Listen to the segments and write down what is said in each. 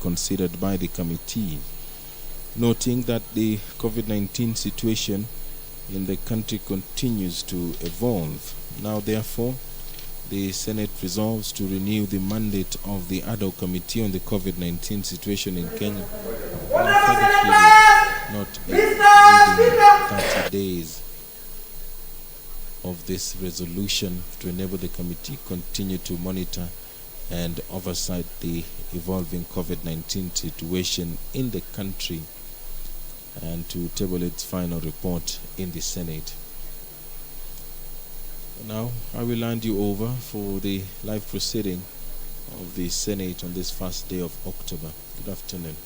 considered by the committee, noting that the COVID-19 situation in the country continues to evolve. Now, therefore, the Senate resolves to renew the mandate of the ad hoc committee on the COVID-19 situation in Kenya for a further period not exceeding 30 days of this resolution to enable the committee continue to monitor and oversight the evolving COVID-19 situation in the country and to table its final report in the Senate. Now, I will hand you over for the live proceeding of the Senate on this first day of October. Good afternoon.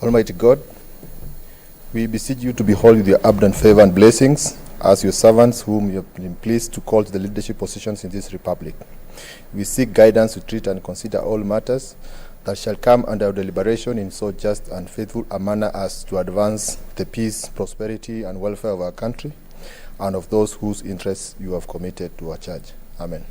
Almighty God, we beseech you to behold with your abundant favor and blessings as your servants whom you have been pleased to call to the leadership positions in this republic. We seek guidance to treat and consider all matters that shall come under our deliberation in so just and faithful a manner as to advance the peace, prosperity, and welfare of our country and of those whose interests you have committed to our charge. Amen.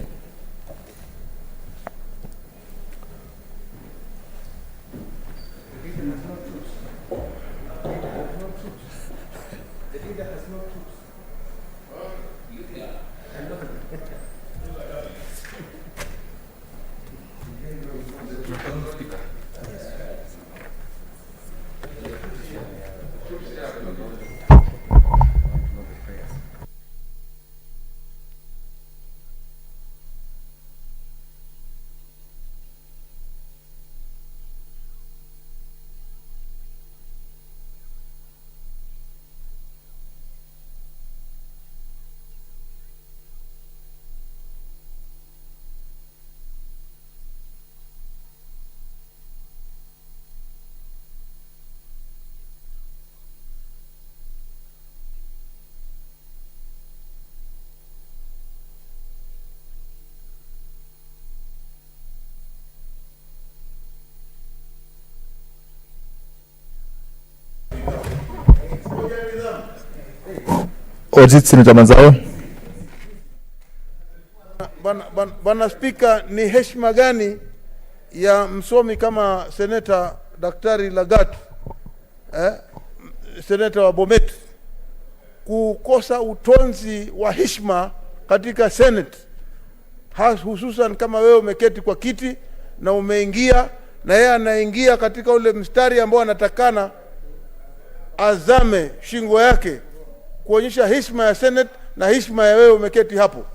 Senator Manzao. Bwana Spika, ni heshima gani ya msomi kama Seneta Daktari Lagat, Seneta wa Bomet, kukosa utonzi wa heshima katika Senate, hususan kama wewe umeketi kwa kiti na umeingia na yeye anaingia katika ule mstari ambao anatakana azame shingo yake kuonyesha heshima ya Senate na heshima ya wewe umeketi hapo.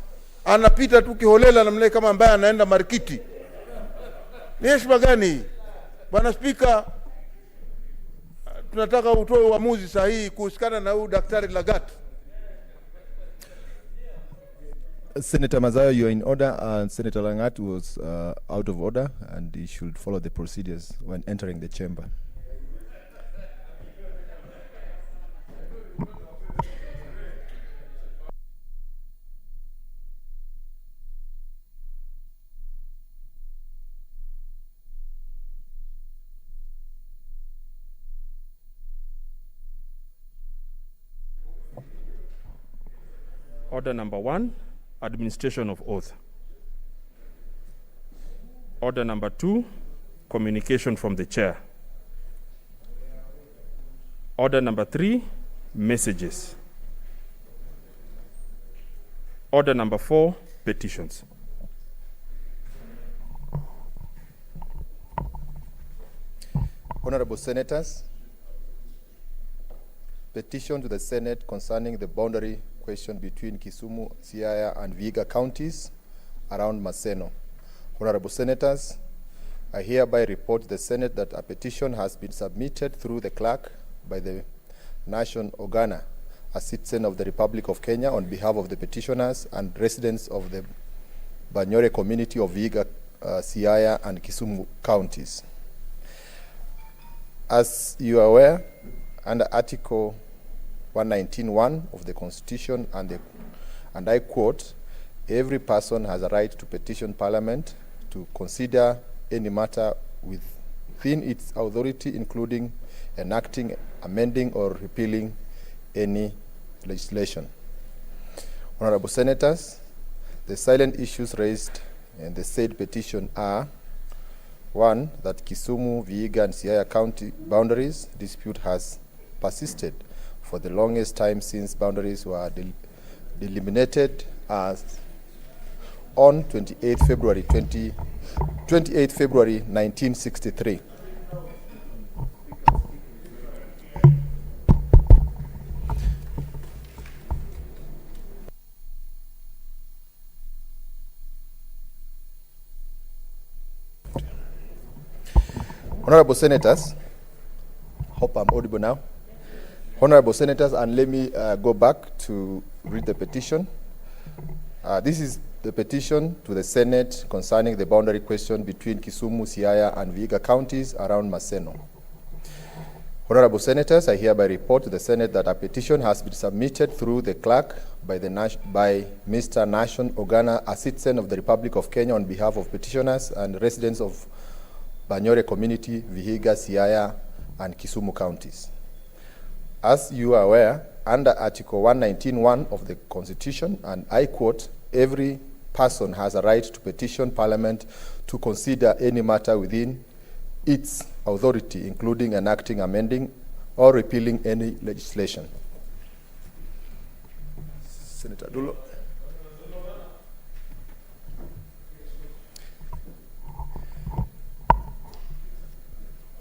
Anapita tu kiholela namna kama ambaye anaenda marikiti. Ni heshima gani? Bwana Spika, tunataka utoe uamuzi sahihi kuhusikana na huyu Daktari Lagat. Senator Mazayo, you are in order, and Senator Langat was out of order, and he should follow the procedures when entering the chamber. Order number 1, administration of oath. Order number 2, communication from the chair. Order number 3, messages. Order number 4, petitions. Honorable Senators, petition to the Senate concerning the boundary question between Kisumu, Siaya, and Vihiga counties around Maseno. Honorable Senators, I hereby report to the Senate that a petition has been submitted through the clerk by the Nation Ogana, a citizen of the Republic of Kenya, on behalf of the petitioners and residents of the Banyore community of Vihiga, Siaya, and Kisumu counties. As you are aware, under Article 119(1) of the Constitution, and I quote, every person has a right to petition Parliament to consider any matter within its authority, including enacting, amending, or repealing any legislation. Honorable Senators, the silent issues raised in the said petition are: 1. That Kisumu, Vihiga, and Siaya County boundaries dispute has persisted for the longest time since boundaries were delimited as on 28 February 1963. Honorable Senators, hope I'm audible now. Honorable Senators, and let me go back to read the petition. This is the petition to the Senate concerning the boundary question between Kisumu, Siaya, and Vihiga counties around Maseno. Honorable Senators, I hereby report to the Senate that a petition has been submitted through the clerk by Mr. Nation Ogana, a citizen of the Republic of Kenya, on behalf of petitioners and residents of Banyore community, Vihiga, Siaya, and Kisumu counties. As you are aware, under Article 119(1) of the Constitution, and I quote, every person has a right to petition Parliament to consider any matter within its authority, including enacting, amending, or repealing any legislation. Senator Dulo.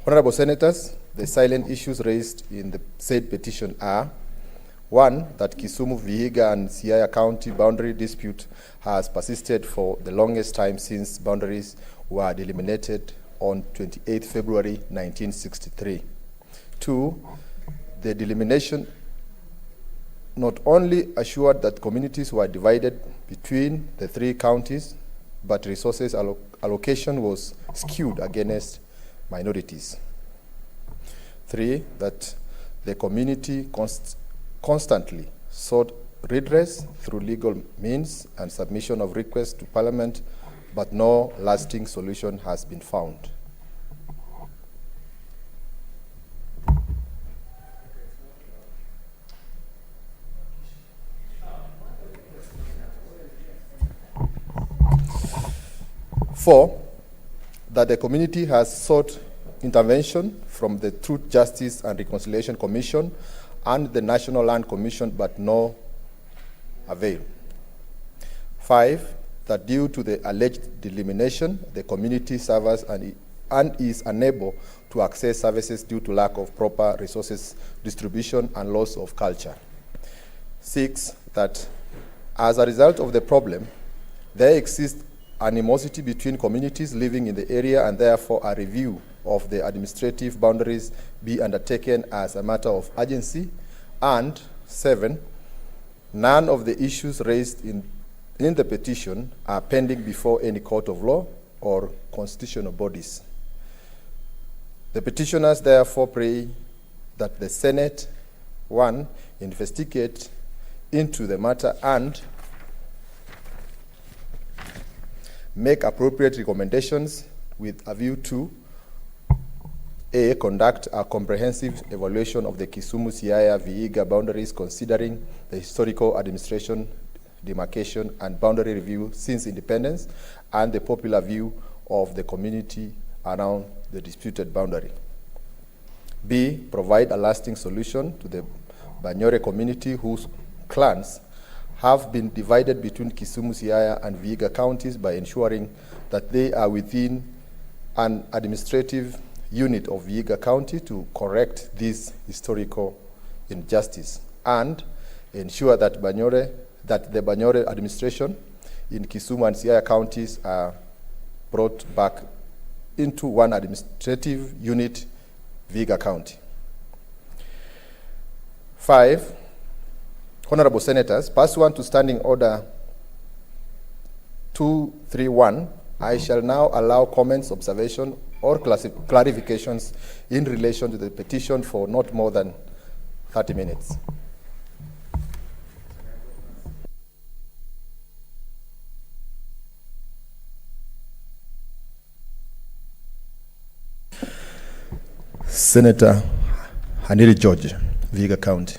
Honorable Senators, the silent issues raised in the said petition are: 1. That Kisumu, Vihiga, and Siaya County boundary dispute has persisted for the longest time since boundaries were delimited on 28 February 1963. 2. The delimitation not only assured that communities were divided between the three counties, but resources allocation was skewed against minorities. 3. That the community constantly sought redress through legal means and submission of requests to Parliament, but no lasting solution has been found. Four, that the community has sought intervention from the Truth, Justice, and Reconciliation Commission and the National Land Commission, but no avail. 5, that due to the alleged delimitation, the community suffers and is unable to access services due to lack of proper resources distribution and loss of culture. 6, that as a result of the problem, there exists animosity between communities living in the area, and therefore a review of the administrative boundaries be undertaken as a matter of urgency. And 7, none of the issues raised in the petition are pending before any court of law or constitutional bodies. The petitioners therefore pray that the Senate, 1, investigate into the matter and make appropriate recommendations with a view to: A, conduct a comprehensive evaluation of the Kisumu, Siaya, Vihiga boundaries, considering the historical administration, demarcation, and boundary review since independence, and the popular view of the community around the disputed boundary. B, provide a lasting solution to the Banyore community whose clans have been divided between Kisumu, Siaya, and Vihiga counties by ensuring that they are within an administrative unit of Vihiga County to correct this historical injustice, and ensure that the Banyore administration in Kisumu and Siaya counties are brought back into one administrative unit, Vihiga County. 5, Honorable Senators, pursuant to Standing Order 231, I shall now allow comments, observation, or clarifications in relation to the petition for not more than 30 minutes. Senator Haniri George, Vihiga County.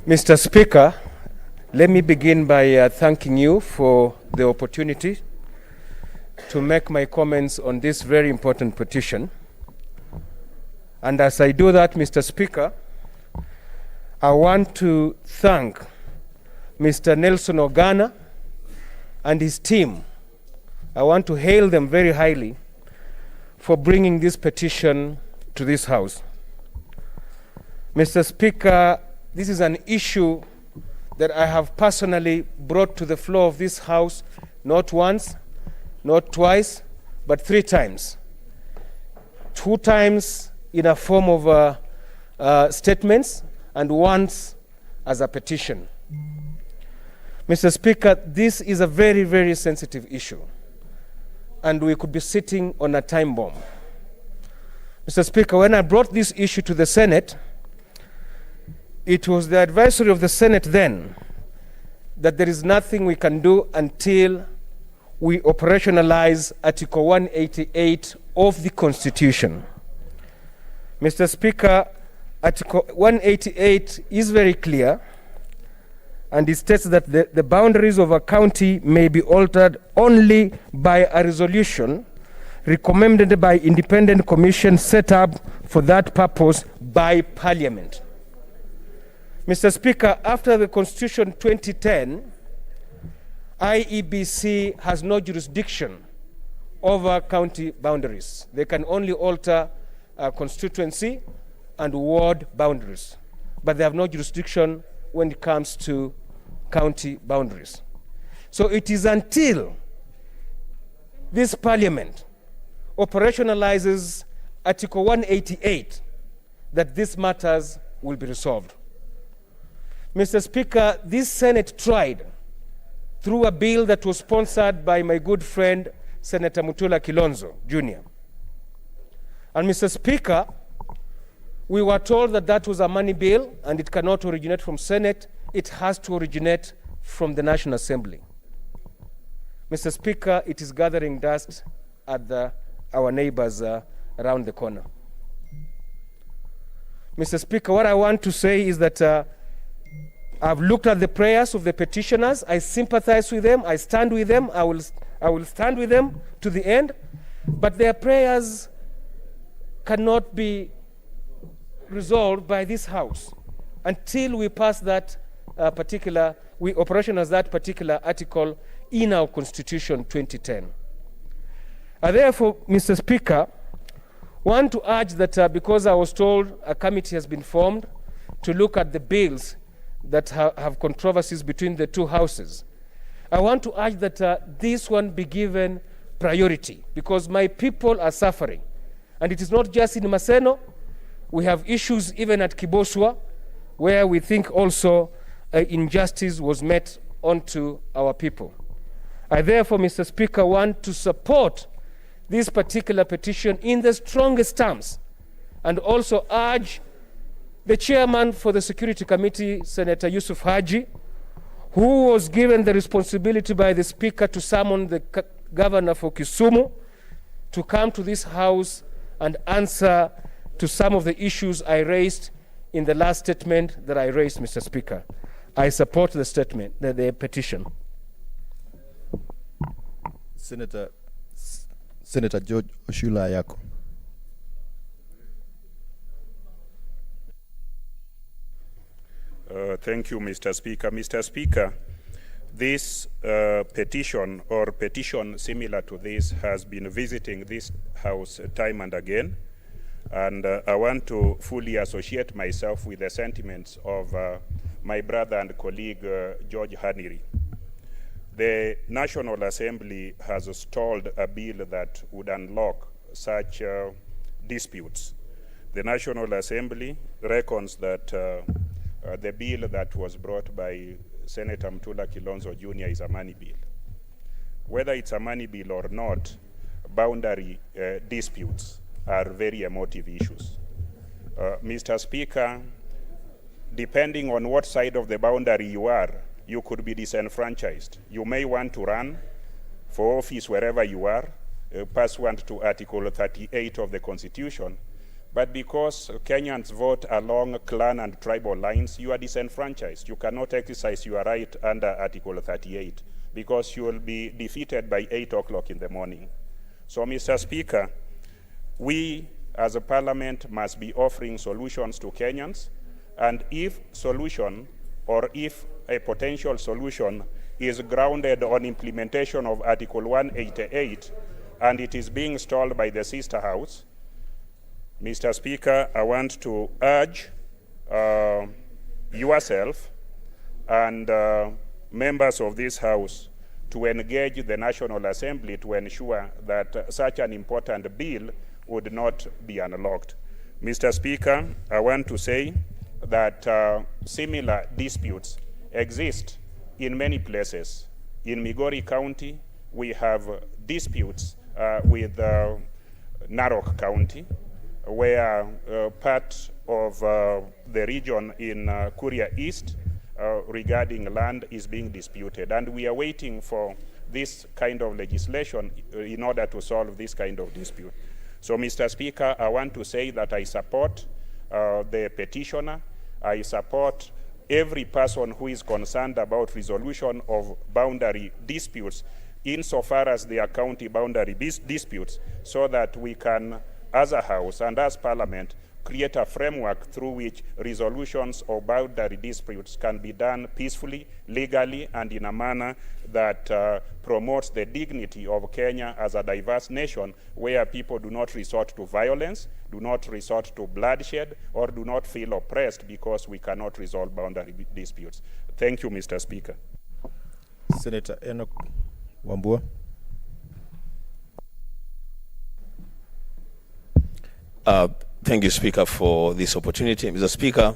Mr. Speaker, let me begin by thanking you for the opportunity to make my comments on this very important petition. And as I do that, Mr. Speaker, I want to thank Mr. Nelson Ogana and his team. I want to hail them very highly for bringing this petition to this House. Mr. Speaker, this is an issue that I have personally brought to the floor of this House not once, not twice, but 3 times. 2 times in a form of statements and once as a petition. Mr. Speaker, this is a very, very sensitive issue, and we could be sitting on a time bomb. Mr. Speaker, when I brought this issue to the Senate, it was the advisory of the Senate then that there is nothing we can do until we operationalize Article 188 of the Constitution. Mr. Speaker, Article 188 is very clear, and it states that the boundaries of a county may be altered only by a resolution recommended by independent commission set up for that purpose by Parliament. Mr. Speaker, after the Constitution 2010, IEBC has no jurisdiction over county boundaries. They can only alter constituency and ward boundaries, but they have no jurisdiction when it comes to county boundaries. So it is until this Parliament operationalizes Article 188 that these matters will be resolved. Mr. Speaker, this Senate tried through a bill that was sponsored by my good friend, Senator Mutula Kilonzo, Jr. And Mr. Speaker, we were told that that was a money bill and it cannot originate from Senate. It has to originate from the National Assembly. Mr. Speaker, it is gathering dust at our neighbors around the corner. Mr. Speaker, what I want to say is that I've looked at the prayers of the petitioners. I sympathize with them. I stand with them. I will stand with them to the end. But their prayers cannot be resolved by this House until we pass that we operationalize that particular article in our Constitution 2010. I therefore, Mr. Speaker, want to urge that because I was told a committee has been formed to look at the bills that have controversies between the 2 houses, I want to urge that this one be given priority because my people are suffering. And it is not just in Maseno. We have issues even at Kiboswa where we think also injustice was met onto our people. I therefore, Mr. Speaker, want to support this particular petition in the strongest terms and also urge the chairman for the Security Committee, Senator Yusuf Haji, who was given the responsibility by the Speaker to summon the governor for Kisumu to come to this House and answer to some of the issues I raised in the last statement that I raised, Mr. Speaker. I support the statement, the petition. Senator George Oshula Ayako. Thank you, Mr. Speaker. Mr. Speaker, this petition or petition similar to this has been visiting this House time and again, and I want to fully associate myself with the sentiments of my brother and colleague George Haniri. The National Assembly has stalled a bill that would unlock such disputes. The National Assembly reckons that the bill that was brought by Senator Mutula Kilonzo Jr. is a money bill. Whether it's a money bill or not, boundary disputes are very emotive issues. Mr. Speaker, depending on what side of the boundary you are, you could be disenfranchised. You may want to run for office wherever you are, pursuant to Article 38 of the Constitution, But because Kenyans vote along clan and tribal lines, you are disenfranchised. You cannot exercise your right under Article 38 because you will be defeated by 8 o'clock in the morning. So, Mr. Speaker, we as a parliament must be offering solutions to Kenyans, and if solution or if a potential solution is grounded on implementation of Article 188 and it is being stalled by the sister house, Mr. Speaker, I want to urge yourself and members of this House to engage the National Assembly to ensure that such an important bill would not be unlocked. Mr. Speaker, I want to say that similar disputes exist in many places. In Migori County, we have disputes with Narok County, where part of the region in Kuria East regarding land is being disputed. And we are waiting for this kind of legislation in order to solve this kind of dispute. So, Mr. Speaker, I want to say that I support the petitioner. I support every person who is concerned about resolution of boundary disputes insofar as they are county boundary disputes, so that we can, as a House and as Parliament, create a framework through which resolutions of boundary disputes can be done peacefully, legally, and in a manner that promotes the dignity of Kenya as a diverse nation, where people do not resort to violence, do not resort to bloodshed, or do not feel oppressed because we cannot resolve boundary disputes. Thank you, Mr. Speaker. Senator Enoch Wambua. Thank you, Speaker, for this opportunity. Mr. Speaker,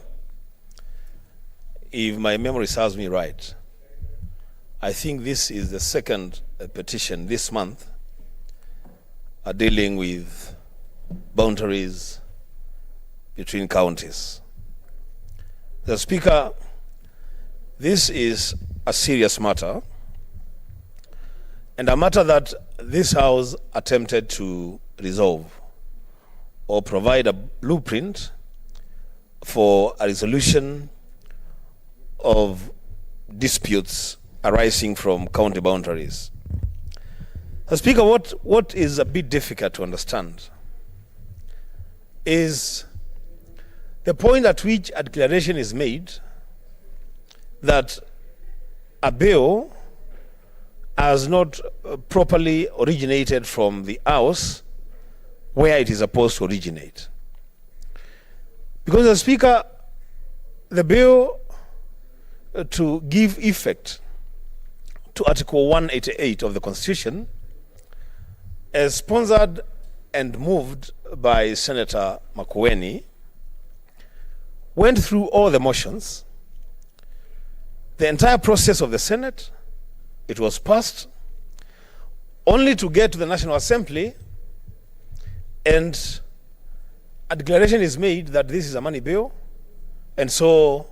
if my memory serves me right, I think this is the second petition this month dealing with boundaries between counties. Mr. Speaker, this is a serious matter, and a matter that this House attempted to resolve or provide a blueprint for a resolution of disputes arising from county boundaries. Speaker, what is a bit difficult to understand is the point at which a declaration is made that a bill has not properly originated from the House where it is supposed to originate. Because, the Speaker, the bill to give effect to Article 188 of the Constitution, as sponsored and moved by Senator Makueni, went through all the motions, the entire process of the Senate. It was passed, only to get to the National Assembly, and a declaration is made that this is a money bill, and so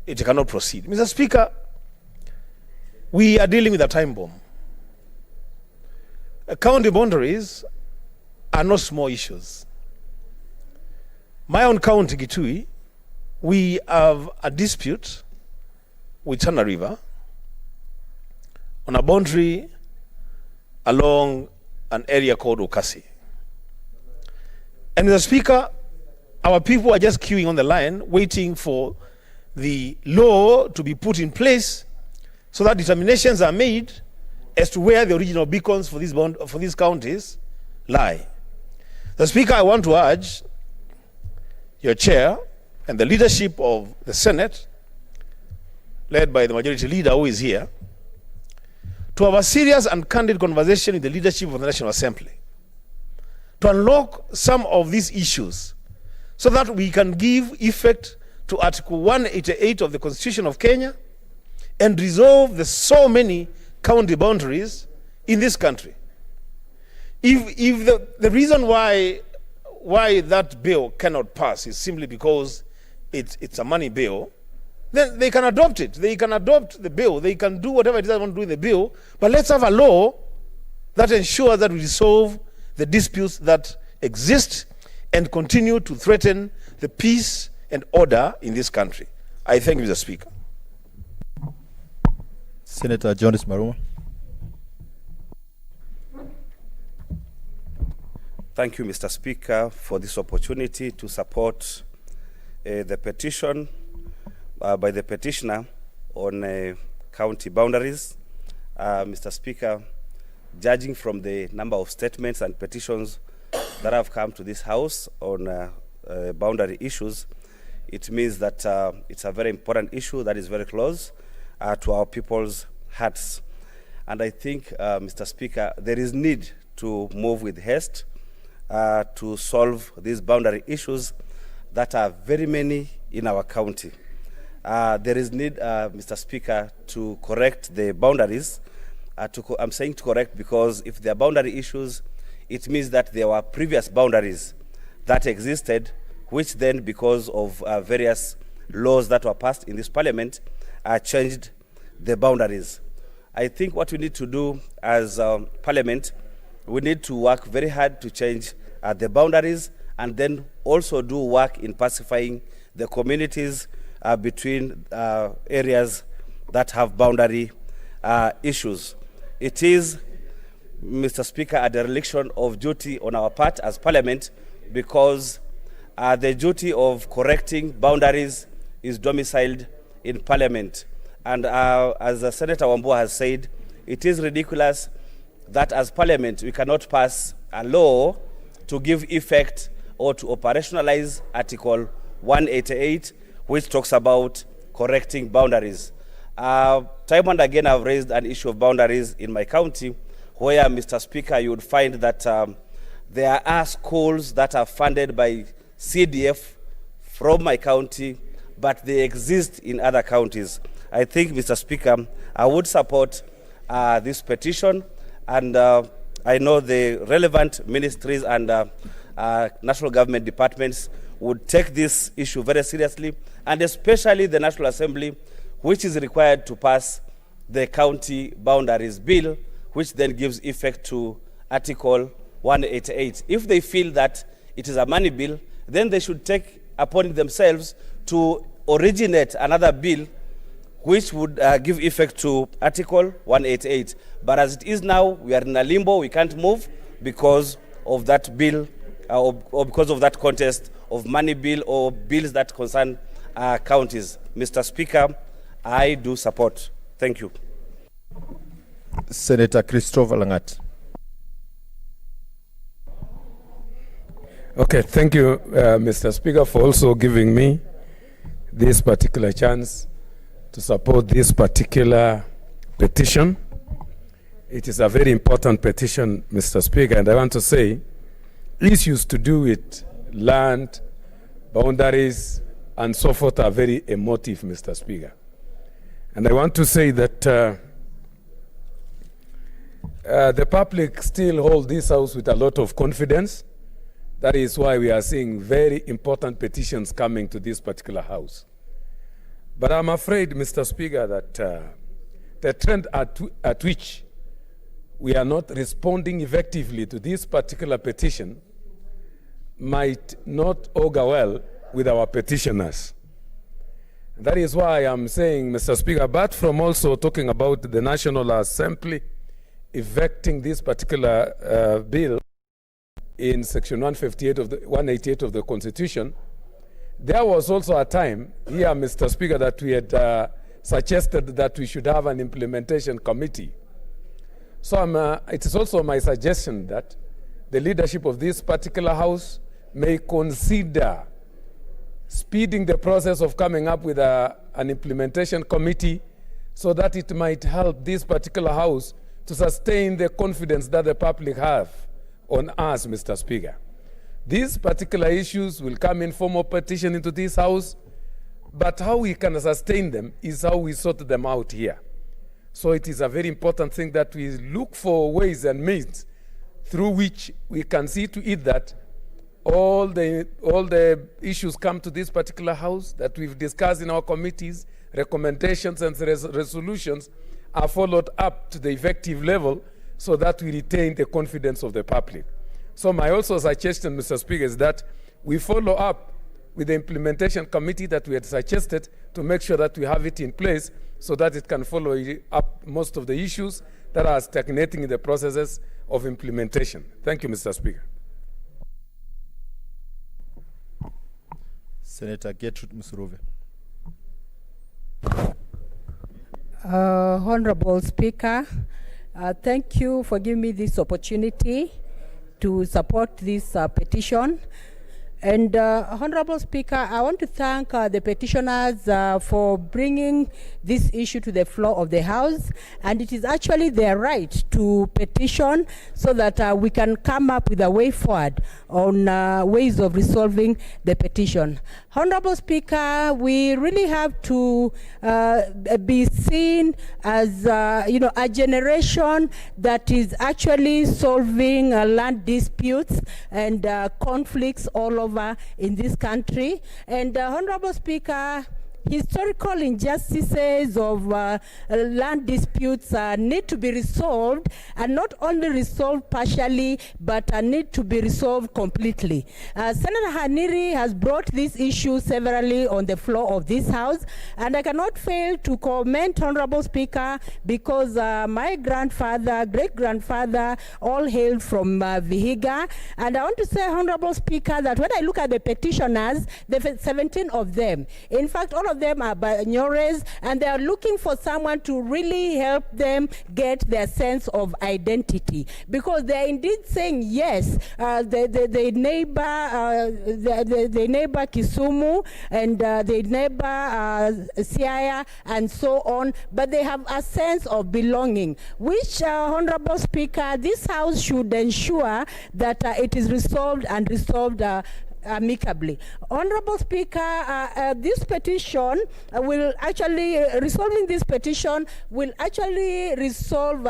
it cannot proceed. Mr. Speaker, we are dealing with a time bomb. County boundaries are not small issues. My own county, Kitui, we have a dispute with Tana River on a boundary along an area called Okasi. And, Mr. Speaker, our people are just queuing on the line, waiting for the law to be put in place so that determinations are made as to where the original beacons for these counties lie. Mr. Speaker, I want to urge your chair and the leadership of the Senate, led by the majority leader who is here, to have a serious and candid conversation with the leadership of the National Assembly to unlock some of these issues so that we can give effect to Article 188 of the Constitution of Kenya and resolve the so many county boundaries in this country. If the reason why that bill cannot pass is simply because it's a money bill, then they can adopt it. They can adopt the bill. They can do whatever it is they want to do in the bill. But let's have a law that ensures that we resolve the disputes that exist and continue to threaten the peace and order in this country. I thank you, Mr. Speaker. Senator Jonas Maruma. Thank you, Mr. Speaker, for this opportunity to support the petition by the petitioner on county boundaries. Mr. Speaker, judging from the number of statements and petitions that have come to this House on boundary issues, it means that it's a very important issue that is very close to our people's hearts. And I think, Mr. Speaker, there is need to move with haste to solve these boundary issues that are very many in our county. There is need, Mr. Speaker, to correct the boundaries. I'm saying to correct because if there are boundary issues, it means that there were previous boundaries that existed, which then, because of various laws that were passed in this parliament, changed the boundaries. I think what we need to do as parliament, we need to work very hard to change the boundaries and then also do work in pacifying the communities between areas that have boundary issues. It is, Mr. Speaker, a dereliction of duty on our part as Parliament because the duty of correcting boundaries is domiciled in Parliament. And as Senator Wambua has said, it is ridiculous that as Parliament we cannot pass a law to give effect or to operationalize Article 188, which talks about correcting boundaries. Time and again I've raised an issue of boundaries in my county where, Mr. Speaker, you would find that there are schools that are funded by CDF from my county, but they exist in other counties. I think, Mr. Speaker, I would support this petition, and I know the relevant ministries and national government departments would take this issue very seriously, and especially the National Assembly, which is required to pass the County Boundaries Bill, which then gives effect to Article 188. If they feel that it is a money bill, then they should take upon themselves to originate another bill which would give effect to Article 188. But as it is now, we are in a limbo, we can't move because of that bill, or because of that contest of money bill or bills that concern counties. Mr. Speaker, I do support. Thank you. Senator Christopher Langat. Okay, thank you, Mr. Speaker, for also giving me this particular chance to support this particular petition. It is a very important petition, Mr. Speaker, and I want to say issues to do with land, boundaries, and so forth are very emotive, Mr. Speaker. And I want to say that the public still hold this House with a lot of confidence. That is why we are seeing very important petitions coming to this particular House. But I'm afraid, Mr. Speaker, that the trend at which we are not responding effectively to this particular petition might not augur well with our petitioners. That is why I'm saying, Mr. Speaker, apart from also talking about the National Assembly effecting this particular bill in Section 188 of the Constitution, there was also a time here, Mr. Speaker, that we had suggested that we should have an implementation committee. So it is also my suggestion that the leadership of this particular House may consider speeding the process of coming up with an implementation committee so that it might help this particular House to sustain the confidence that the public have on us, Mr. Speaker. These particular issues will come in form of petition into this House, but how we can sustain them is how we sort them out here. So it is a very important thing that we look for ways and means through which we can see to it that all the issues come to this particular House that we've discussed in our committees, recommendations and resolutions are followed up to the effective level so that we retain the confidence of the public. So my also suggestion, Mr. Speaker, is that we follow up with the implementation committee that we had suggested to make sure that we have it in place so that it can follow up most of the issues that are stagnating in the processes of implementation. Thank you, Mr. Speaker. Senator Gertrude Musuruve. Honorable Speaker, thank you for giving me this opportunity to support this petition. And Honorable Speaker, I want to thank the petitioners for bringing this issue to the floor of the House. And it is actually their right to petition so that we can come up with a way forward on ways of resolving the petition. Honorable Speaker, we really have to be seen as a generation that is actually solving land disputes and conflicts all over in this country. And Honorable Speaker, historical injustices of land disputes need to be resolved, and not only resolved partially, but need to be resolved completely. Senator Haniri has brought this issue severally on the floor of this House, and I cannot fail to comment, Honorable Speaker, because my grandfather, great-grandfather, all hailed from Vihiga. And I want to say, Honorable Speaker, that when I look at the petitioners, the 17 of them, in fact, all of them are Banyores, and they are looking for someone to really help them get their sense of identity, because they are indeed saying yes, they neighbor Kisumu and they neighbor Siaya and so on, but they have a sense of belonging, which Honorable Speaker, this House should ensure that it is resolved and resolved amicably. Honorable Speaker, this petition will actually, resolving this petition will actually resolve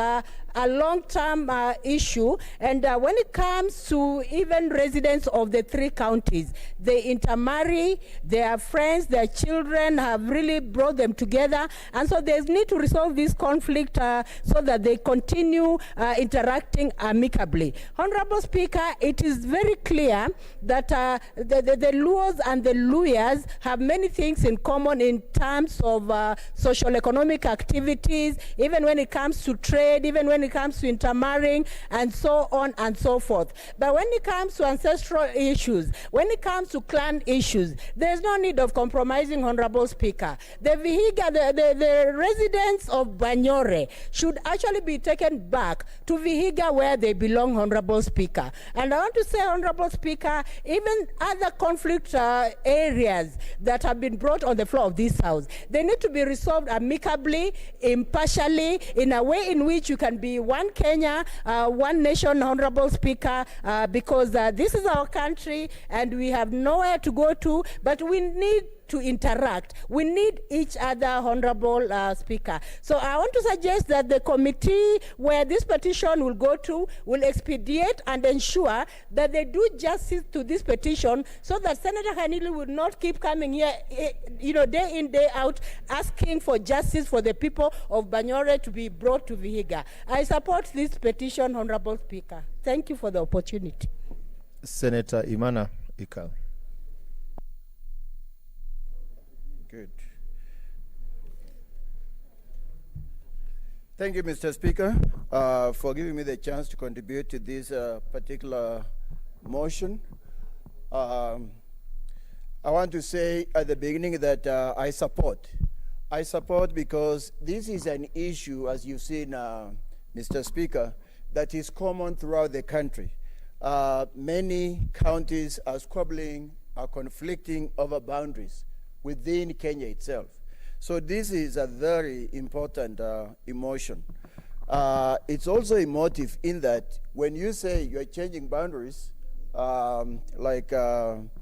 a long-term issue, and when it comes to even residents of the 3 counties, they intermarry, they are friends, their children have really brought them together, and so there's need to resolve this conflict so that they continue interacting amicably. Honorable Speaker, it is very clear that the Luos and the Luyas have many things in common in terms of social economic activities, even when it comes to trade, even when it comes to intermarrying, and so on and so forth. But when it comes to ancestral issues, when it comes to clan issues, there's no need of compromising, Honorable Speaker. The Vihiga, the residents of Banyore should actually be taken back to Vihiga where they belong, Honorable Speaker. And I want to say, Honorable Speaker, even other conflict areas that have been brought on the floor of this House, they need to be resolved amicably, impartially, in a way in which you can be one Kenya, one nation, Honorable Speaker, because this is our country and we have nowhere to go to, but we need to interact. We need each other, Honorable Speaker. So I want to suggest that the committee where this petition will go to will expedite and ensure that they do justice to this petition so that Senator Hanili will not keep coming here, day in, day out, asking for justice for the people of Banyore to be brought to Vihiga. I support this petition, Honorable Speaker. Thank you for the opportunity. Senator Imana Ikal. Good. Thank you, Mr. Speaker, for giving me the chance to contribute to this particular motion. I want to say at the beginning that I support. I support because this is an issue, as you've seen, Mr. Speaker, that is common throughout the country. Many counties are squabbling, are conflicting over boundaries within Kenya itself. So this is a very important emotion. It's also emotive in that when you say you're changing boundaries, like Honorable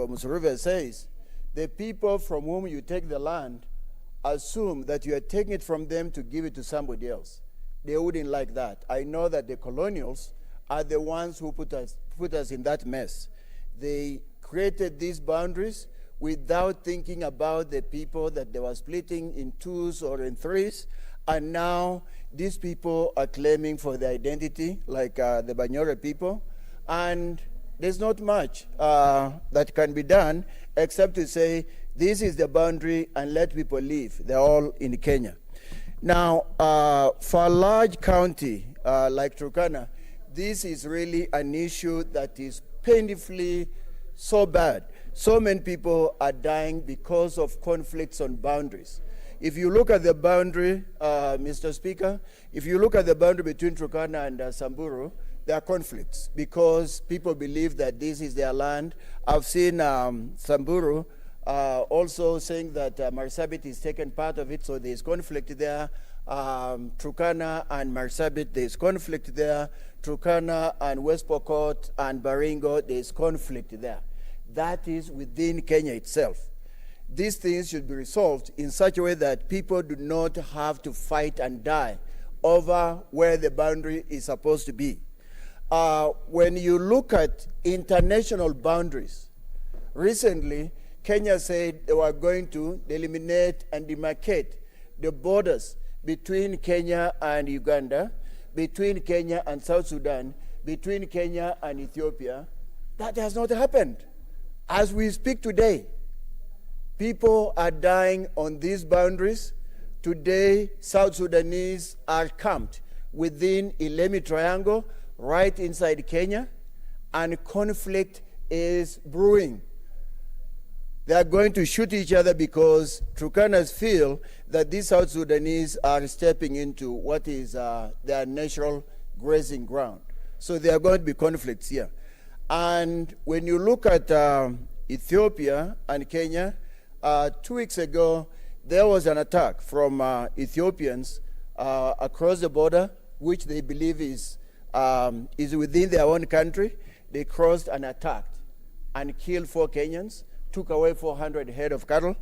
Musuruve says, the people from whom you take the land assume that you are taking it from them to give it to somebody else. They wouldn't like that. I know that the colonials are the ones who put us in that mess. They created these boundaries without thinking about the people that they were splitting in 2s or in 3s, and now these people are claiming for their identity, like the Banyore people, and there's not much that can be done except to say this is the boundary and let people live. They're all in Kenya. Now, for a large county like Turkana, this is really an issue that is painfully so bad. So many people are dying because of conflicts on boundaries. If you look at the boundary, Mr. Speaker, if you look at the boundary between Turkana and Samburu, there are conflicts because people believe that this is their land. I've seen Samburu also saying that Marsabit is taken part of it, so there's conflict there. Turkana and Marsabit, there's conflict there. Turkana and West Pokot and Baringo, there's conflict there. That is within Kenya itself. These things should be resolved in such a way that people do not have to fight and die over where the boundary is supposed to be. When you look at international boundaries, recently Kenya said they were going to eliminate and demarcate the borders between Kenya and Uganda, between Kenya and South Sudan, between Kenya and Ethiopia. That has not happened. As we speak today, people are dying on these boundaries. Today, South Sudanese are camped within Ilemi Triangle, right inside Kenya, and conflict is brewing. They are going to shoot each other because Turkanas feel that these South Sudanese are stepping into what is their natural grazing ground. So there are going to be conflicts here. And when you look at Ethiopia and Kenya, 2 weeks ago, there was an attack from Ethiopians across the border, which they believe is within their own country. They crossed and attacked and killed 4 Kenyans, took away 400 head of cattle.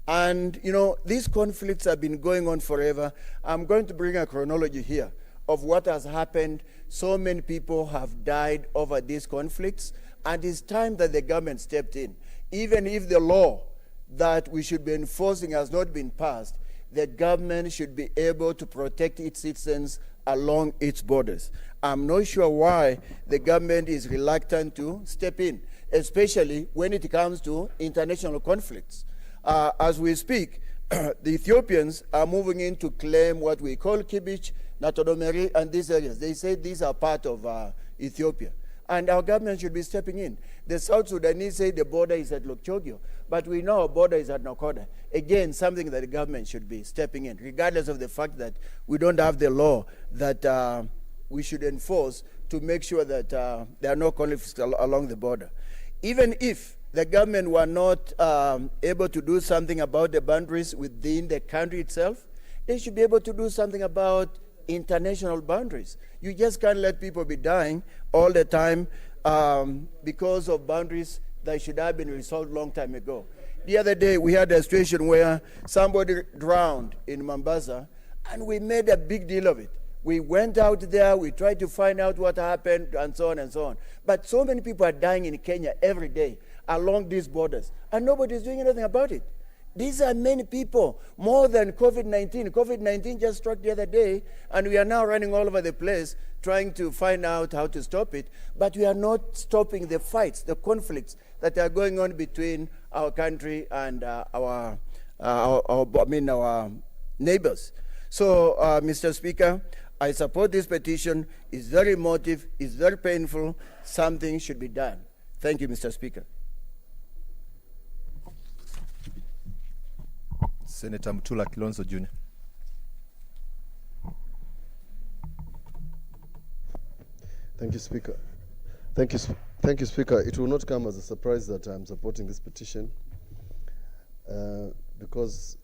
And, you know, these conflicts have been going on forever. I'm going to bring a chronology here of what has happened. So many people have died over these conflicts, and it's time that the government stepped in. Even if the law that we should be enforcing has not been passed, the government should be able to protect its citizens along its borders. I'm not sure why the government is reluctant to step in, especially when it comes to international conflicts. As we speak, the Ethiopians are moving in to claim what we call Kibich, Natodomeri, and these areas. They say these are part of Ethiopia. And our government should be stepping in. The South Sudanese say the border is at Lokchogyo, but we know our border is at Nakoda. Again, something that the government should be stepping in, regardless of the fact that we don't have the law that we should enforce to make sure that there are no conflicts along the border. Even if the government were not able to do something about the boundaries within the country itself, they should be able to do something about international boundaries. You just can't let people be dying all the time because of boundaries that should have been resolved a long time ago. The other day, we had a situation where somebody drowned in Mombasa, and we made a big deal of it. We went out there, we tried to find out what happened, and so on and so on. But so many people are dying in Kenya every day along these borders, and nobody is doing anything about it. These are many people, more than COVID-19. COVID-19 just struck the other day, and we are now running all over the place trying to find out how to stop it. But we are not stopping the fights, the conflicts that are going on between our country and our neighbors. So, Mr. Speaker, I support this petition. It's very emotive, it's very painful. Something should be done. Thank you, Mr. Speaker. Senator Mutula Kilonzo Jr. Thank you, Speaker. Thank you, Speaker. It will not come as a surprise that I'm supporting this petition because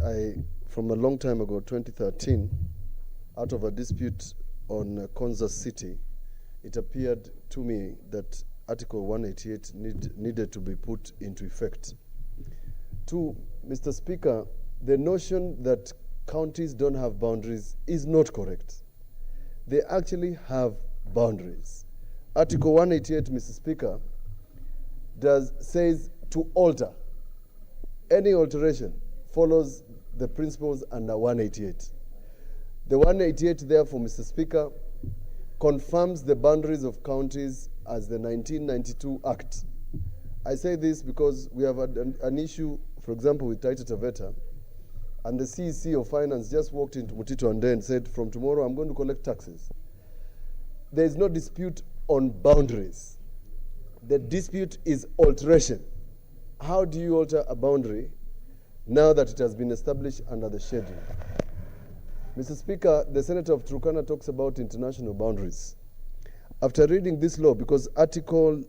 I, from a long time ago, 2013, out of a dispute on Konza City, it appeared to me that Article 188 needed to be put into effect. Two, Mr. Speaker, the notion that counties don't have boundaries is not correct. They actually have boundaries. Article 188, Mr. Speaker, says to alter. Any alteration follows the principles under 188. The 188, therefore, Mr. Speaker, confirms the boundaries of counties as the 1992 Act. I say this because we have an issue, for example, with Taita Taveta, and the CEC of Finance just walked into Mutito Ande and said, from tomorrow I'm going to collect taxes. There is no dispute on boundaries. The dispute is alteration. How do you alter a boundary now that it has been established under the schedule? Mr. Speaker, the Senator of Turkana talks about international boundaries. After reading this law, because Article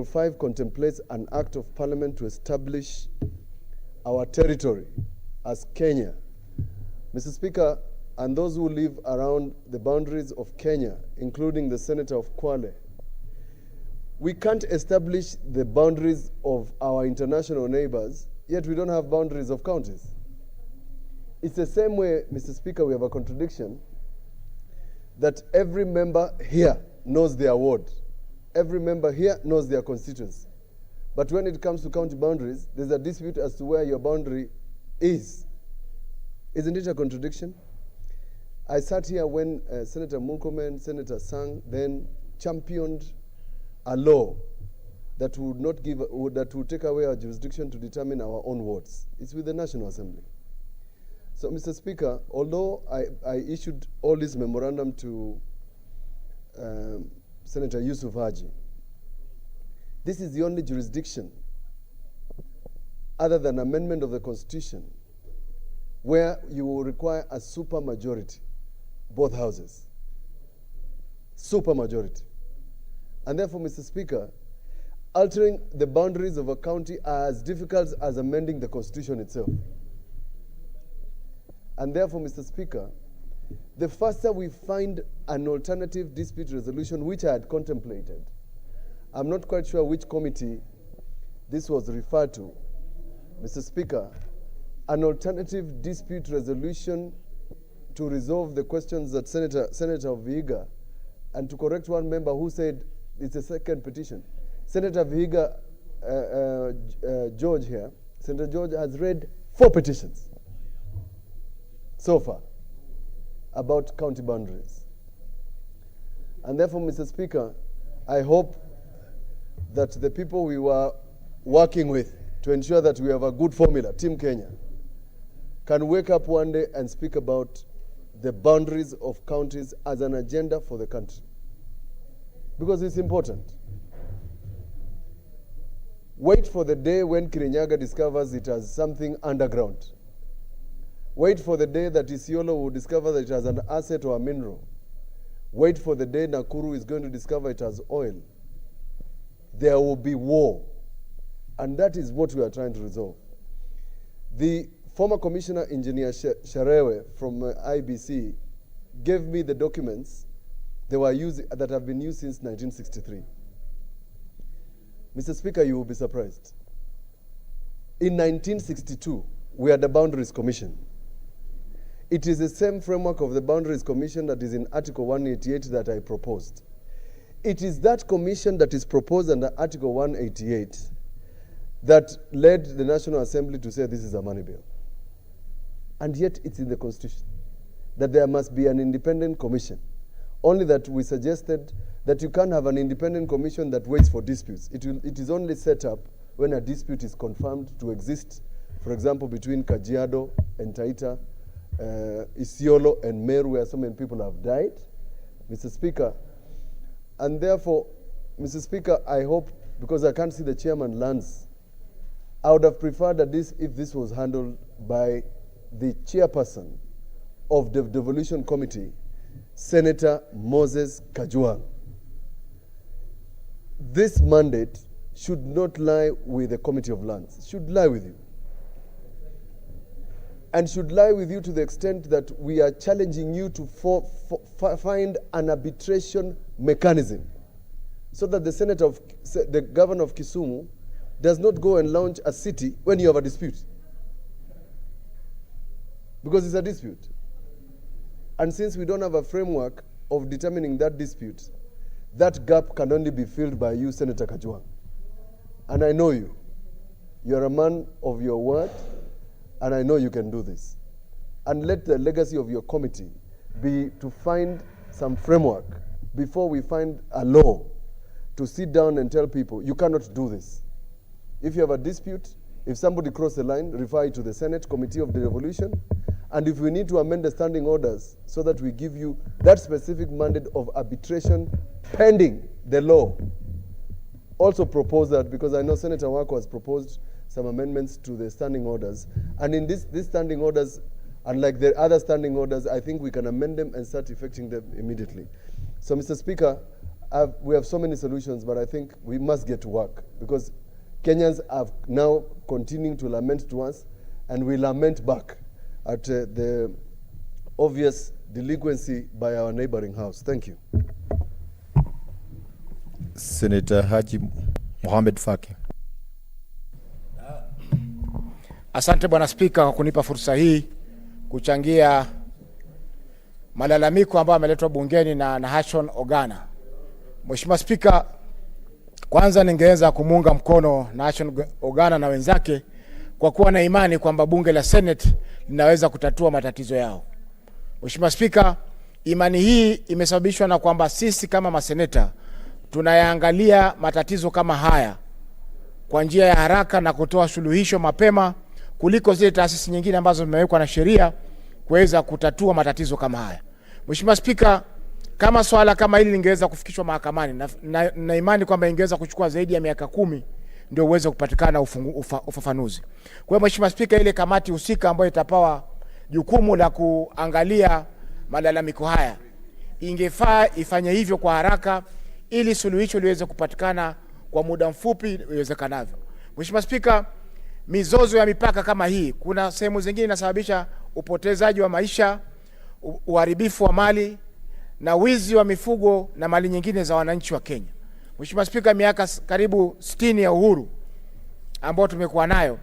5 contemplates an act of parliament to establish our territory as Kenya. Mr. Speaker, and those who live around the boundaries of Kenya, including the Senator of Kwale, we can't establish the boundaries of our international neighbors, yet we don't have boundaries of counties. It's the same way, Mr. Speaker, we have a contradiction that every member here knows their ward. Every member here knows their constituency. But when it comes to county boundaries, there's a dispute as to where your boundary is. Isn't it a contradiction? I sat here when Senator Murkomen, Senator Sang then championed a law that would not give, that would take away our jurisdiction to determine our own wards. It's with the National Assembly. So, Mr. Speaker, although I issued all this memorandum to Senator Yusuf Haji, this is the only jurisdiction other than amendment of the Constitution where you will require a super majority, both houses. Super majority. And therefore, Mr. Speaker, altering the boundaries of a county are as difficult as amending the Constitution itself. And therefore, Mr. Speaker, the faster we find an alternative dispute resolution, which I had contemplated, I'm not quite sure which committee this was referred to, Mr. Speaker, an alternative dispute resolution to resolve the questions that Senator Vihiga, and to correct one member who said it's a second petition. Senator Vihiga, George here, Senator George has read 4 petitions so far about county boundaries. And therefore, Mr. Speaker, I hope that the people we were working with to ensure that we have a good formula, Team Kenya, can wake up one day and speak about the boundaries of counties as an agenda for the country. Because it's important. Wait for the day when Kirinyaga discovers it has something underground. Wait for the day that Isiolo will discover that it has an asset or a mineral. Wait for the day Nakuru is going to discover it has oil. There will be war. And that is what we are trying to resolve. The former Commissioner Engineer Sharewe from IBC gave me the documents that have been used since 1963. Mr. Speaker, you will be surprised. In 1962, we had the Boundaries Commission. It is the same framework of the Boundaries Commission that is in Article 188 that I proposed. It is that commission that is proposed under Article 188 that led the National Assembly to say this is a money bill. And yet it's in the Constitution that there must be an independent commission. Only that we suggested that you can't have an independent commission that waits for disputes. It is only set up when a dispute is confirmed to exist, for example, between Kajiado and Taita, Isiolo and Meru, where so many people have died, Mr. Speaker. And therefore, Mr. Speaker, I hope, because I can't see the chairman lands, I would have preferred that if this was handled by the chairperson of the Devolution Committee, Senator Moses Kajwang. This mandate should not lie with the Committee of Lands. It should lie with you. And should lie with you to the extent that we are challenging you to find an arbitration mechanism so that the governor of Kisumu does not go and launch a city when you have a dispute. Because it's a dispute. And since we don't have a framework of determining that dispute, that gap can only be filled by you, Senator Kajwang. And I know you. You're a man of your word, and I know you can do this. And let the legacy of your committee be to find some framework before we find a law to sit down and tell people, you cannot do this. If you have a dispute, if somebody crosses the line, refer it to the Senate Committee of the Revolution. And if we need to amend the standing orders so that we give you that specific mandate of arbitration pending the law, also propose that, because I know Senator Wako has proposed some amendments to the standing orders. And in these standing orders, unlike the other standing orders, I think we can amend them and start effecting them immediately. So, Mr. Speaker, we have so many solutions, but I think we must get to work, because Kenyans are now continuing to lament to us, and we lament back at the obvious delinquency by our neighboring house. Thank you. Senator Haji Mohamed Faki. Asante Bwana Spika kwa kunipa fursa hii kuchangia malalamiko ambayo yameletwa bungeni na Nahashon Ogana. Mheshimiwa Spika, kwanza ningeweza kumuunga mkono Nahashon Ogana na wenzake kwa kuwa na imani kwamba bunge la Senate linaweza kutatua matatizo yao. Mheshimiwa Spika, imani hii imesababishwa na kwamba sisi kama maseneta tunayaangalia matatizo kama haya kwa njia ya haraka na kutoa suluhisho mapema kuliko zile taasisi nyingine ambazo zimewekwa na sheria kuweza kutatua matatizo kama haya. Mheshimiwa Spika, kama swala kama hili lingeweza kufikishwa mahakamani, na imani kwamba ingeweza kuchukua zaidi ya miaka 10 ndio uweze kupatikana ufafanuzi. Kwa hiyo Mheshimiwa Spika, ile kamati husika ambayo itapawa jukumu la kuangalia malalamiko haya ingefaa ifanye hivyo kwa haraka ili suluhisho liweze kupatikana kwa muda mfupi iwezekanavyo. Mheshimiwa Spika, mizozo ya mipaka kama hii, kuna sehemu zingine inasababisha upotezaji wa maisha, uharibifu wa mali na wizi wa mifugo na mali nyingine za wananchi wa Kenya. Mheshimiwa Spika, miaka karibu 60 ya uhuru ambao tumekuwa nayo,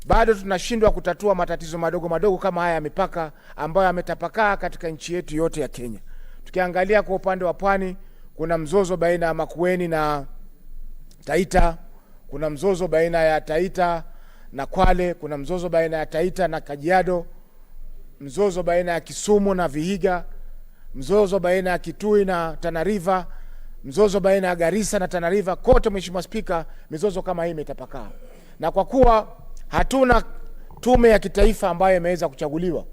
bado tunashindwa kutatua matatizo madogo madogo kama haya ya mipaka ambayo yametapakaa katika nchi yetu yote ya Kenya. Tukiangalia kwa upande wa pwani, kuna mzozo baina ya Makueni na Taita, kuna mzozo baina ya Taita na Kwale, kuna mzozo baina ya Taita na Kajiado, mzozo baina ya Kisumu na Vihiga, mzozo baina ya Kitui na Tana River, mzozo baina ya Garissa na Tana River. Kote Mheshimiwa Spika, mizozo kama hii imetapakaa. Na kwa kuwa hatuna tume ya kitaifa ambayo imeweza kuchaguliwa,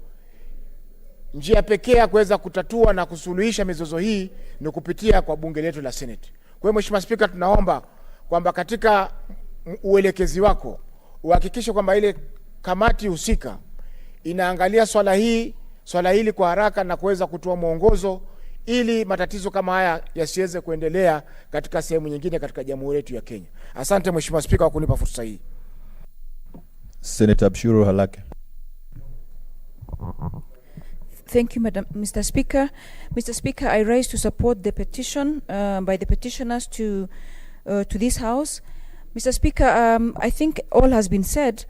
njia pekee ya kuweza kutatua na kusuluhisha mizozo hii ni kupitia kwa bunge letu la Senate. Kwa hiyo Mheshimiwa Spika, tunaomba kwamba katika uelekezi wako uhakikishe kwamba ile kamati husika inaangalia swala hili kwa haraka na kuweza kutoa mwongozo ili matatizo kama haya yasiweze kuendelea katika sehemu nyingine katika jamhuri yetu ya Kenya. Asante Mheshimiwa Spika kwa kunipa fursa hii. Senator Abshuru Halake. Thank you, Mr. Speaker. Mr. Speaker, I rise to support the petition by the petitioners to this House. Mr. Speaker, I think all has been said,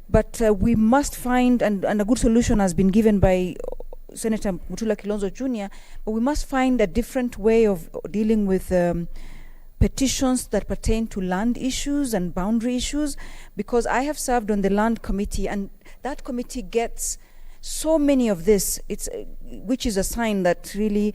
but we must find, and a good solution has been given by Senator Mutula Kilonzo Jr., but we must find a different way of dealing with petitions that pertain to land issues and boundary issues, because I have served on the land committee, and that committee gets so many of this, which is a sign that really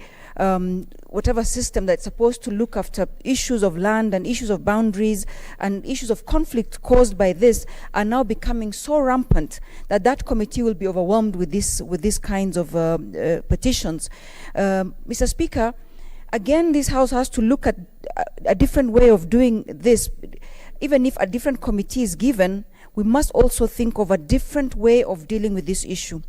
whatever system that's supposed to look after issues of land and issues of boundaries and issues of conflict caused by this are now becoming so rampant that that committee will be overwhelmed with these kinds of petitions. Mr. Speaker, again, this House has to look at a different way of doing this. Even if a different committee is given, we must also think of a different way of dealing with this issue.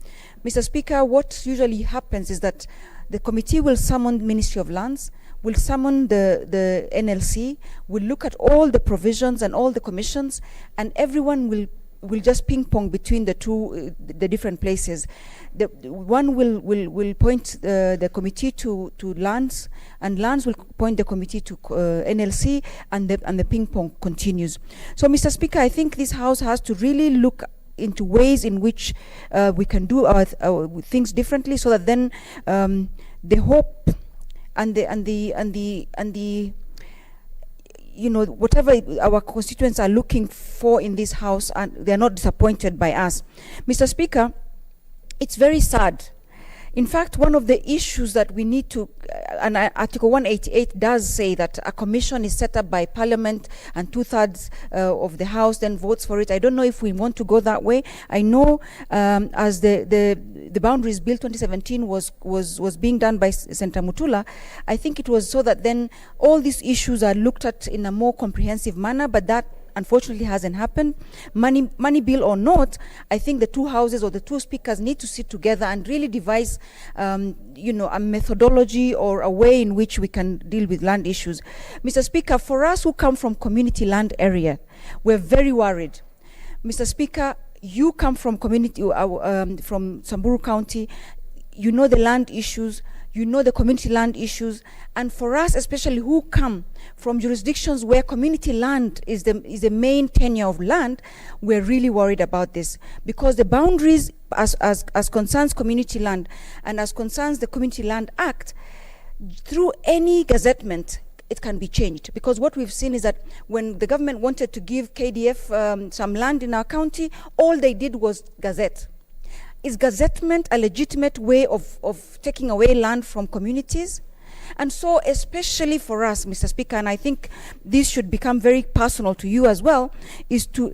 Mr. Speaker, what usually happens is that the committee will summon Ministry of Lands, will summon the NLC, will look at all the provisions and all the commissions, and everyone will just ping pong between the different places. The one will point the committee to lands, and lands will point the committee to NLC, and the ping pong continues. So, Mr. Speaker, I think this House has to really look into ways in which we can do our things differently, so that then the hope and the you know, whatever our constituents are looking for in this House, and they are not disappointed by us. Mr. Speaker, it's very sad. In fact, one of the issues that we need to, and Article 188 does say that a commission is set up by Parliament and 2/3 of the House then votes for it. I don't know if we want to go that way. I know as the Boundaries Bill 2017 was being done by Senator Mutula, I think it was so that then all these issues are looked at in a more comprehensive manner, but that unfortunately hasn't happened. Money bill or not, I think the two houses or the two speakers need to sit together and really devise a methodology or a way in which we can deal with land issues. Mr. Speaker, for us who come from community land area, we're very worried. Mr. Speaker, you come from community, from Samburu County, you know the land issues, you know the community land issues, and for us especially who come from jurisdictions where community land is the main tenure of land, we're really worried about this, because the boundaries as concerns community land and as concerns the Community Land Act, through any gazettement it can be changed. Because what we've seen is that when the government wanted to give KDF some land in our county, all they did was gazette. Is gazettement a legitimate way of taking away land from communities? And so especially for us, Mr. Speaker, and I think this should become very personal to you as well, is to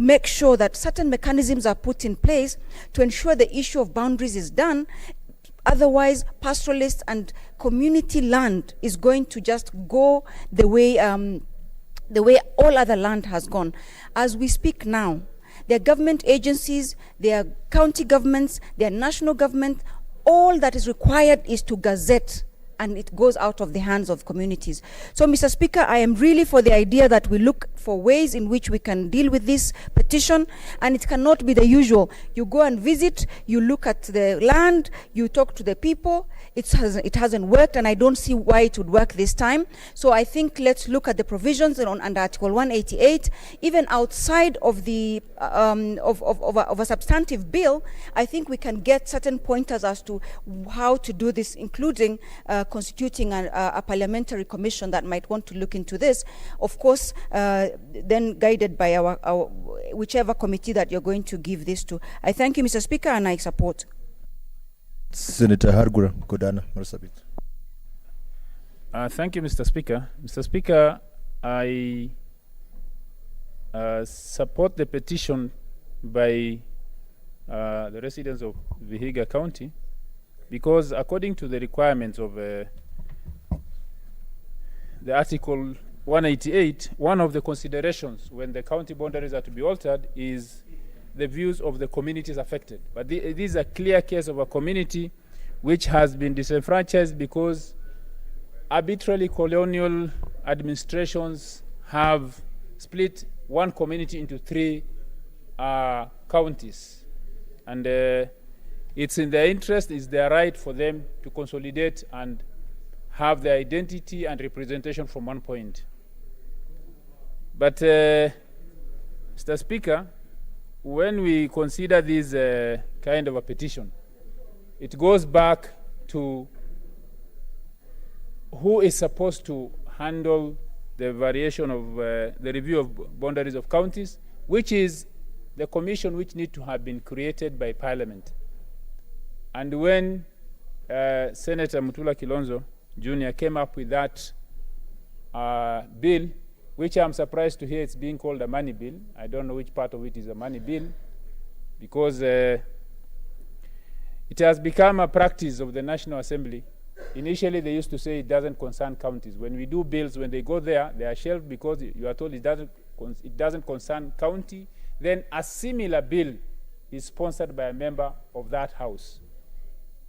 make sure that certain mechanisms are put in place to ensure the issue of boundaries is done. Otherwise, pastoralist and community land is going to just go the way all other land has gone. As we speak now, there are government agencies, there are county governments, there are national government. All that is required is to gazette, and it goes out of the hands of communities. So, Mr. Speaker, I am really for the idea that we look for ways in which we can deal with this petition, and it cannot be the usual. You go and visit, you look at the land, you talk to the people. It hasn't worked, and I don't see why it would work this time. So I think let's look at the provisions under Article 188, even outside of the of a substantive bill. I think we can get certain pointers as to how to do this, including constituting a parliamentary commission that might want to look into this, of course, then guided by our whichever committee that you're going to give this to. I thank you, Mr. Speaker, and I support. Senator Hargura Godana Marsabit. Thank you, Mr. Speaker. Mr. Speaker, I support the petition by the residents of Vihiga County, because according to the requirements of the Article 188, one of the considerations when the county boundaries are to be altered is the views of the communities affected. But this is a clear case of a community which has been disenfranchised because arbitrarily colonial administrations have split one community into 3 counties. And it's in their interest, it's their right for them to consolidate and have their identity and representation from one point. But, Mr. Speaker, when we consider this kind of a petition, it goes back to who is supposed to handle the variation of the review of boundaries of counties, which is the commission which need to have been created by Parliament. And when Senator Mutula Kilonzo Jr. came up with that bill, which I'm surprised to hear it's being called a money bill. I don't know which part of it is a money bill, because it has become a practice of the National Assembly. Initially, they used to say it doesn't concern counties. When we do bills, when they go there, they are shelved because you are told it doesn't concern county. Then a similar bill is sponsored by a member of that house,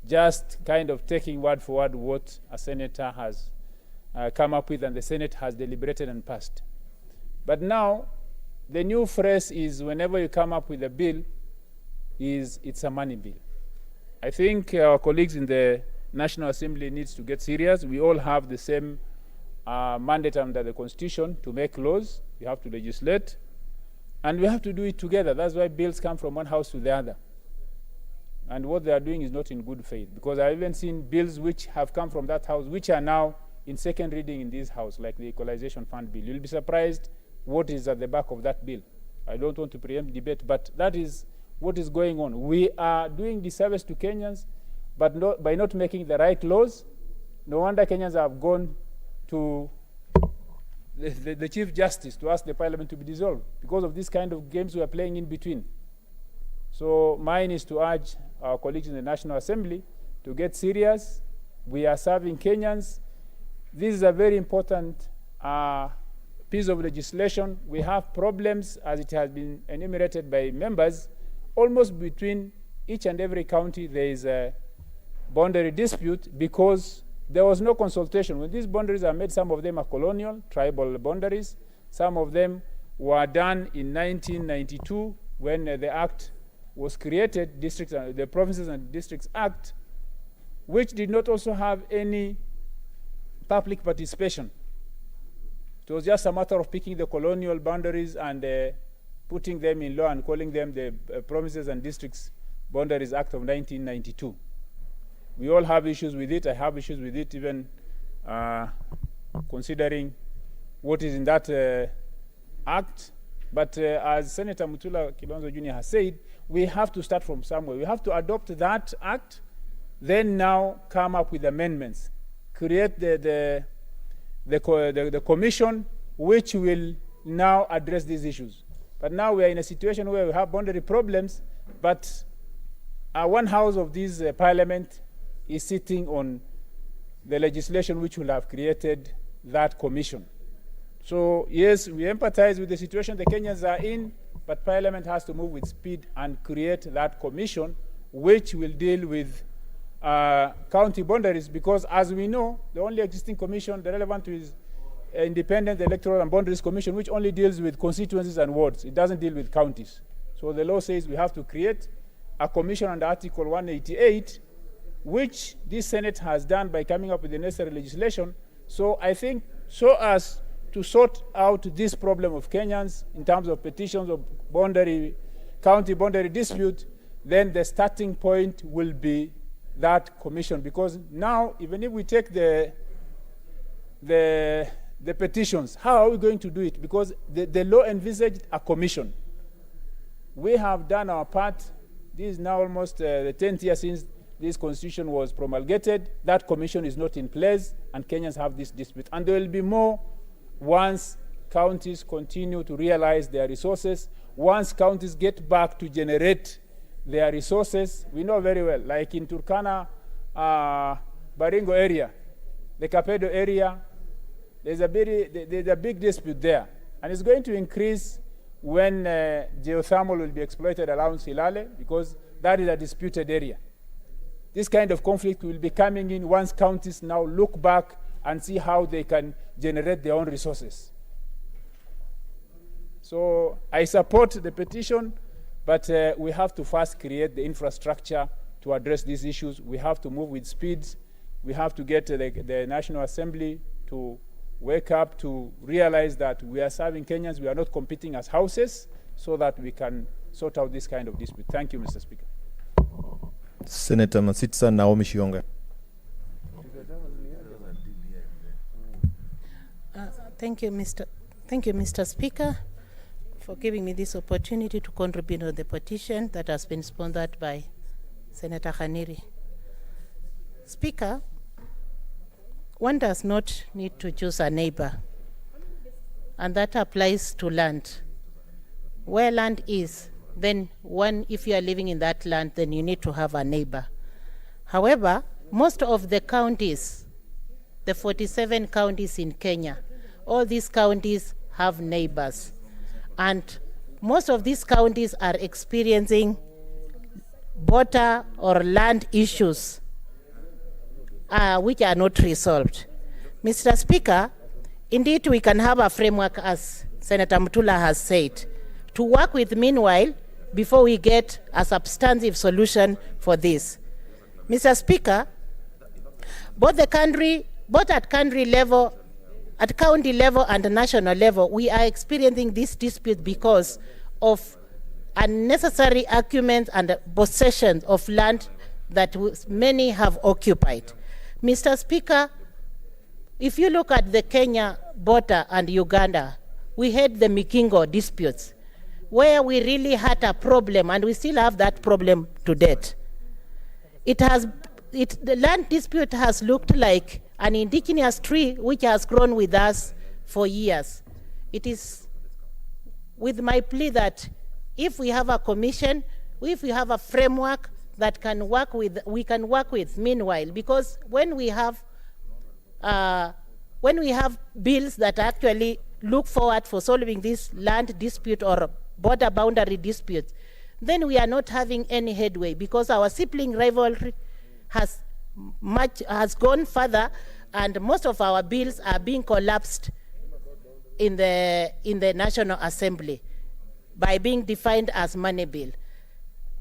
just kind of taking word for word what a senator has come up with, and the Senate has deliberated and passed. But now, the new phrase is whenever you come up with a bill, it's a money bill. I think our colleagues in the National Assembly needs to get serious. We all have the same mandate under the Constitution to make laws. We have to legislate, and we have to do it together. That's why bills come from one house to the other. And what they are doing is not in good faith, because I've even seen bills which have come from that house, which are now in second reading in this house, like the Equalization Fund bill. You'll be surprised what is at the back of that bill. I don't want to preempt debate, but that is what is going on. We are doing disservice to Kenyans but by not making the right laws, no wonder Kenyans have gone to the Chief Justice to ask the Parliament to be dissolved because of this kind of games we are playing in between. So mine is to urge our colleagues in the National Assembly to get serious. We are serving Kenyans. This is a very important piece of legislation. We have problems, as it has been enumerated by members, almost between each and every county there is a boundary dispute because there was no consultation. When these boundaries are made, some of them are colonial, tribal boundaries. Some of them were done in 1992 when the Act was created, the Provinces and Districts Act, which did not also have any public participation. It was just a matter of picking the colonial boundaries and putting them in law and calling them the Provinces and Districts Boundaries Act of 1992. We all have issues with it. I have issues with it, even considering what is in that act. But as Senator Mutula Kilonzo Jr. has said, we have to start from somewhere. We have to adopt that act, then now come up with amendments, create the commission which will now address these issues. But now we are in a situation where we have boundary problems, but one house of this parliament is sitting on the legislation which will have created that commission. So yes, we empathize with the situation the Kenyans are in, but Parliament has to move with speed and create that commission which will deal with county boundaries, because as we know, the only existing commission, the relevant is Independent Electoral and Boundaries Commission, which only deals with constituencies and wards. It doesn't deal with counties. So the law says we have to create a commission under Article 188, which this Senate has done by coming up with the necessary legislation. So I think so as to sort out this problem of Kenyans in terms of petitions of county boundary dispute, then the starting point will be that commission. Because now, even if we take the petitions, how are we going to do it? Because the law envisaged a commission. We have done our part. This is now almost the 10th year since this constitution was promulgated. That commission is not in place, and Kenyans have this dispute. And there will be more once counties continue to realize their resources, once counties get back to generate their resources. We know very well, like in Turkana, Baringo area, the Kapedo area, there's a big dispute there. And it's going to increase when geothermal will be exploited around Silale, because that is a disputed area. This kind of conflict will be coming in once counties now look back and see how they can generate their own resources. So I support the petition, but we have to first create the infrastructure to address these issues. We have to move with speed. We have to get the National Assembly to wake up, to realize that we are serving Kenyans. We are not competing as houses, so that we can sort out this kind of dispute. Thank you, Mr. Speaker. Senator Masitsa Naomi Shionga. Thank you, Mr. Speaker, for giving me this opportunity to contribute on the petition that has been sponsored by Senator Khaniri. Speaker, one does not need to choose a neighbor, and that applies to land. Where land is, then if you are living in that land, then you need to have a neighbor. However, most of the counties, the 47 counties in Kenya, all these counties have neighbors. And most of these counties are experiencing border or land issues which are not resolved. Mr. Speaker, indeed we can have a framework, as Senator Mutula has said, to work with meanwhile before we get a substantive solution for this. Mr. Speaker, both at county level and national level, we are experiencing this dispute because of unnecessary arguments and possession of land that many have occupied. Mr. Speaker, if you look at the Kenya border and Uganda, we had the Mikingo disputes, where we really had a problem, and we still have that problem to date. It has the land dispute has looked like an indigenous tree which has grown with us for years. It is with my plea that if we have a commission, if we have a framework that we can work with meanwhile, because when we have bills that actually look forward for solving this land dispute or border boundary disputes, then we are not having any headway, because our sibling rivalry has gone further, and most of our bills are being collapsed in the National Assembly by being defined as money bill.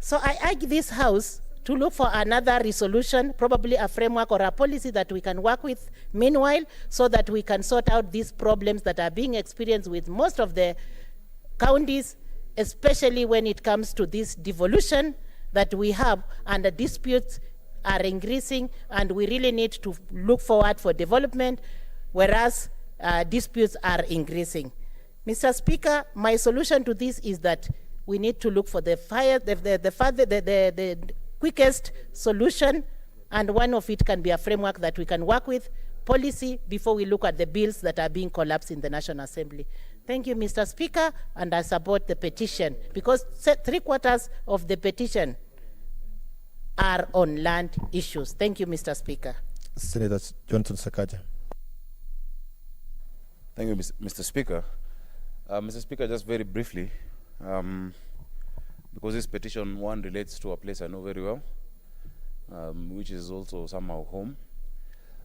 So I urge this House to look for another resolution, probably a framework or a policy that we can work with meanwhile, so that we can sort out these problems that are being experienced with most of the counties, especially when it comes to this devolution that we have, and the disputes are increasing, and we really need to look forward for development, whereas disputes are increasing. Mr. Speaker, my solution to this is that we need to look for the quickest solution, and one of it can be a framework that we can work with, policy, before we look at the bills that are being collapsed in the National Assembly. Thank you, Mr. Speaker, and I support the petition, because 3/4 of the petition are on land issues. Thank you, Mr. Speaker. Senator Johnson Sakaja. Thank you, Mr. Speaker. Mr. Speaker, just very briefly, because this petition, one, relates to a place I know very well, which is also somehow home.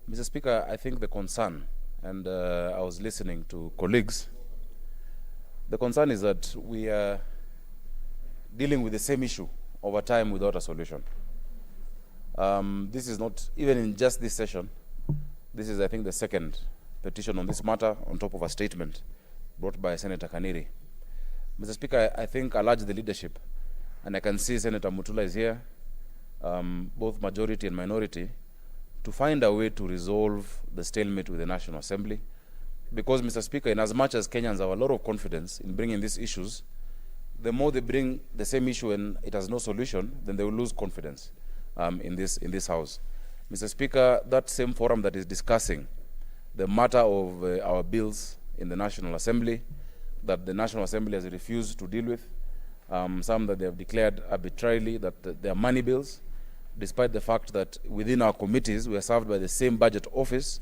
Mr. Speaker, I think the concern, and I was listening to colleagues, the concern is that we are dealing with the same issue over time without a solution. This is not, even in just this session, this is, I think, the second petition on this matter, on top of a statement brought by Senator Kaniri. Mr. Speaker, I think I urge the leadership, and I can see Senator Mutula is here, both majority and minority, to find a way to resolve the stalemate with the National Assembly. Because, Mr. Speaker, in as much as Kenyans have a lot of confidence in bringing these issues, the more they bring the same issue and it has no solution, then they will lose confidence in this House. Mr. Speaker, that same forum that is discussing the matter of our bills in the National Assembly, that the National Assembly has refused to deal with, some that they have declared arbitrarily that they are money bills, despite the fact that within our committees we are served by the same budget office,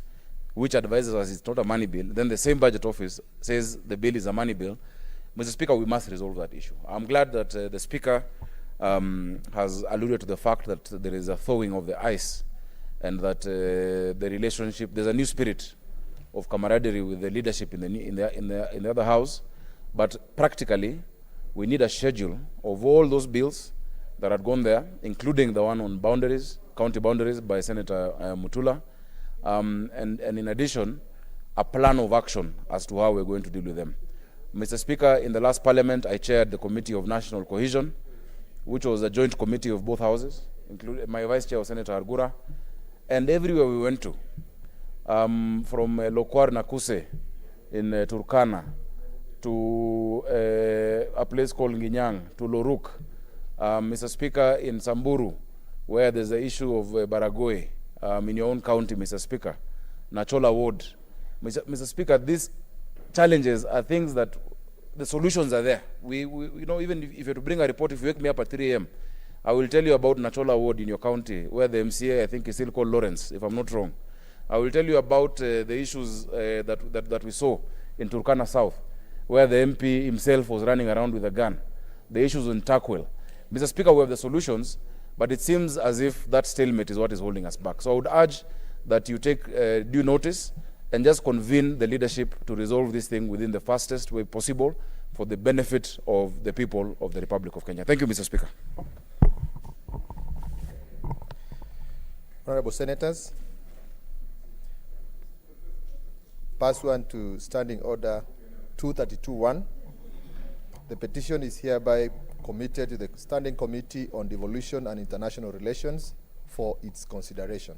which advises us it's not a money bill. Then the same budget office says the bill is a money bill. Mr. Speaker, we must resolve that issue. I'm glad that the Speaker has alluded to the fact that there is a thawing of the ice, and that the relationship, there's a new spirit of camaraderie with the leadership in the other House. But practically, we need a schedule of all those bills that had gone there, including the one on boundaries, county boundaries, by Senator Mutula, and in addition, a plan of action as to how we're going to deal with them. Mr. Speaker, in the last Parliament, I chaired the Committee of National Cohesion, which was a joint committee of both Houses, including my Vice Chair was Senator Argura, and everywhere we went to, from Lokwar Nakuse in Turkana, to a place called Nginyang, to Loruk, Mr. Speaker, in Samburu, where there's the issue of Baragoe, in your own county, Mr. Speaker, Nachola Ward. Mr. Speaker, these challenges are things that the solutions are there. You know, even if you have to bring a report, if you wake me up at 3 a.m., I will tell you about Nachola Ward in your county, where the MCA, I think, is still called Lawrence, if I'm not wrong. I will tell you about the issues that we saw in Turkana South, where the MP himself was running around with a gun. The issues in Takwel. Mr. Speaker, we have the solutions, but it seems as if that stalemate is what is holding us back. So I would urge that you take due notice and just convene the leadership to resolve this thing within the fastest way possible for the benefit of the people of the Republic of Kenya. Thank you, Mr. Speaker. Honorable Senators, pursuant to Standing Order 232.1, the petition is hereby committed to the Standing Committee on Devolution and International Relations for its consideration.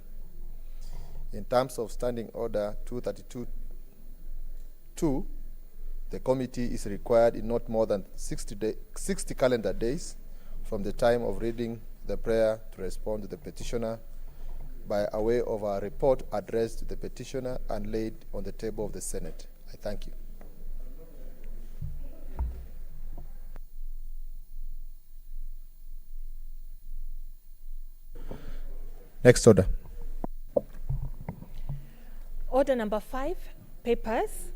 In terms of Standing Order 232.2, the committee is required in not more than 60 calendar days from the time of reading the prayer to respond to the petitioner by way of a report addressed to the petitioner and laid on the table of the Senate. I thank you. Next order. Order number 5, papers.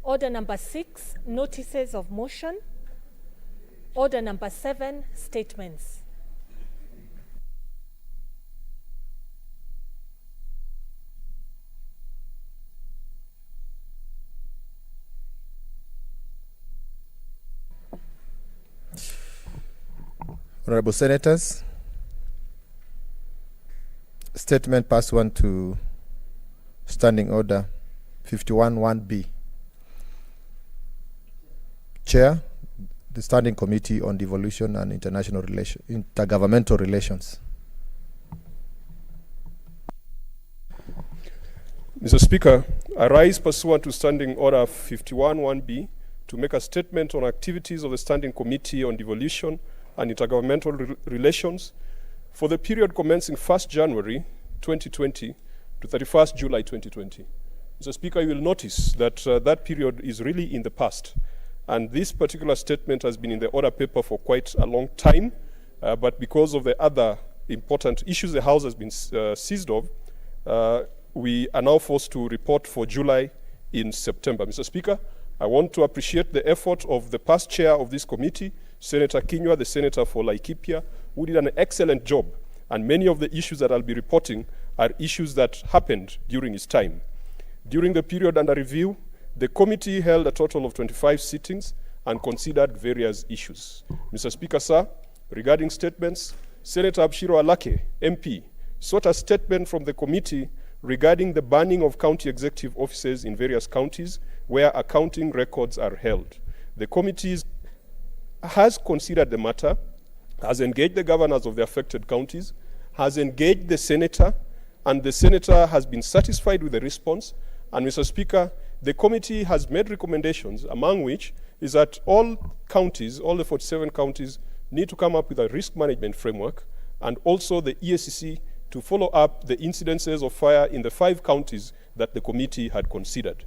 Order number 6, notices of motion. Order number 7, statements. Honorable Senators, statement pursuant to Standing Order 51(1)B. Chair, the Standing Committee on Devolution and Intergovernmental Relations. Mr. Speaker, I rise pursuant to Standing Order 51(1)B to make a statement on activities of the Standing Committee on Devolution and Intergovernmental Relations for the period commencing 1st January 2020 to 31st July 2020. Mr. Speaker, you will notice that that period is really in the past, and this particular statement has been in the order paper for quite a long time, but because of the other important issues the House has been seized of, we are now forced to report for July in September. Mr. Speaker, I want to appreciate the effort of the past chair of this committee, Senator Kinyua, the senator for Laikipia, who did an excellent job, and many of the issues that I'll be reporting are issues that happened during his time. During the period under review, the committee held a total of 25 sittings and considered various issues. Mr. Speaker, sir, regarding statements, Senator Abshiro Alake, MP, sought a statement from the committee regarding the banning of county executive offices in various counties where accounting records are held. The committee has considered the matter, has engaged the governors of the affected counties, has engaged the senator, and the senator has been satisfied with the response. And Mr. Speaker, the committee has made recommendations, among which is that all counties, all the 47 counties, need to come up with a risk management framework, and also the EACC to follow up the incidences of fire in the 5 counties that the committee had considered.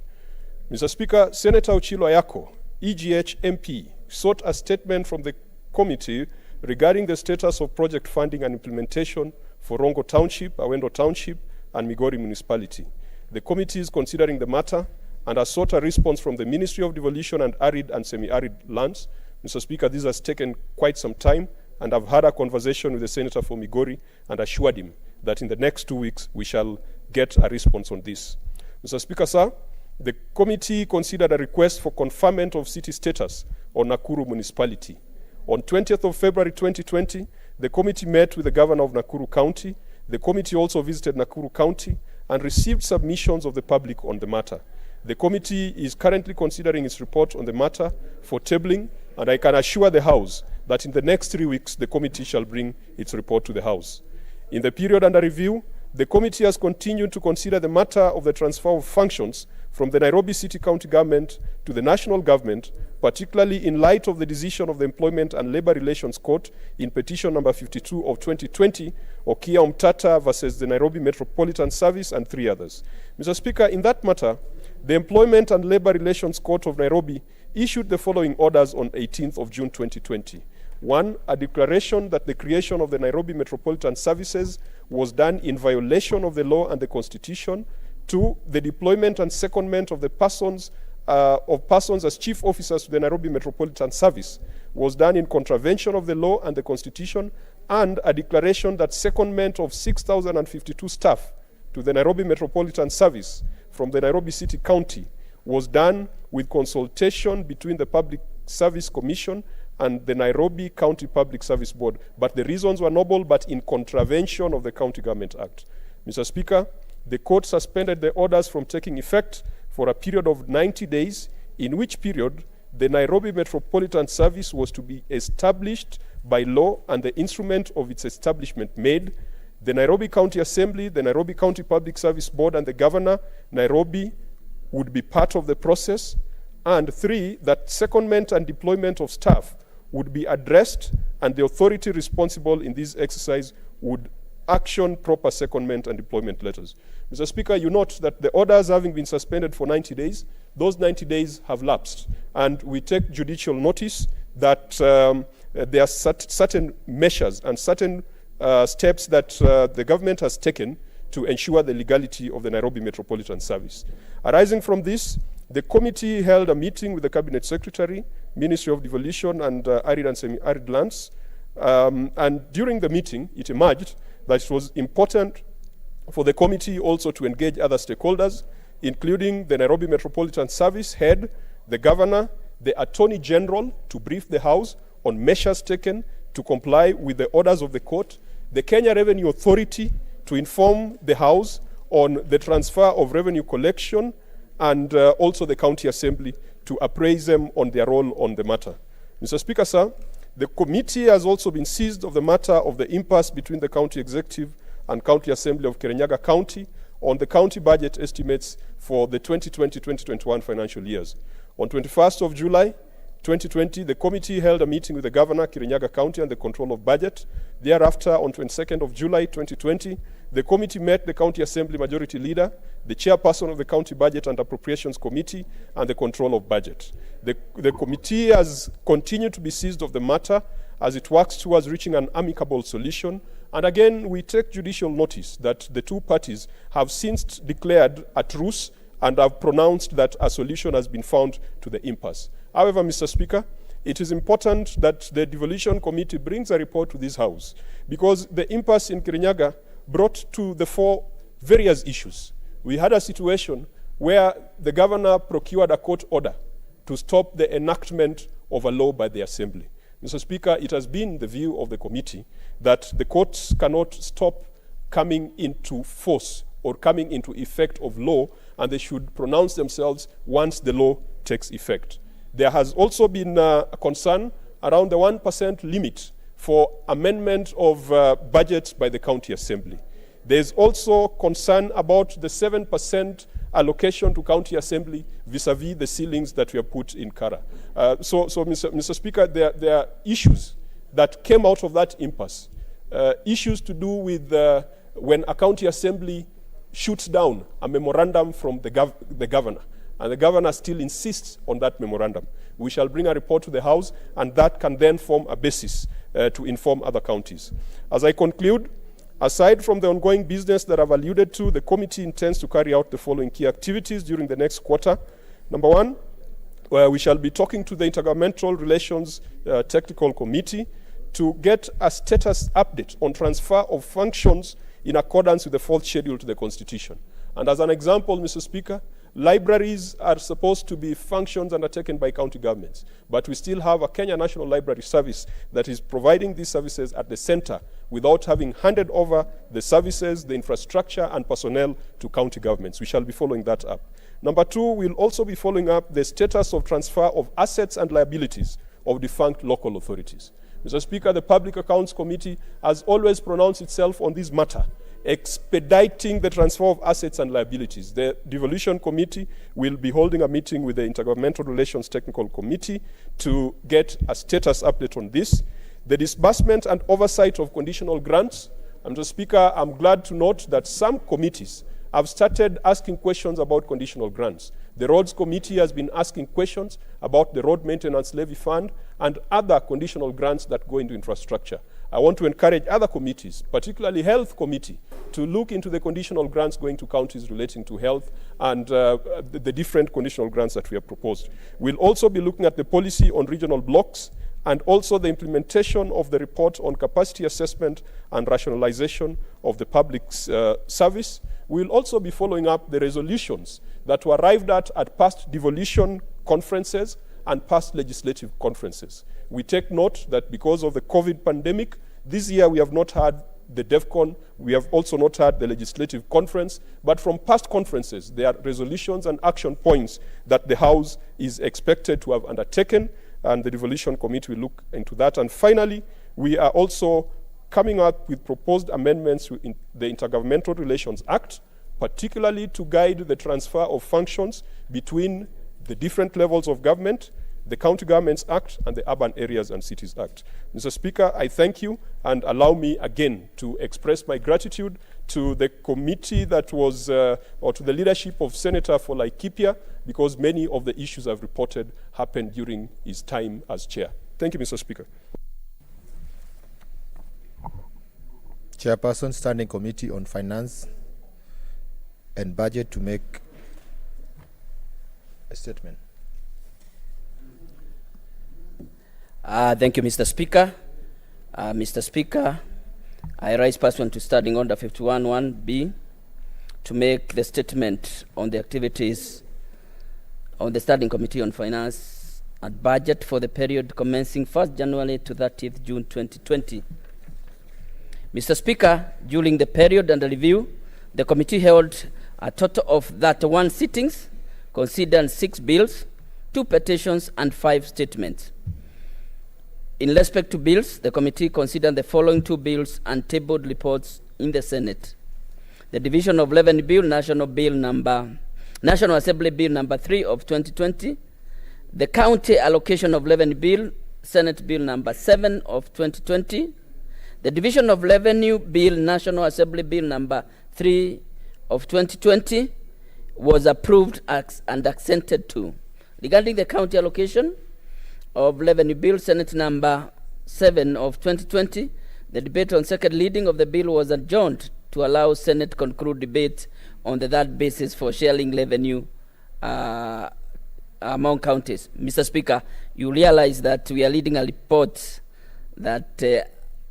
Mr. Speaker, Senator Ochilo Ayako, EGH MP, sought a statement from the committee regarding the status of project funding and implementation for Rongo Township, Awendo Township, and Migori Municipality. The committee is considering the matter and has sought a response from the Ministry of Devolution and Arid and Semi-Arid Lands. Mr. Speaker, this has taken quite some time, and I've had a conversation with the senator for Migori and assured him that in the next 2 weeks we shall get a response on this. Mr. Speaker, sir, the committee considered a request for conferment of city status on Nakuru Municipality. On 20th of February 2020, the committee met with the governor of Nakuru County. The committee also visited Nakuru County and received submissions of the public on the matter. The committee is currently considering its report on the matter for tabling, and I can assure the House that in the next 3 weeks, the committee shall bring its report to the House. In the period under review, the committee has continued to consider the matter of the transfer of functions from the Nairobi City County Government to the national government, particularly in light of the decision of the Employment and Labor Relations Court in petition number 52 of 2020, Okia Umtata versus the Nairobi Metropolitan Service and 3 others. Mr. Speaker, in that matter, the Employment and Labor Relations Court of Nairobi issued the following orders on 18th of June 2020. 1, a declaration that the creation of the Nairobi Metropolitan Services was done in violation of the law and the Constitution. 2, the deployment and secondment of the persons as chief officers to the Nairobi Metropolitan Service was done in contravention of the law and the Constitution, and a declaration that secondment of 6,052 staff to the Nairobi Metropolitan Service from the Nairobi City County was done with consultation between the Public Service Commission and the Nairobi County Public Service Board, but the reasons were noble, but in contravention of the County Government Act. Mr. Speaker, the court suspended the orders from taking effect for a period of 90 days, in which period the Nairobi Metropolitan Service was to be established by law and the instrument of its establishment made. The Nairobi County Assembly, the Nairobi County Public Service Board, and the Governor, Nairobi, would be part of the process. And 3, that secondment and deployment of staff would be addressed, and the authority responsible in this exercise would action proper secondment and deployment letters. Mr. Speaker, you note that the orders having been suspended for 90 days, those 90 days have lapsed. And we take judicial notice that there are certain measures and certain steps that the government has taken to ensure the legality of the Nairobi Metropolitan Service. Arising from this, the committee held a meeting with the Cabinet Secretary, Ministry of Devolution and Arid and Semi-Arid Lands. And during the meeting, it emerged that it was important for the committee also to engage other stakeholders, including the Nairobi Metropolitan Service head, the governor, the Attorney General, to brief the House on measures taken to comply with the orders of the court, the Kenya Revenue Authority to inform the House on the transfer of revenue collection, and also the County Assembly to appraise them on their role on the matter. Mr. Speaker, sir, the committee has also been seized of the matter of the impasse between the County Executive and County Assembly of Kirinyaga County on the county budget estimates for the 2020-2021 financial years. On 21st of July, 2020, the committee held a meeting with the Governor, Kirinyaga County, and the Control of Budget. Thereafter, on 22nd of July, 2020, the committee met the County Assembly Majority Leader, the Chairperson of the County Budget and Appropriations Committee, and the Control of Budget. The committee has continued to be seized of the matter as it works towards reaching an amicable solution. And again, we take judicial notice that the two parties have since declared a truce and have pronounced that a solution has been found to the impasse. However, Mr. Speaker, it is important that the Devolution Committee brings a report to this House, because the impasse in Kirinyaga brought to the fore various issues. We had a situation where the governor procured a court order to stop the enactment of a law by the Assembly. Mr. Speaker, it has been the view of the committee that the courts cannot stop coming into force or coming into effect of law, and they should pronounce themselves once the law takes effect. There has also been a concern around the 1% limit for amendment of budgets by the County Assembly. There is also concern about the 7% allocation to County Assembly vis-a-vis the ceilings that were put in Kara. So Mr. Speaker, there are issues that came out of that impasse, issues to do with when a County Assembly shoots down a memorandum from the governor, and the governor still insists on that memorandum. We shall bring a report to the House, and that can then form a basis to inform other counties. As I conclude, aside from the ongoing business that I've alluded to, the committee intends to carry out the following key activities during the next quarter. Number one, we shall be talking to the Intergovernmental Relations Technical Committee to get a status update on transfer of functions in accordance with the fourth schedule to the Constitution. And as an example, Mr. Speaker, libraries are supposed to be functions undertaken by county governments, but we still have a Kenya National Library Service that is providing these services at the center without having handed over the services, the infrastructure, and personnel to county governments. We shall be following that up. Number two, we'll also be following up the status of transfer of assets and liabilities of defunct local authorities. Mr. Speaker, the Public Accounts Committee has always pronounced itself on this matter, expediting the transfer of assets and liabilities. The Devolution Committee will be holding a meeting with the Intergovernmental Relations Technical Committee to get a status update on this. The disbursement and oversight of conditional grants. Mr. Speaker, I'm glad to note that some committees have started asking questions about conditional grants. The Roads Committee has been asking questions about the Road Maintenance Levy Fund and other conditional grants that go into infrastructure. I want to encourage other committees, particularly Health Committee, to look into the conditional grants going to counties relating to health and the different conditional grants that we have proposed. We'll also be looking at the policy on regional blocks and also the implementation of the report on capacity assessment and rationalization of the public service. We'll also be following up the resolutions that were arrived at past devolution conferences and past legislative conferences. We take note that because of the COVID pandemic, this year we have not had the DEFCON, we have also not had the legislative conference, but from past conferences, there are resolutions and action points that the House is expected to have undertaken, and the Devolution Committee will look into that. And finally, we are also coming up with proposed amendments to the Intergovernmental Relations Act, particularly to guide the transfer of functions between the different levels of government, the County Governments Act and the Urban Areas and Cities Act. Mr. Speaker, I thank you and allow me again to express my gratitude to the committee that was, or to the leadership of Senator for Laikipia, because many of the issues I've reported happened during his time as chair. Thank you, Mr. Speaker. Chairperson, Standing Committee on Finance and Budget to make a statement. Thank you, Mr. Speaker. Mr. Speaker, I rise pursuant to Standing Order 51(1)B to make the statement on the activities of the Standing Committee on Finance and Budget for the period commencing 1st January to 30th June 2020. Mr. Speaker, during the period under review, the committee held a total of 31 sittings, considered 6 bills, 2 petitions, and 5 statements. In respect to bills, the committee considered the following 2 bills and tabled reports in the Senate: the Division of Revenue Bill, National Assembly Bill number 3 of 2020, the County Allocation of Revenue Bill, Senate Bill number 7 of 2020, the Division of Revenue Bill, National Assembly Bill number 3 of 2020 was approved and assented to. Regarding the County Allocation of Revenue Bill, Senate number 7 of 2020, the debate on second reading of the bill was adjourned to allow Senate conclude debate on that basis for sharing revenue among counties. Mr. Speaker, you realize that we are reading a report that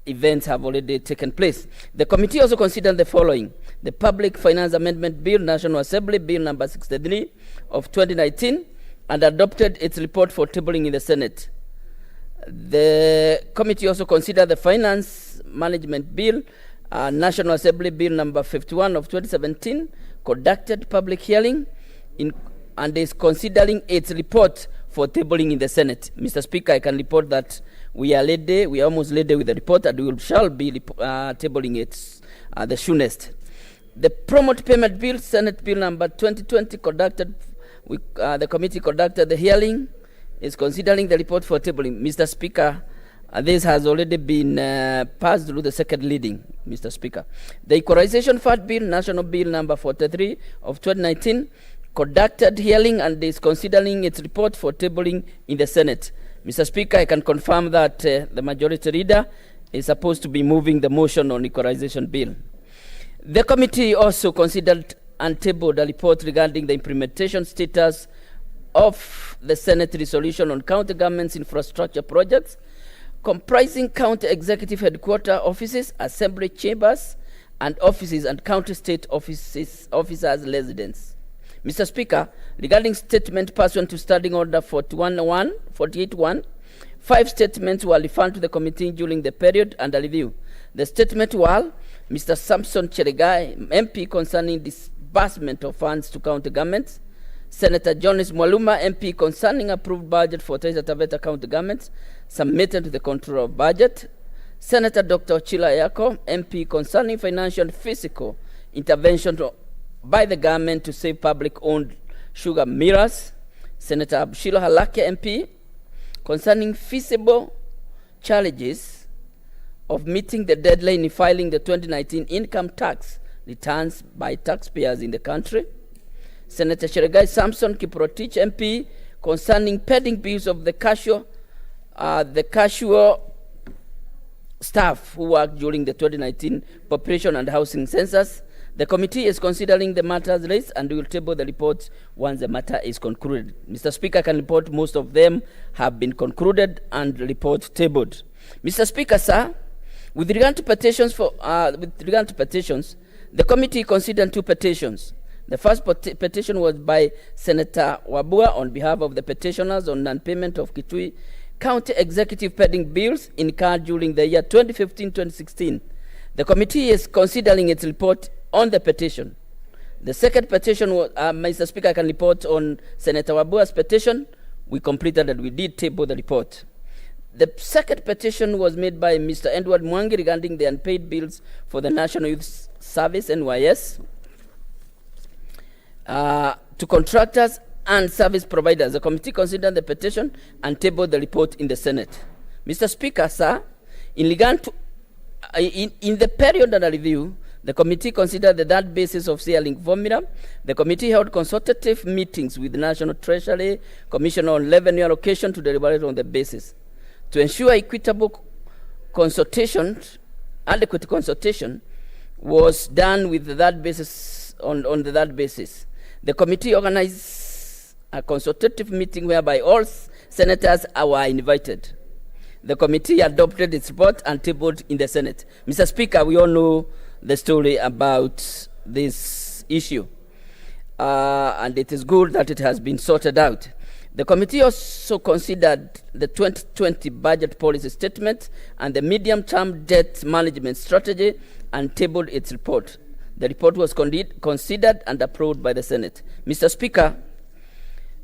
events have already taken place. The committee also considered the following: the Public Finance Amendment Bill, National Assembly Bill number 63 of 2019, and adopted its report for tabling in the Senate. The committee also considered the Finance Management Bill, National Assembly Bill number 51 of 2017, conducted public hearing and is considering its report for tabling in the Senate. Mr. Speaker, I can report that we are almost ready with the report, and we shall be tabling it the soonest. The Promote Payment Bill, Senate Bill number 2020, the committee conducted the hearing, is considering the report for tabling. Mr. Speaker, this has already been passed through the second reading, Mr. Speaker. The Equalization Fund Bill, National Bill number 43 of 2019, conducted hearing and is considering its report for tabling in the Senate. Mr. Speaker, I can confirm that the Majority Leader is supposed to be moving the motion on Equalization Bill. The committee also considered and tabled a report regarding the implementation status of the Senate resolution on county government's infrastructure projects, comprising county executive headquarters offices, assembly chambers, and offices and county state officers' residence. Mr. Speaker, regarding statement pursuant to Standing Order 48.1, 5 statements were referred to the committee during the period under review. The statement were Mr. Samson Cheregai, MP, concerning disbursement of funds to county governments; Senator Jonas Mwaluma, MP, concerning approved budget for Taita Taveta county governments submitted to the control of budget; Senator Dr. Ochila Yako, MP, concerning financial and physical intervention by the government to save public-owned sugar millers; Senator Abshilo Halakia, MP, concerning feasible challenges of meeting the deadline in filing the 2019 income tax returns by taxpayers in the country; Senator Cheregai Samson Kiprotich, MP, concerning pending bills of the casual staff who worked during the 2019 population and housing census. The committee is considering the matters raised and will table the reports once the matter is concluded. Mr. Speaker, I can report most of them have been concluded and report tabled. Mr. Speaker, sir, with regard to petitions, the committee considered 2 petitions. The first petition was by Senator Wabua on behalf of the petitioners on non-payment of Kitui County Executive pending bills incurred during the year 2015-2016. The committee is considering its report on the petition. The second petition was, Mr. Speaker, I can report on Senator Wabua's petition. We completed and we did table the report. The second petition was made by Mr. Edward Mwangi regarding the unpaid bills for the National Youth Service, NYS, to contractors and service providers. The committee considered the petition and tabled the report in the Senate. Mr. Speaker, sir, in regard to in the period under review, the committee considered the third basis of CR-link formula. The committee held consultative meetings with the National Treasury Commissioner on revenue allocation to deliberate on the basis. To ensure equitable consultation, adequate consultation was done with the third basis on the third basis. The committee organized a consultative meeting whereby all senators were invited. The committee adopted its report and tabled in the Senate. Mr. Speaker, we all know the story about this issue, and it is good that it has been sorted out. The committee also considered the 2020 budget policy statement and the medium-term debt management strategy and tabled its report. The report was considered and approved by the Senate. Mr. Speaker,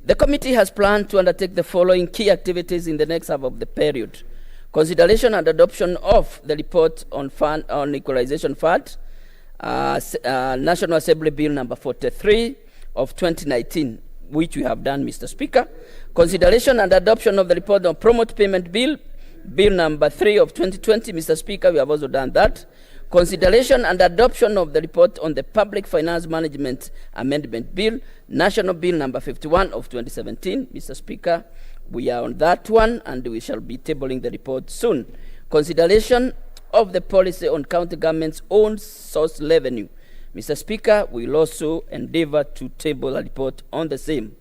the committee has planned to undertake the following key activities in the next half of the period. Consideration and adoption of the report on equalization fund, National Assembly Bill number 43 of 2019, which we have done, Mr. Speaker. Consideration and adoption of the report on promote payment bill, Bill number 3 of 2020, Mr. Speaker, we have also done that. Consideration and adoption of the report on the Public Finance Management Amendment Bill, National Bill number 51 of 2017. Mr. Speaker, we are on that one and we shall be tabling the report soon. Consideration of the policy on county government's own source revenue. Mr. Speaker, we will also endeavor to table a report on the same.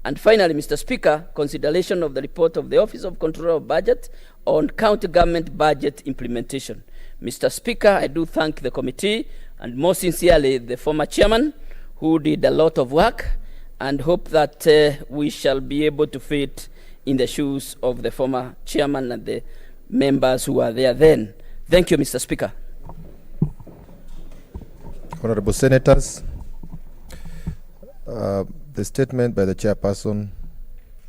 And finally, Mr. Speaker, consideration of the report of the Office of Controller of Budget on county government budget implementation. Mr. Speaker, I do thank the committee and most sincerely the former chairman who did a lot of work and hope that we shall be able to fit in the shoes of the former chairman and the members who were there then. Thank you, Mr. Speaker. Honorable Senators, the statement by the Chairperson,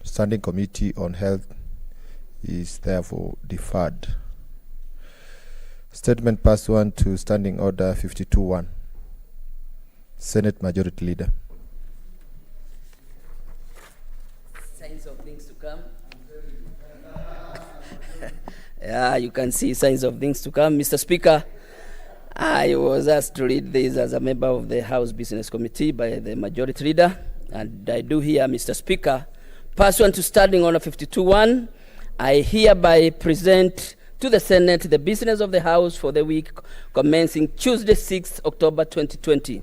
Standing Committee on Health, is therefore deferred. Statement pursuant to Standing Order 52-1. Senate Majority Leader. Signs of things to come. Yeah, you can see signs of things to come. Mr. Speaker, I was asked to read this as a member of the House Business Committee by the Majority Leader, and I do hear, Mr. Speaker, pursuant to Standing Order 52-1, I hereby present to the Senate the business of the House for the week commencing Tuesday, 6th October 2020.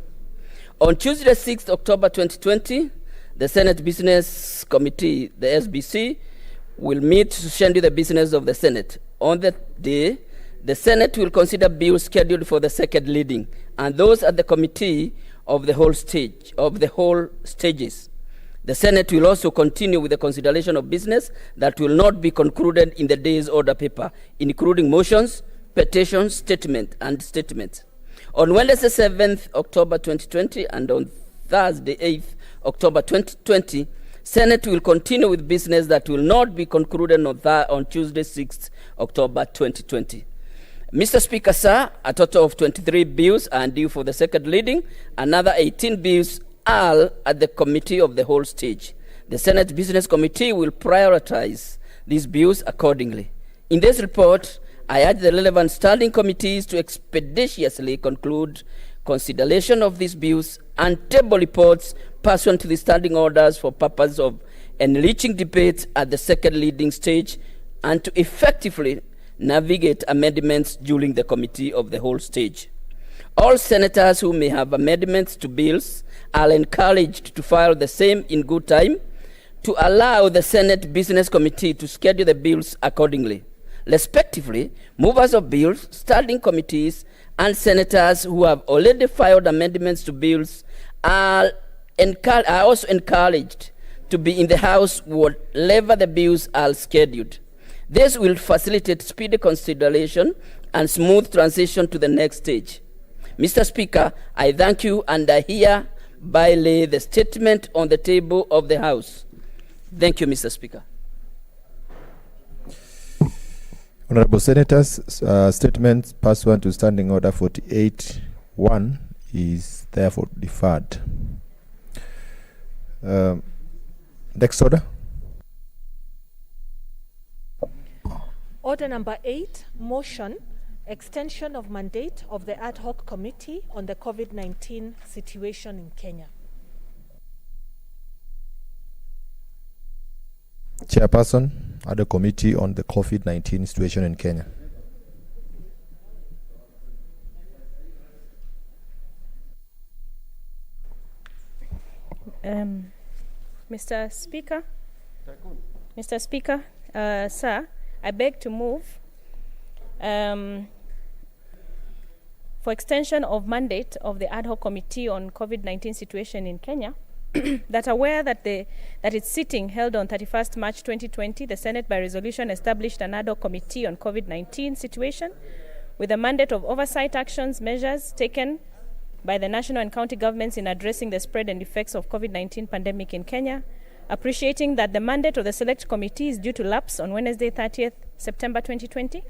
On Tuesday, 6th October 2020, the Senate Business Committee, the SBC, will meet to schedule the business of the Senate. On that day, the Senate will consider bills scheduled for the second reading and those at the committee of the whole stages. The Senate will also continue with the consideration of business that will not be concluded in the day's order paper, including motions, petitions, statements. On Wednesday, 7th October 2020 and on Thursday, 8th October 2020, Senate will continue with business that will not be concluded on Tuesday, 6th October 2020. Mr. Speaker, sir, a total of 23 bills are due for the second reading. Another 18 bills are at the committee of the whole stage. The Senate Business Committee will prioritize these bills accordingly. In this report, I urge the relevant standing committees to expeditiously conclude consideration of these bills and table reports pursuant to the standing orders for purpose of enriching debates at the second reading stage and to effectively navigate amendments during the committee of the whole stage. All senators who may have amendments to bills are encouraged to file the same in good time to allow the Senate Business Committee to schedule the bills accordingly. Respectively, movers of bills, standing committees, and senators who have already filed amendments to bills are also encouraged to be in the House whenever the bills are scheduled. This will facilitate speedy consideration and smooth transition to the next stage. Mr. Speaker, I thank you and I hereby lay the statement on the table of the House. Thank you, Mr. Speaker. Honorable Senators, statements pursuant to Standing Order 48-1 is therefore deferred. Next order. Order number 8, motion, extension of mandate of the ad hoc committee on the COVID-19 situation in Kenya. Chairperson, ad hoc committee on the COVID-19 situation in Kenya. Mr. Speaker, sir, I beg to move for extension of mandate of the ad hoc committee on COVID-19 situation in Kenya. That aware that its sitting held on 31st March 2020, the Senate by resolution established an ad hoc committee on COVID-19 situation with a mandate of oversight actions, measures taken by the national and county governments in addressing the spread and effects of COVID-19 pandemic in Kenya, appreciating that the mandate of the select committee is due to lapse on Wednesday, 30th September 2020,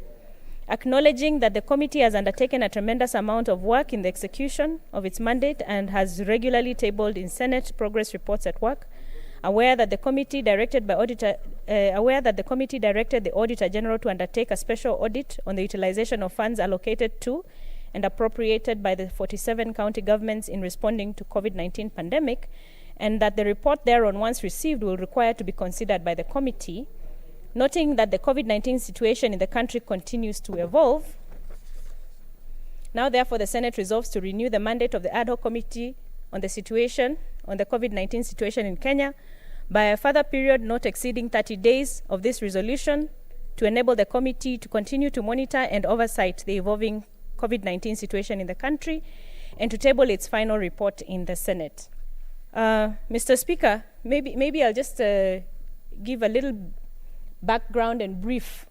acknowledging that the committee has undertaken a tremendous amount of work in the execution of its mandate and has regularly tabled in Senate progress reports at work, aware that the committee directed the Auditor General to undertake a special audit on the utilization of funds allocated to and appropriated by the 47 county governments in responding to COVID-19 pandemic, and that the report thereon, once received, will require to be considered by the committee, noting that the COVID-19 situation in the country continues to evolve. Now, therefore, the Senate resolves to renew the mandate of the ad hoc committee on the COVID-19 situation in Kenya by a further period not exceeding 30 days of this resolution to enable the committee to continue to monitor and oversight the evolving COVID-19 situation in the country and to table its final report in the Senate. Mr. Speaker, maybe I'll just give a little background and brief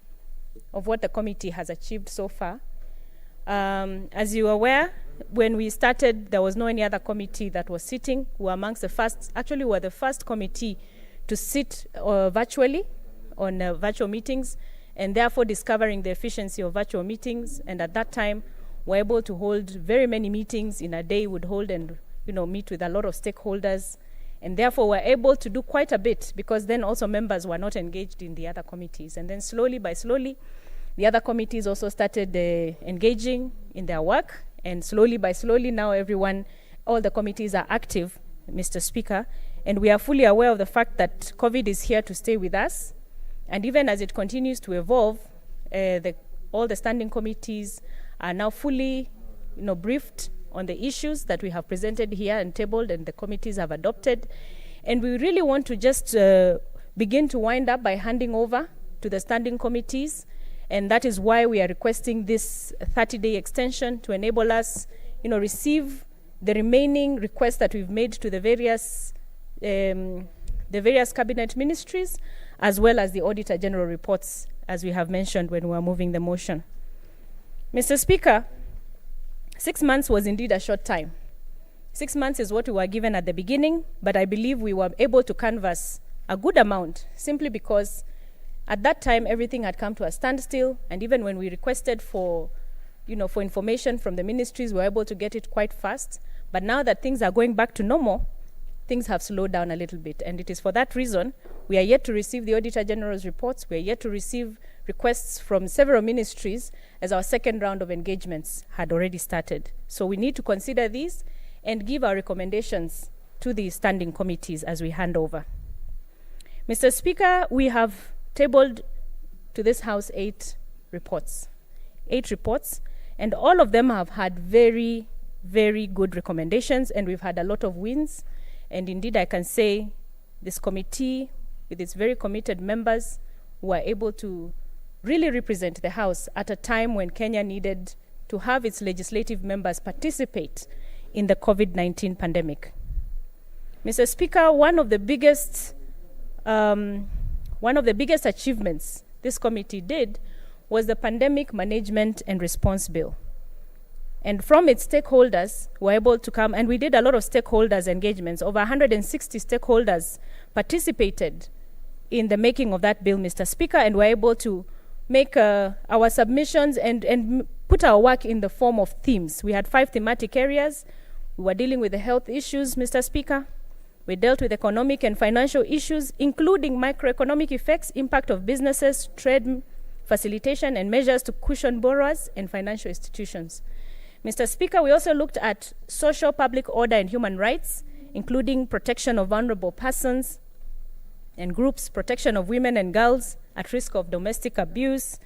of what the committee has achieved so far. As you are aware, when we started, there was no any other committee that was sitting. We were amongst the first, actually we were the first committee to sit virtually on virtual meetings, and therefore discovering the efficiency of virtual meetings. And at that time, we're able to hold very many meetings in a day. Would hold and meet with a lot of stakeholders, and therefore we're able to do quite a bit, because then also members were not engaged in the other committees. And then slowly, the other committees also started engaging in their work, and slowly now all the committees are active, Mr. Speaker, and we are fully aware of the fact that COVID is here to stay with us. And even as it continues to evolve, all the standing committees are now fully briefed on the issues that we have presented here and tabled, and the committees have adopted. And we really want to just begin to wind up by handing over to the standing committees, and that is why we are requesting this 30-day extension to enable us receive the remaining requests that we've made to the various cabinet ministries, as well as the Auditor General reports, as we have mentioned when we were moving the motion. Mr. Speaker, 6 months was indeed a short time. 6 months is what we were given at the beginning, but I believe we were able to canvass a good amount, simply because at that time everything had come to a standstill, and even when we requested for information from the ministries, we were able to get it quite fast. But now that things are going back to normal, things have slowed down a little bit, and it is for that reason we are yet to receive the Auditor General's reports. We are yet to receive requests from several ministries, as our second round of engagements had already started. So we need to consider these and give our recommendations to the standing committees as we hand over. Mr. Speaker, we have tabled to this House 8 reports, and all of them have had very, very good recommendations, and we've had a lot of wins. And indeed, I can say this committee, with its very committed members, were able to really represent the House at a time when Kenya needed to have its legislative members participate in the COVID-19 pandemic. Mr. Speaker, one of the biggest achievements this committee did was the Pandemic Management and Response Bill. And from its stakeholders, were able to come, and we did a lot of stakeholders engagements. Over 160 stakeholders participated in the making of that bill, Mr. Speaker, and were able to make our submissions and put our work in the form of themes. We had 5 thematic areas. We were dealing with the health issues, Mr. Speaker. We dealt with economic and financial issues, including macroeconomic effects, impact of businesses, trade facilitation, and measures to cushion borrowers and financial institutions. Mr. Speaker, we also looked at social public order and human rights, including protection of vulnerable persons and groups, protection of women and girls at risk of domestic abuse,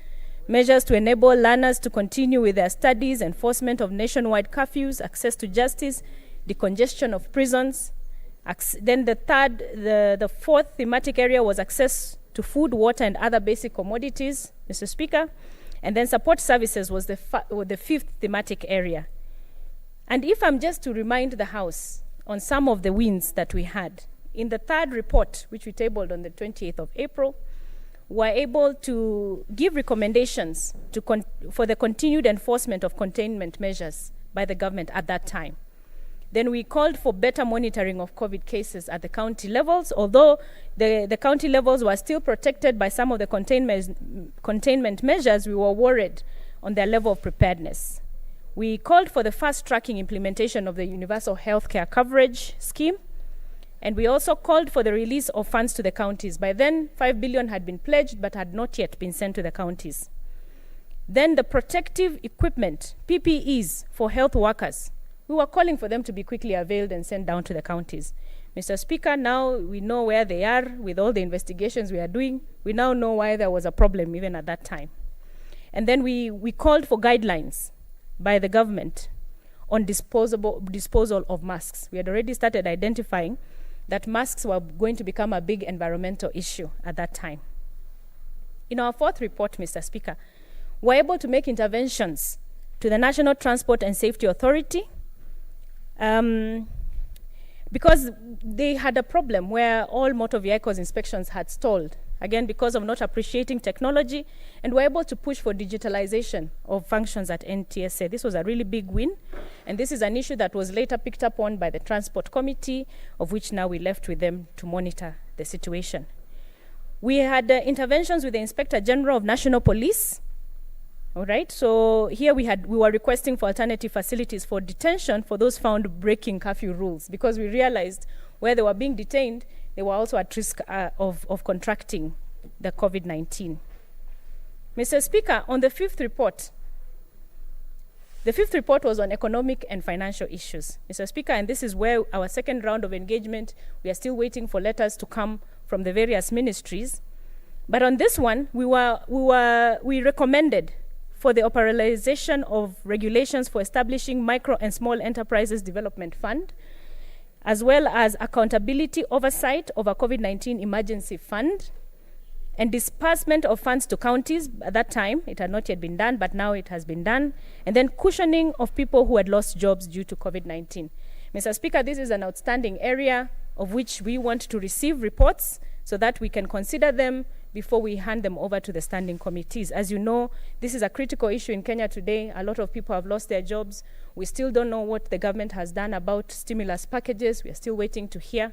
measures to enable learners to continue with their studies, enforcement of nationwide curfews, access to justice, decongestion of prisons. Then the fourth thematic area was access to food, water, and other basic commodities, Mr. Speaker. And then support services was the fifth thematic area. And if I'm just to remind the House on some of the wins that we had, in the third report, which we tabled on the 28th of April, we're able to give recommendations for the continued enforcement of containment measures by the government at that time. Then we called for better monitoring of COVID cases at the county levels, although the county levels were still protected by some of the containment measures. We were worried on their level of preparedness. We called for the fast-tracking implementation of the universal healthcare coverage scheme, and we also called for the release of funds to the counties. By then, 5 billion had been pledged but had not yet been sent to the counties. Then the protective equipment, PPEs for health workers, we were calling for them to be quickly availed and sent down to the counties. Mr. Speaker, now we know where they are with all the investigations we are doing. We now know why there was a problem even at that time. And then we called for guidelines by the government on disposal of masks. We had already started identifying that masks were going to become a big environmental issue at that time. In our fourth report, Mr. Speaker, we're able to make interventions to the National Transport and Safety Authority because they had a problem where all motor vehicles inspections had stalled, again, because of not appreciating technology, and we're able to push for digitalization of functions at NTSA. This was a really big win, and this is an issue that was later picked up on by the Transport Committee, of which now we left with them to monitor the situation. We had interventions with the Inspector General of National Police. All right, so here we were requesting for alternative facilities for detention for those found breaking curfew rules, because we realized where they were being detained, they were also at risk of contracting the COVID-19. Mr. Speaker, on the fifth report was on economic and financial issues. Mr. Speaker, and this is where our second round of engagement, we are still waiting for letters to come from the various ministries. But on this one, we recommended for the operationalization of regulations for establishing micro and small enterprises development fund, as well as accountability oversight of a COVID-19 emergency fund, and disbursement of funds to counties. At that time, it had not yet been done, but now it has been done, and then cushioning of people who had lost jobs due to COVID-19. Mr. Speaker, this is an outstanding area of which we want to receive reports so that we can consider them before we hand them over to the standing committees. As you know, this is a critical issue in Kenya today. A lot of people have lost their jobs. We still don't know what the government has done about stimulus packages. We are still waiting to hear.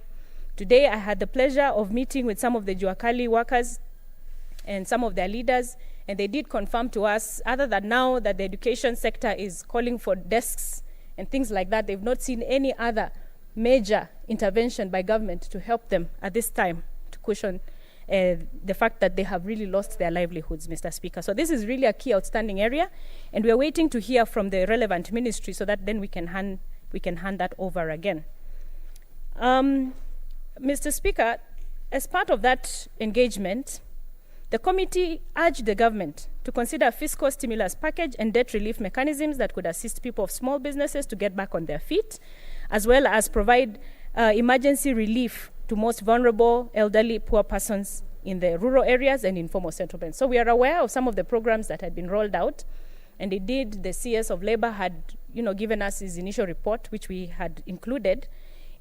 Today, I had the pleasure of meeting with some of the Juakali workers and some of their leaders, and they did confirm to us, other than now that the education sector is calling for desks and things like that, they've not seen any other major intervention by government to help them at this time to cushion the fact that they have really lost their livelihoods, Mr. Speaker. So this is really a key outstanding area, and we are waiting to hear from the relevant ministry so that then we can hand that over again. Mr. Speaker, as part of that engagement, the committee urged the government to consider a fiscal stimulus package and debt relief mechanisms that could assist people of small businesses to get back on their feet, as well as provide emergency relief to most vulnerable, elderly, poor persons in the rural areas and informal settlements. So we are aware of some of the programs that had been rolled out, and indeed the CS of Labor had given us his initial report, which we had included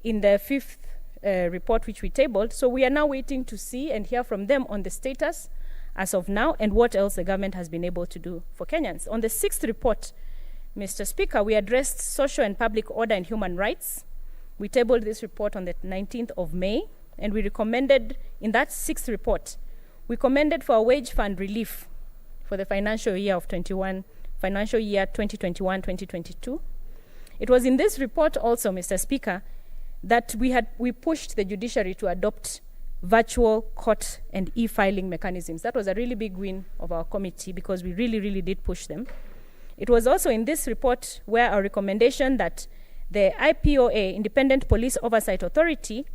in the fifth report which we tabled. So we are now waiting to see and hear from them on the status as of now and what else the government has been able to do for Kenyans. On the sixth report, Mr. Speaker, we addressed social and public order and human rights. We tabled this report on the 19th of May, and we recommended, in that sixth report, we commended for a wage fund relief for the financial year 2021-2022. It was in this report also, Mr. Speaker, that we pushed the judiciary to adopt virtual court and e-filing mechanisms. That was a really big win of our committee because we really, really did push them. It was also in this report where our recommendation that the IPOA, Independent Police Oversight Authority,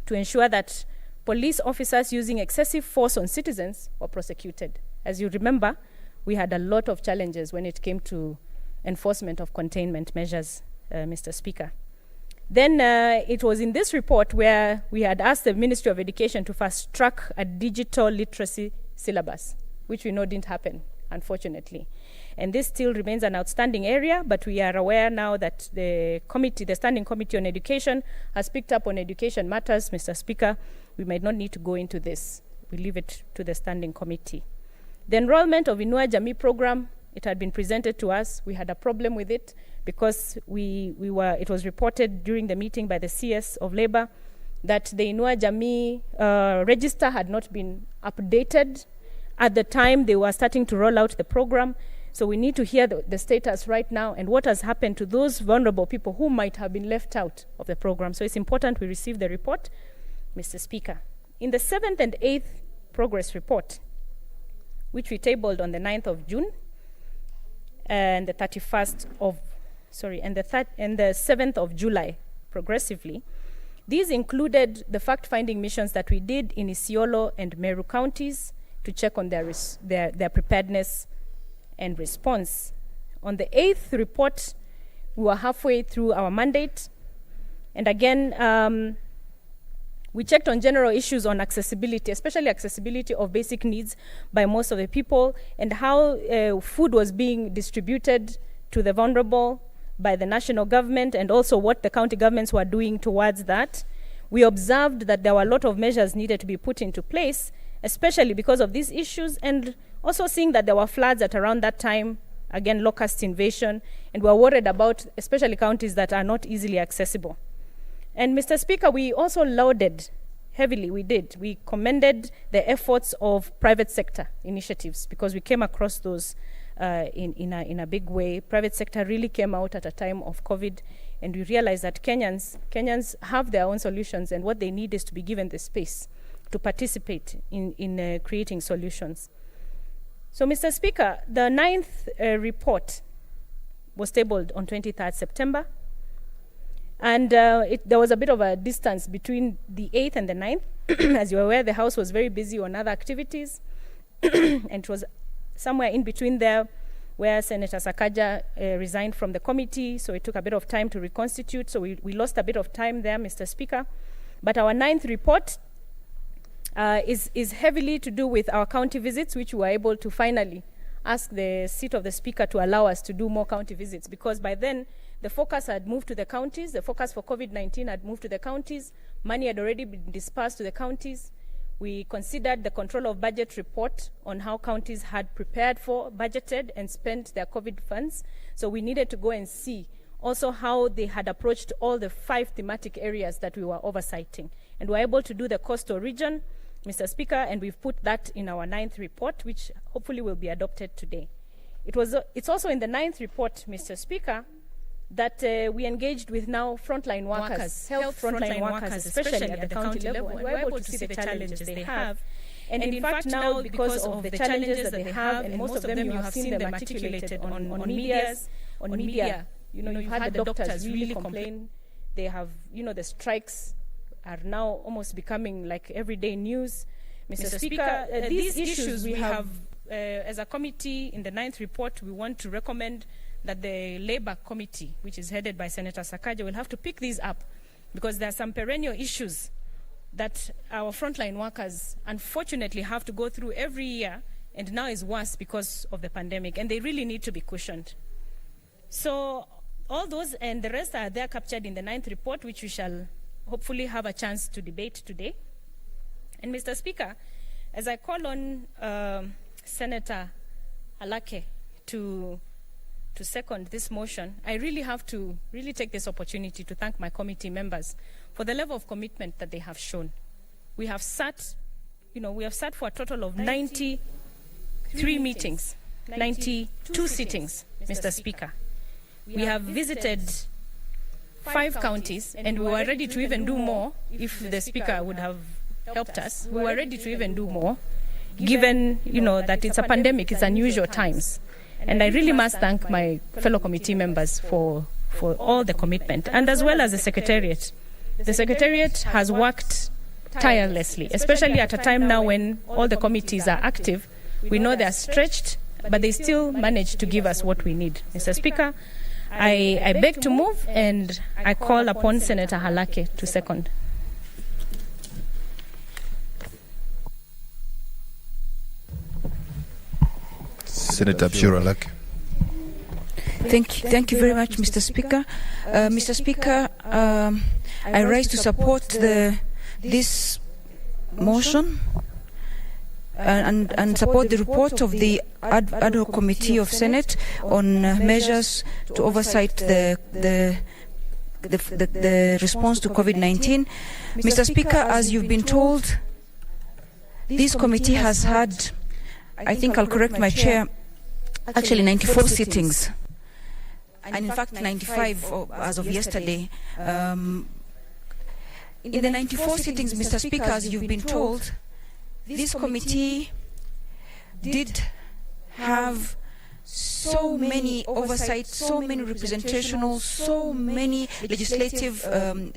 to ensure that police officers using excessive force on citizens were prosecuted. As you remember, we had a lot of challenges when it came to enforcement of containment measures, Mr. Speaker. Then it was in this report where we had asked the Ministry of Education to fast track a digital literacy syllabus, which we know didn't happen, unfortunately. And this still remains an outstanding area, but we are aware now that the Standing Committee on Education has picked up on education matters. Mr. Speaker, we might not need to go into this. We leave it to the Standing Committee. The enrollment of Inua Jamii program, it had been presented to us. We had a problem with it because it was reported during the meeting by the CS of Labor that the Inua Jamii register had not been updated at the time they were starting to roll out the program. So we need to hear the status right now and what has happened to those vulnerable people who might have been left out of the program. So it's important we receive the report, Mr. Speaker. In the 7th and 8th progress report, which we tabled on the 9th of June, and the 7th of July, progressively, these included the fact-finding missions that we did in Isiolo and Meru counties to check on their preparedness and response. On the 8th report, we were halfway through our mandate. And again, we checked on general issues on accessibility, especially accessibility of basic needs by most of the people, and how food was being distributed to the vulnerable by the national government, and also what the county governments were doing towards that. We observed that there were a lot of measures needed to be put into place, especially because of these issues, and also seeing that there were floods at around that time, again, locust invasion, and we're worried about especially counties that are not easily accessible. And Mr. Speaker, we also lauded heavily, we commended the efforts of private sector initiatives because we came across those in a big way. Private sector really came out at a time of COVID, and we realized that Kenyans have their own solutions, and what they need is to be given the space to participate in creating solutions. So, Mr. Speaker, the 9th report was tabled on 23rd September. And there was a bit of a distance between the 8th and the 9th. As you're aware, the House was very busy on other activities. And it was somewhere in between there where Senator Sakaja resigned from the committee. So it took a bit of time to reconstitute. So we lost a bit of time there, Mr. Speaker. But our 9th report is heavily to do with our county visits, which we were able to finally ask the seat of the Speaker to allow us to do more county visits, because by then the focus had moved to the counties. The focus for COVID-19 had moved to the counties. Money had already been dispersed to the counties. We considered the control of budget report on how counties had prepared for, budgeted, and spent their COVID funds. So we needed to go and see also how they had approached all the 5 thematic areas that we were oversighting. And we were able to do the coastal region, Mr. Speaker, and we've put that in our 9th report, which hopefully will be adopted today. It's also in the 9th report, Mr. Speaker, that we engaged with now frontline workers, health frontline workers, especially at the county level, and we're able to see the challenges they have. And in fact, now, because of the challenges that they have, and most of them you have seen them articulated on media, you know, you've had the doctors really complain. They have, the strikes are now almost becoming like everyday news. Mr. Speaker, these issues we have, as a committee in the 9th report, we want to recommend that the Labour Committee, which is headed by Senator Sakaja, will have to pick these up, because there are some perennial issues that our frontline workers unfortunately have to go through every year, and now is worse because of the pandemic, and they really need to be cushioned. So all those and the rest are there captured in the 9th report, which we shall hopefully have a chance to debate today. And Mr. Speaker, as I call on Senator Alake to second this motion, I really have to take this opportunity to thank my committee members for the level of commitment that they have shown. We have sat for a total of 93 meetings, 92 sittings, Mr. Speaker. We have visited 5 counties, and we were ready to even do more if the Speaker would have helped us. We were ready to even do more, given, that it's a pandemic, it's unusual times. And I really must thank my fellow committee members for all the commitment, and as well as the Secretariat. The Secretariat has worked tirelessly, especially at a time now when all the committees are active. We know they are stretched, but they still manage to give us what we need. Mr. Speaker, I beg to move, and I call upon Senator Halake to second. Senator Halake. Thank you very much, Mr. Speaker. Mr. Speaker, I rise to support this motion and support the report of the ad hoc committee of Senate on measures to oversight the response to COVID-19. Mr. Speaker, as you've been told, this committee has had, I think I'll correct my chair, actually 94 sittings. And in fact 95 as of yesterday. In the 94 sittings, Mr. Speaker, as you've been told, this committee did have so many oversight, so many representational, so many legislative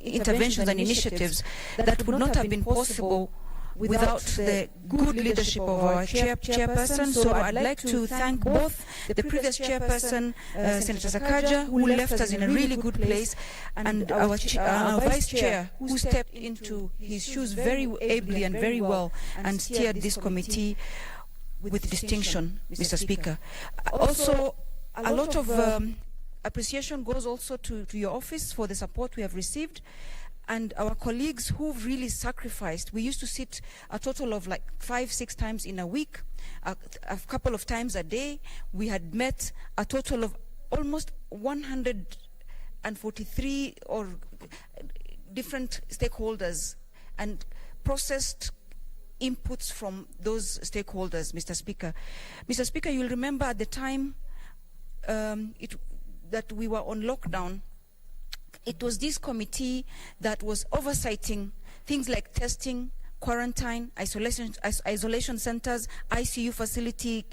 interventions and initiatives that would not have been possible without the good leadership of our chairperson. So I'd like to thank both the previous chairperson, Senator Sakaja, who left us in a really good place, and our vice chair, who stepped into his shoes very ably and very well and steered this committee with distinction, Mr. Speaker. Also, a lot of appreciation goes also to your office for the support we have received, and our colleagues who've really sacrificed. We used to sit a total of like 5-6 times in a week, a couple of times a day. We had met a total of almost 143 or different stakeholders and processed inputs from those stakeholders, Mr. Speaker. Mr. Speaker, you'll remember at the time that we were on lockdown, it was this committee that was oversighting things like testing, quarantine, isolation centers, ICU facility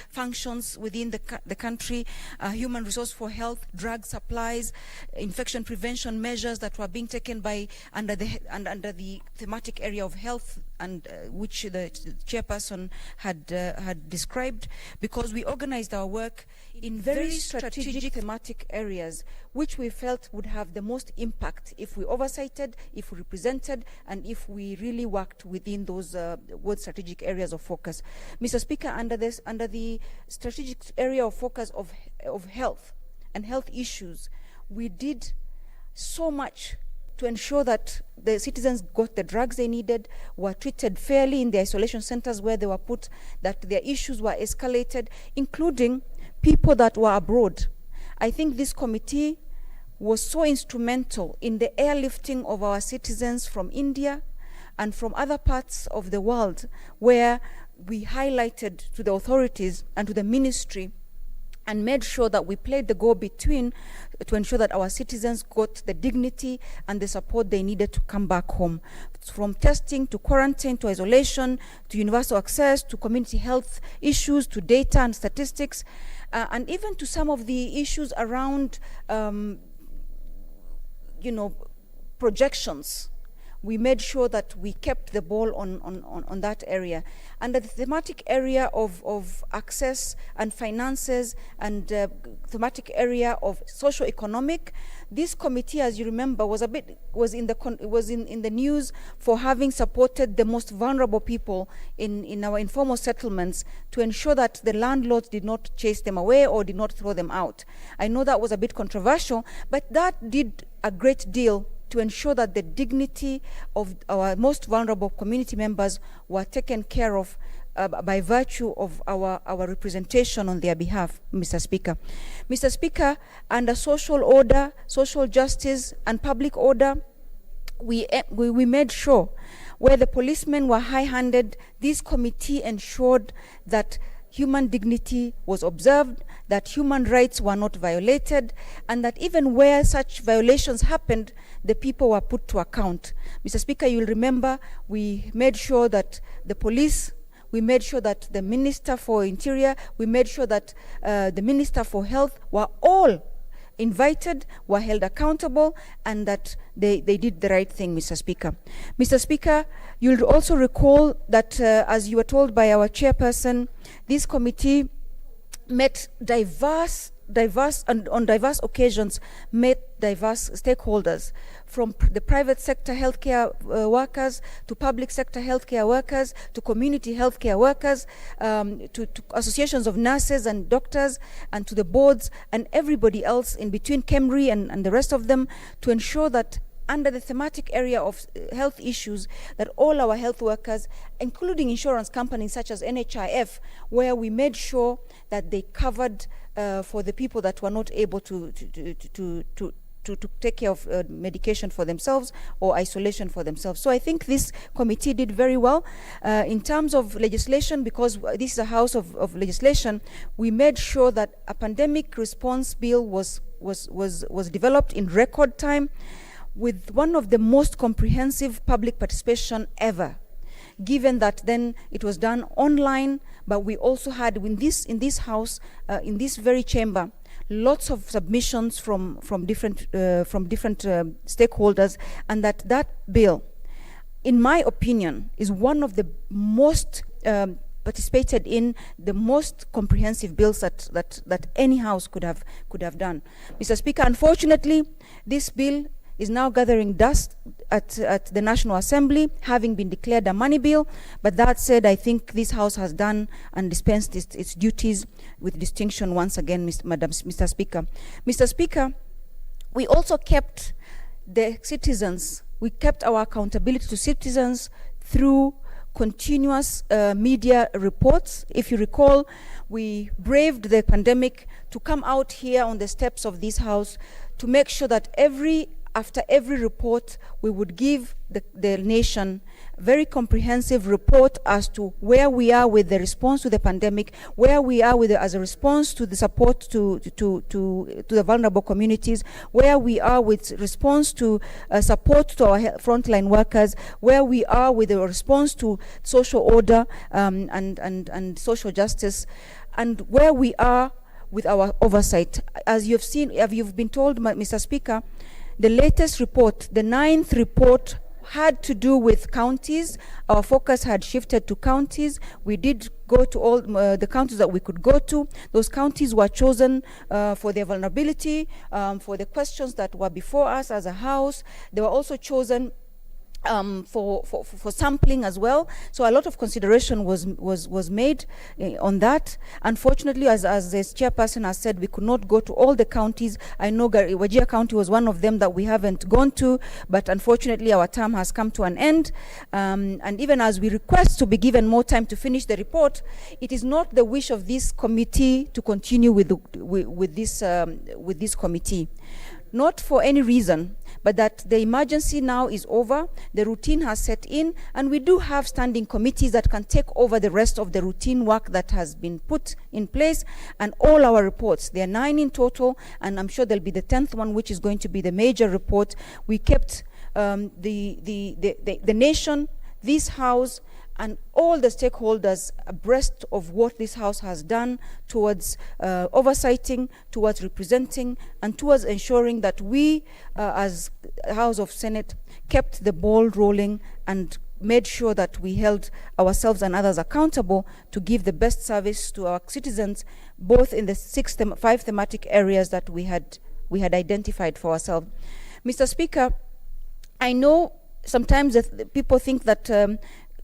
functions within the country, human resource for health, drug supplies, infection prevention measures that were being taken under the thematic area of health, and which the chairperson had described, because we organized our work in very strategic thematic areas which we felt would have the most impact if we oversighted, if we represented, and if we really worked within those strategic areas of focus. Mr. Speaker, under the strategic area of focus of health and health issues, we did so much to ensure that the citizens got the drugs they needed, were treated fairly in the isolation centers where they were put, that their issues were escalated, including people that were abroad. I think this committee was so instrumental in the airlifting of our citizens from India and from other parts of the world, where we highlighted to the authorities and to the ministry and made sure that we played the go-between to ensure that our citizens got the dignity and the support they needed to come back home. From testing to quarantine to isolation to universal access to community health issues to data and statistics, and even to some of the issues around projections. We made sure that we kept the ball on that area. Under the thematic area of access and finances and thematic area of socio-economic, this committee, as you remember, was in the news for having supported the most vulnerable people in our informal settlements to ensure that the landlords did not chase them away or did not throw them out. I know that was a bit controversial, but that did a great deal to ensure that the dignity of our most vulnerable community members were taken care of by virtue of our representation on their behalf, Mr. Speaker. Mr. Speaker, under social order, social justice, and public order, we made sure where the policemen were high-handed, this committee ensured that human dignity was observed, that human rights were not violated, and that even where such violations happened, the people were put to account. Mr. Speaker, you'll remember we made sure that the police, we made sure that the Minister for Interior, we made sure that the Minister for Health were all invited, were held accountable, and that they did the right thing, Mr. Speaker. Mr. Speaker, you'll also recall that, as you were told by our chairperson, this committee met on diverse occasions, met diverse stakeholders, from the private sector healthcare workers, to public sector healthcare workers, to community healthcare workers, to associations of nurses and doctors, and to the boards and everybody else in between, KEMRI and the rest of them, to ensure that under the thematic area of health issues, that all our health workers, including insurance companies such as NHIF, where we made sure that they covered for the people that were not able to take care of medication for themselves or isolation for themselves. So I think this committee did very well. In terms of legislation, because this is a house of legislation, we made sure that a pandemic response bill was developed in record time, with one of the most comprehensive public participation ever, given that then it was done online, but we also had in this house, in this very chamber, lots of submissions from different stakeholders, and that bill, in my opinion, is one of the most participated in, the most comprehensive bills that any house could have done. Mr. Speaker, unfortunately, this bill is now gathering dust at the National Assembly, having been declared a money bill. But that said, I think this House has done and dispensed its duties with distinction once again, Mr. Speaker. Mr. Speaker, we also kept the citizens, we kept our accountability to citizens through continuous media reports. If you recall, we braved the pandemic to come out here on the steps of this House to make sure that after every report, we would give the nation a very comprehensive report as to where we are with the response to the pandemic, where we are with as a response to the support to the vulnerable communities, where we are with response to support to our frontline workers, where we are with the response to social order and social justice, and where we are with our oversight. As you've seen, you've been told, Mr. Speaker, the latest report, the 9th report, had to do with counties. Our focus had shifted to counties. We did go to all the counties that we could go to. Those counties were chosen for their vulnerability, for the questions that were before us as a house. They were also chosen for sampling as well. So a lot of consideration was made on that. Unfortunately, as the chairperson has said, we could not go to all the counties. I know Wajir County was one of them that we haven't gone to, but unfortunately our term has come to an end. And even as we request to be given more time to finish the report, it is not the wish of this committee to continue with this committee. Not for any reason, but that the emergency now is over, the routine has set in, and we do have standing committees that can take over the rest of the routine work that has been put in place, and all our reports, there are 9 in total, and I'm sure there'll be the 10th one, which is going to be the major report. We kept the nation, this House, and all the stakeholders abreast of what this House has done towards oversighting, towards representing, and towards ensuring that we, as House of Senate, kept the ball rolling and made sure that we held ourselves and others accountable to give the best service to our citizens, both in the 5 thematic areas that we had identified for ourselves. Mr. Speaker, I know sometimes that people think that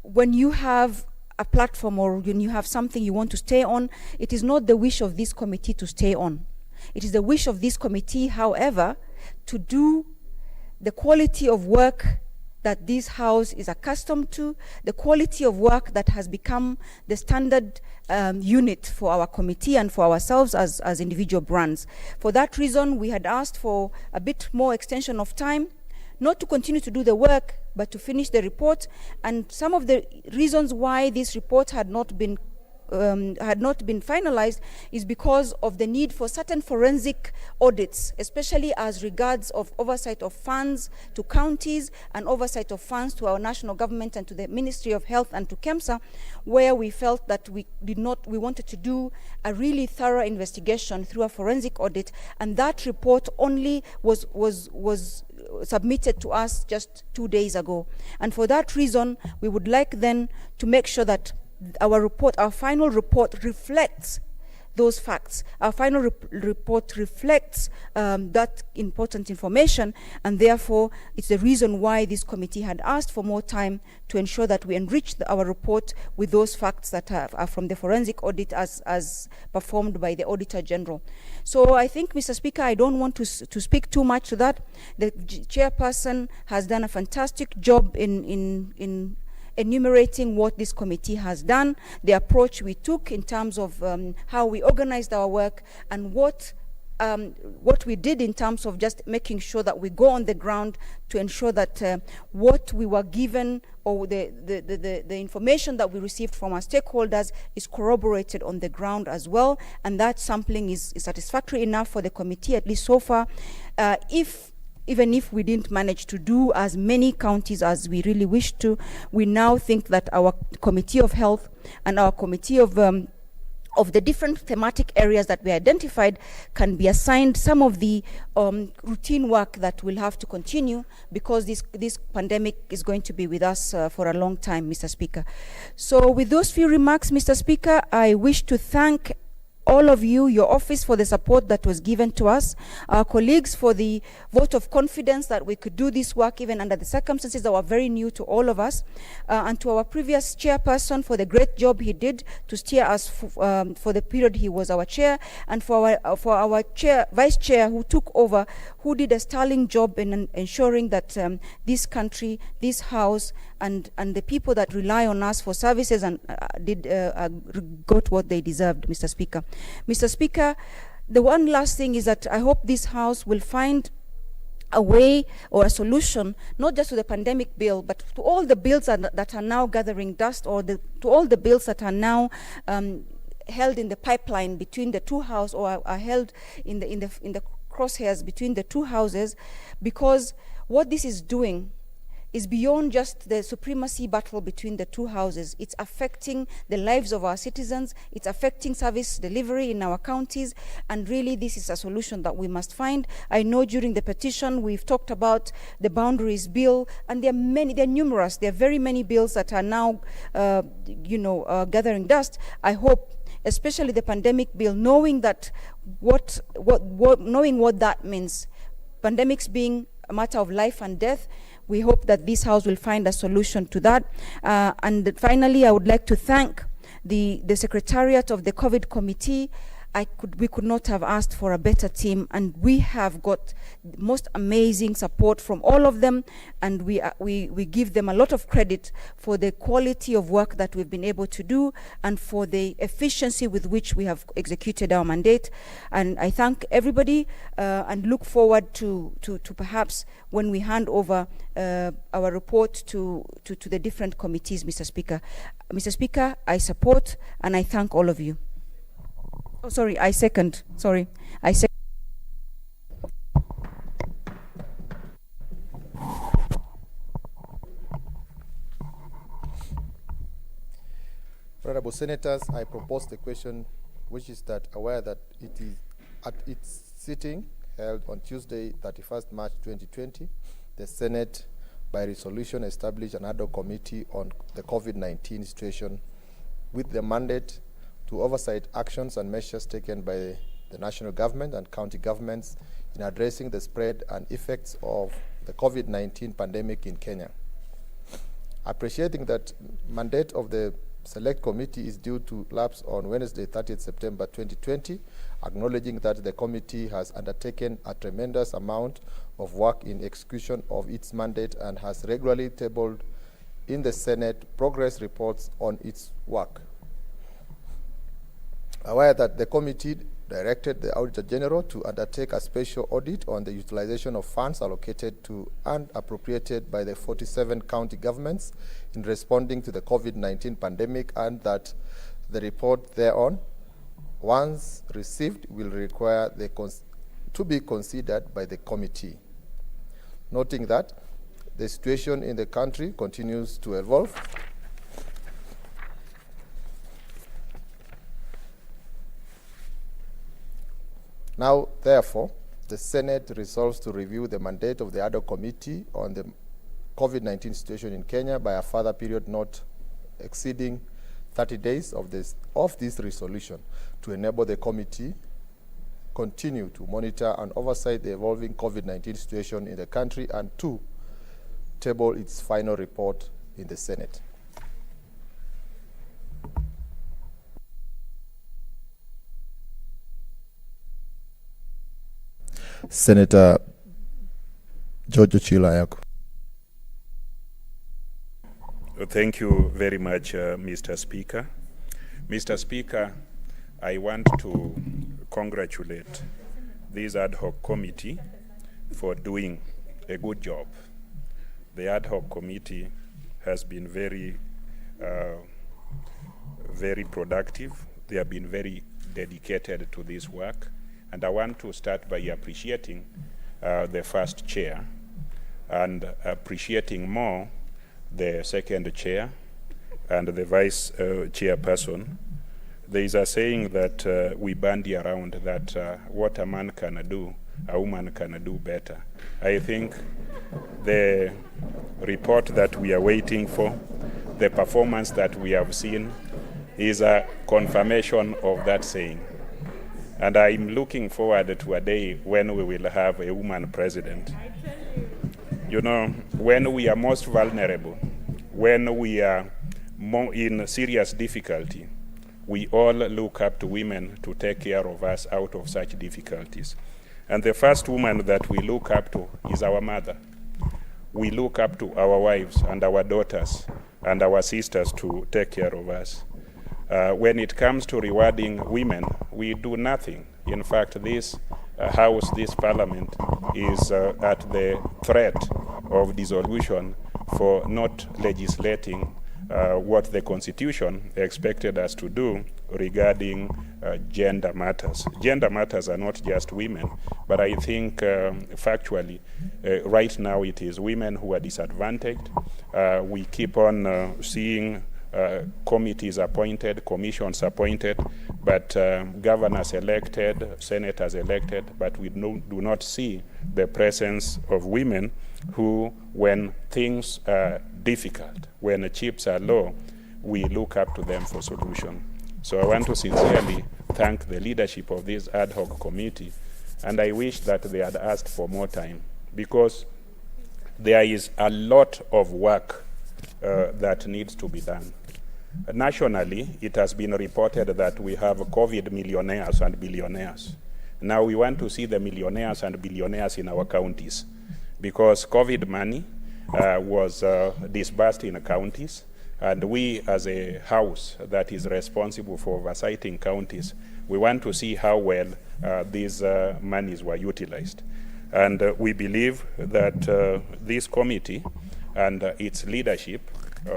when you have a platform or when you have something you want to stay on, it is not the wish of this committee to stay on. It is the wish of this committee, however, to do the quality of work that this House is accustomed to, the quality of work that has become the standard unit for our committee and for ourselves as individual brands. For that reason, we had asked for a bit more extension of time, not to continue to do the work, but to finish the report. And some of the reasons why this report had not been been finalized is because of the need for certain forensic audits, especially as regards of oversight of funds to counties and oversight of funds to our national government and to the Ministry of Health and to KEMSA, where we felt that we wanted to do a really thorough investigation through a forensic audit, and that report only was submitted to us just 2 days ago. And for that reason, we would like then to make sure that our final report reflects those facts. Our final report reflects that important information, and therefore it's the reason why this committee had asked for more time to ensure that we enrich our report with those facts that are from the forensic audit as performed by the Auditor General. So I think, Mr. Speaker, I don't want to speak too much to that. The chairperson has done a fantastic job in enumerating what this committee has done, the approach we took in terms of how we organized our work, and what we did in terms of just making sure that we go on the ground to ensure that what we were given or the information that we received from our stakeholders is corroborated on the ground as well, and that sampling is satisfactory enough for the committee, at least so far. Even if we didn't manage to do as many counties as we really wished to, we now think that our Committee of Health and our Committee of the different thematic areas that we identified can be assigned some of the routine work that will have to continue, because this pandemic is going to be with us for a long time, Mr. Speaker. So with those few remarks, Mr. Speaker, I wish to thank all of you, your office, for the support that was given to us, our colleagues for the vote of confidence that we could do this work even under the circumstances that were very new to all of us, and to our previous chairperson for the great job he did to steer us for the period he was our chair, and for our vice chair who took over, who did a sterling job in ensuring that this country, this house, and the people that rely on us for services and got what they deserved, Mr. Speaker. Mr. Speaker, the one last thing is that I hope this House will find a way or a solution, not just to the pandemic bill, but to all the bills that are now gathering dust, or to all the bills that are now held in the pipeline between the two houses, or are held in the crosshairs between the two houses, because what this is doing is beyond just the supremacy battle between the two houses. It's affecting the lives of our citizens, it's affecting service delivery in our counties, and really this is a solution that we must find. I know during the petition we've talked about the boundaries bill, and there are numerous, there are very many bills that are now gathering dust. I hope, especially the pandemic bill, knowing that knowing what that means, pandemics being a matter of life and death, we hope that this House will find a solution to that. And finally, I would like to thank the Secretariat of the COVID Committee. We could not have asked for a better team, and we have got the most amazing support from all of them, and we give them a lot of credit for the quality of work that we've been able to do and for the efficiency with which we have executed our mandate. And I thank everybody and look forward to perhaps when we hand over our report to the different committees, Mr. Speaker. Mr. Speaker, I support and I thank all of you. Oh, sorry, I second. Sorry, I second. Honorable Senators, I propose the question, which is that aware that it is at its sitting held on Tuesday, 31st March 2020, the Senate, by resolution, established an ad hoc committee on the COVID-19 situation with the mandate to oversight actions and measures taken by the national government and county governments in addressing the spread and effects of the COVID-19 pandemic in Kenya. Appreciating that mandate of the Select Committee is due to lapse on Wednesday, 30th September 2020, acknowledging that the committee has undertaken a tremendous amount of work in execution of its mandate and has regularly tabled in the Senate progress reports on its work. Aware that the committee directed the Auditor General to undertake a special audit on the utilization of funds allocated to and appropriated by the 47 county governments in responding to the COVID-19 pandemic, and that The report thereon, once received, will require to be considered by the committee. Noting that the situation in the country continues to evolve, now, therefore, the Senate resolves to review the mandate of the ad hoc committee on the COVID-19 situation in Kenya by a further period not exceeding 30 days of this resolution to enable the committee continue to monitor and oversight the evolving COVID-19 situation in the country and to table its final report in the Senate. Senator George Chilayako. Thank you very much, Mr. Speaker. Mr. Speaker, I want to congratulate this ad hoc committee for doing a good job. The ad hoc committee has been very productive. They have been very dedicated to this work. And I want to start by appreciating the first chair and appreciating more the second chair and the vice chairperson. There is a saying that we bandy around that what a man can do, a woman can do better. I think the report that we are waiting for, the performance that we have seen, is a confirmation of that saying. And I'm looking forward to a day when we will have a woman president. You know, when we are most vulnerable, when we are more in serious difficulty, we all look up to women to take care of us out of such difficulties. And the first woman that we look up to is our mother. We look up to our wives and our daughters and our sisters to take care of us. When it comes to rewarding women, we do nothing. In fact, this House, this Parliament, is at the threat of dissolution for not legislating what the Constitution expected us to do regarding gender matters. Gender matters are not just women, but I think factually, right now it is women who are disadvantaged. We keep on seeing committees appointed, commissions appointed, but governors elected, senators elected, but we do not see the presence of women who, when things are difficult, when the chips are low, we look up to them for solution. So I want to sincerely thank the leadership of this ad hoc committee, and I wish that they had asked for more time, because there is a lot of work that needs to be done. Nationally, it has been reported that we have COVID millionaires and billionaires. Now we want to see the millionaires and billionaires in our counties, because COVID money was disbursed in counties, and we as a house that is responsible for oversighting counties, we want to see how well these monies were utilized. And we believe that this committee and its leadership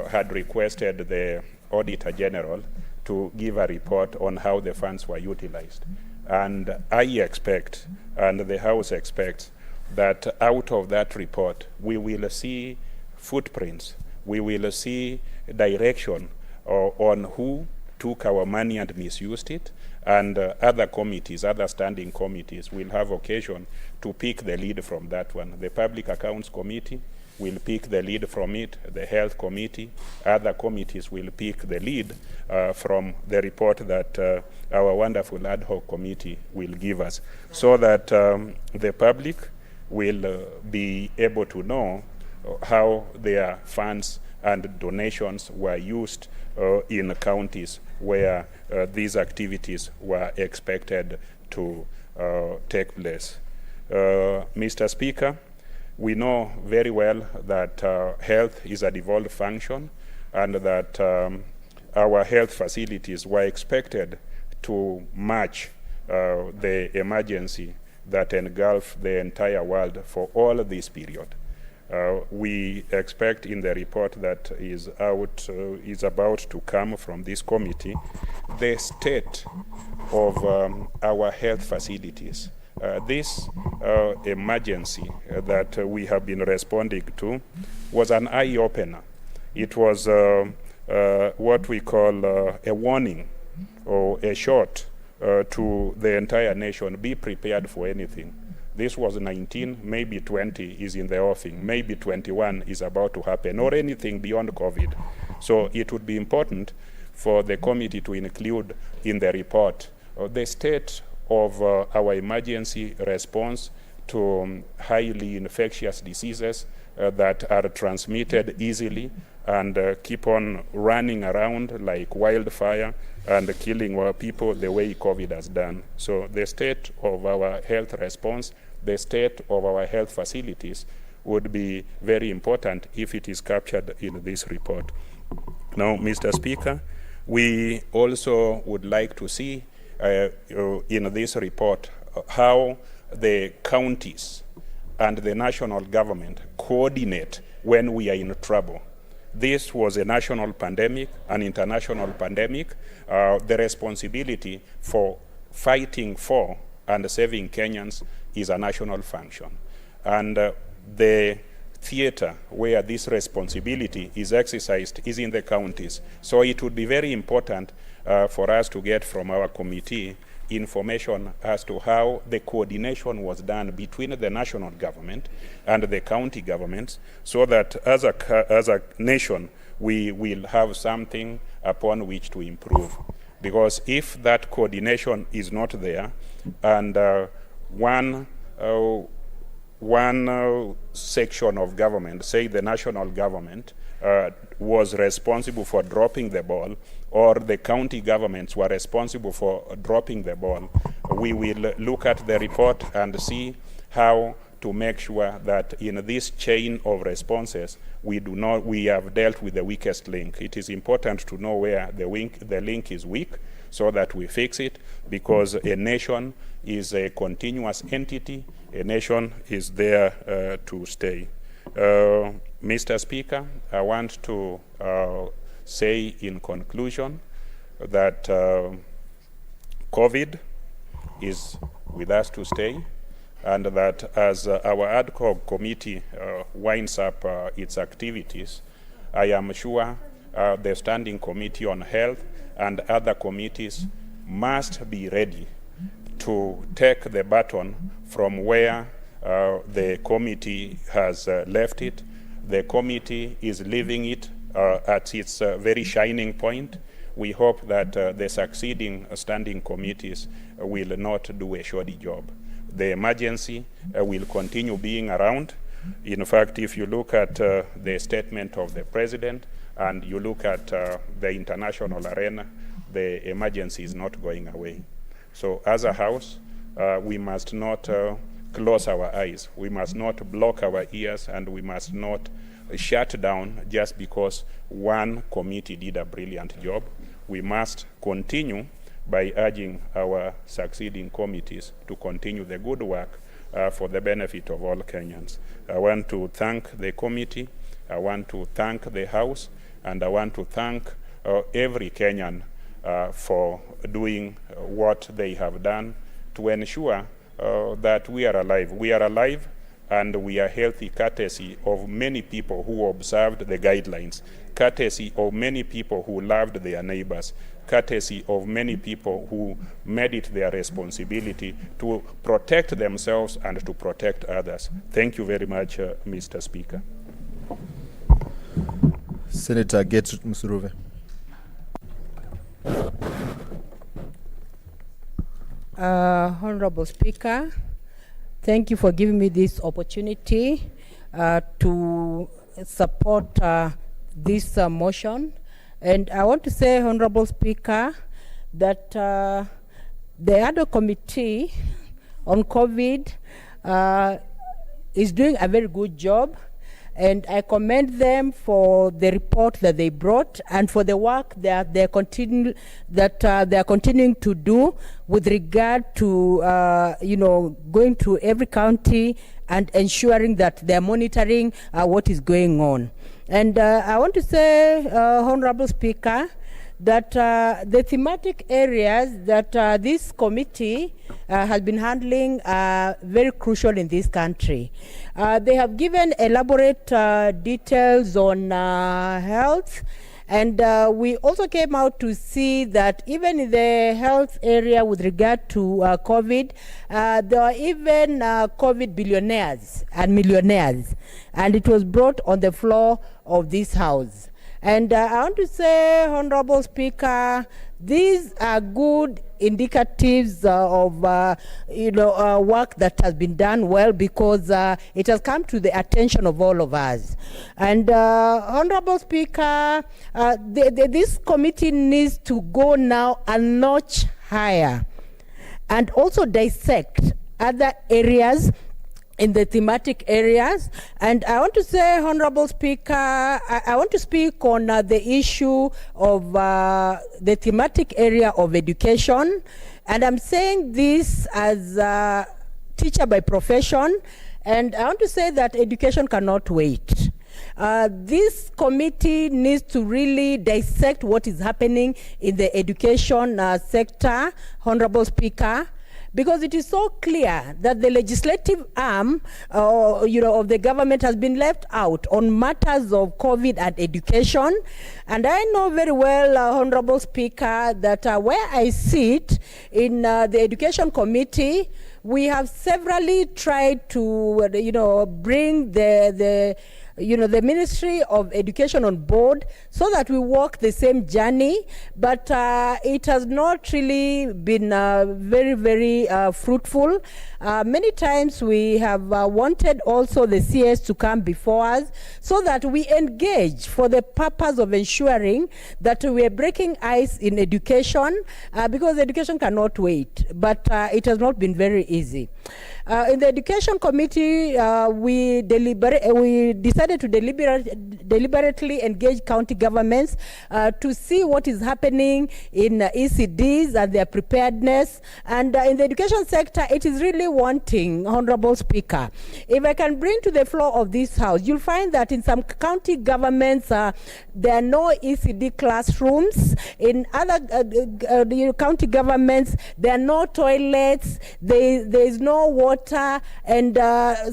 had requested the Auditor General to give a report on how the funds were utilized. And I expect, and the House expects, that out of that report, we will see footprints, we will see direction on who took our money and misused it, and other committees, other standing committees will have occasion to pick the lead from that one. The Public Accounts Committee will pick the lead from it, the Health Committee, other committees will pick the lead from the report that our wonderful ad hoc committee will give us, so that the public will be able to know how their funds and donations were used in counties where these activities were expected to take place. Mr. Speaker, we know very well that health is a devolved function, and that our health facilities were expected to match the emergency that engulfed the entire world for all this period. We expect in the report that is about to come from this committee, the state of our health facilities. This emergency that we have been responding to was an eye-opener. It was what we call a warning or a shot to the entire nation. Be prepared for anything. This was 19, maybe 20 is in the offing, maybe 21 is about to happen, or anything beyond COVID. So it would be important for the committee to include in the report the state of our emergency response to highly infectious diseases that are transmitted easily and keep on running around like wildfire and killing our people the way COVID has done. So the state of our health response, the state of our health facilities would be very important if it is captured in this report. Now, Mr. Speaker, we also would like to see in this report how the counties and the national government coordinate when we are in trouble. This was a national pandemic, an international pandemic. The responsibility for fighting for and saving Kenyans is a national function. And the theater where this responsibility is exercised is in the counties. So it would be very important for us to get from our committee information as to how the coordination was done between the national government and the county governments, so that as a nation we will have something upon which to improve. Because if that coordination is not there, and one section of government, say the national government, was responsible for dropping the ball, or the county governments were responsible for dropping the ball, we will look at the report and see how to make sure that in this chain of responses we have dealt with the weakest link. It is important to know where the link is weak so that we fix it, because a nation is a continuous entity. A nation is there to stay. Mr. Speaker, I want to say in conclusion that COVID is with us to stay, and that as our ad hoc committee winds up its activities, I am sure the Standing Committee on Health and other committees must be ready to take the baton from where the committee has left it. The committee is leaving it at its very shining point. We hope that the succeeding standing committees will not do a shoddy job. The emergency will continue being around. In fact, if you look at the statement of the president and you look at the international arena, the emergency is not going away. So as a House, we must not close our eyes. We must not block our ears, and we must not shut down just because one committee did a brilliant job. We must continue by urging our succeeding committees to continue the good work for the benefit of all Kenyans. I want to thank the committee, I want to thank the House, and I want to thank every Kenyan for doing what they have done to ensure that we are alive. We are alive and we are healthy, courtesy of many people who observed the guidelines, courtesy of many people who loved their neighbors, courtesy of many people who made it their responsibility to protect themselves and to protect others. Thank you very much, Mr. Speaker. Senator Gertrude Musuruve. Honorable Speaker, thank you for giving me this opportunity to support this motion. And I want to say, Honorable Speaker, that the ad hoc committee on COVID is doing a very good job. and I commend them for the report that they brought and for the work that they're continuing to do with regard to going to every county and ensuring that they're monitoring what is going on. And I want to say, Honorable Speaker, that the thematic areas that this committee has been handling are very crucial in this country. They have given elaborate details on health, and we also came out to see that even in the health area with regard to COVID, there are even COVID billionaires and millionaires, and it was brought on the floor of this House. And I want to say, Honorable Speaker, these are good indicatives of work that has been done well, because it has come to the attention of all of us. And Honorable Speaker, this committee needs to go now a notch higher and also dissect other areas in the thematic areas. And I want to say, Honorable Speaker, I want to speak on the issue of the thematic area of education. And I'm saying this as a teacher by profession. And I want to say that education cannot wait. This committee needs to really dissect what is happening in the education sector, Honorable Speaker, because it is so clear that the legislative arm of the government has been left out on matters of COVID and education. And I know very well, Honorable Speaker, that where I sit in the Education Committee, we have severally tried to bring the Ministry of Education on board so that we walk the same journey, but it has not really been very, very fruitful. Many times we have wanted also the CS to come before us so that we engage for the purpose of ensuring that we are breaking ice in education, because education cannot wait, but it has not been very easy. In the Education Committee, we decided to deliberately engage county governments to see what is happening in ECDs and their preparedness. And in the education sector, it is really wanting, Honorable Speaker. If I can bring to the floor of this House, you'll find that in some county governments, there are no ECD classrooms. In other county governments, there are no toilets, there is no water, and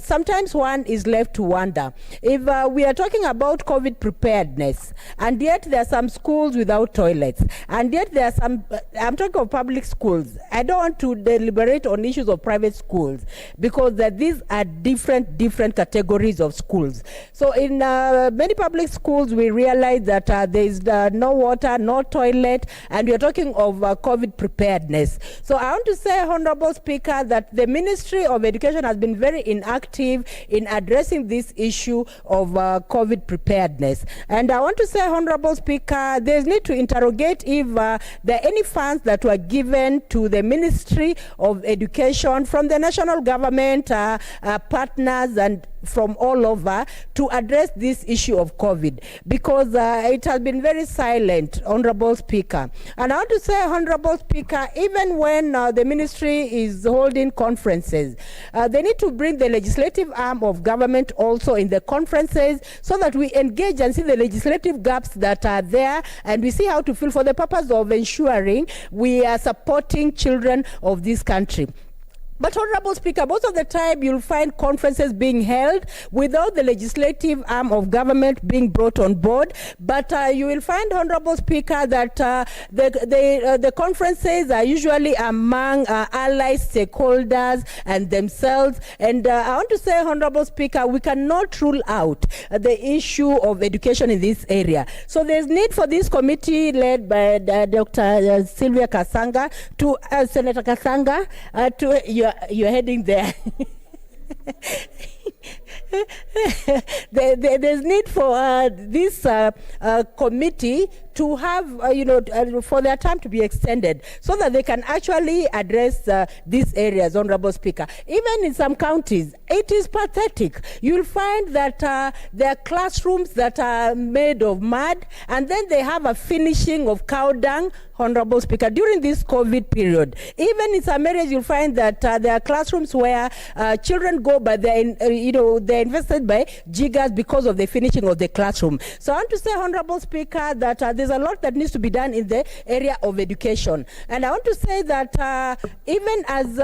sometimes one is left to wonder. If we are talking about COVID preparedness, and yet there are some schools without toilets, and yet there are some, I'm talking of public schools. I don't want to deliberate on issues of private schools, because these are different categories of schools. So in many public schools, we realize that there is no water, no toilet, and we are talking of COVID preparedness. So I want to say, Honorable Speaker, that the Ministry of Education has been very inactive in addressing this issue of COVID preparedness. And I want to say, Honorable Speaker, there's need to interrogate if there are any funds that were given to the Ministry of Education from the national government, partners, and from all over to address this issue of COVID, because it has been very silent, Honorable Speaker. And I want to say, Honorable Speaker, even when the ministry is holding conferences, they need to bring the legislative arm of government also in the conferences so that we engage and see the legislative gaps that are there, and we see how to fill for the purpose of ensuring we are supporting children of this country. But, Honorable Speaker, most of the time you'll find conferences being held without the legislative arm of government being brought on board. But you will find, Honorable Speaker, that the conferences are usually among allies, stakeholders, and themselves. And I want to say, Honorable Speaker, we cannot rule out the issue of education in this area. So there's need for this committee led by Dr. Sylvia Kasanga, to Senator Kasanga, to you're heading there. There's need for this committee to have, for their time to be extended so that they can actually address these areas, Honorable Speaker. Even in some counties, it is pathetic. You'll find that there are classrooms that are made of mud, and then they have a finishing of cow dung, Honorable Speaker, during this COVID period. Even in some areas, you'll find that there are classrooms where children go, but they're invested by jiggers because of the finishing of the classroom. So I want to say, Honorable Speaker, that there's a lot that needs to be done in the area of education. And I want to say that even as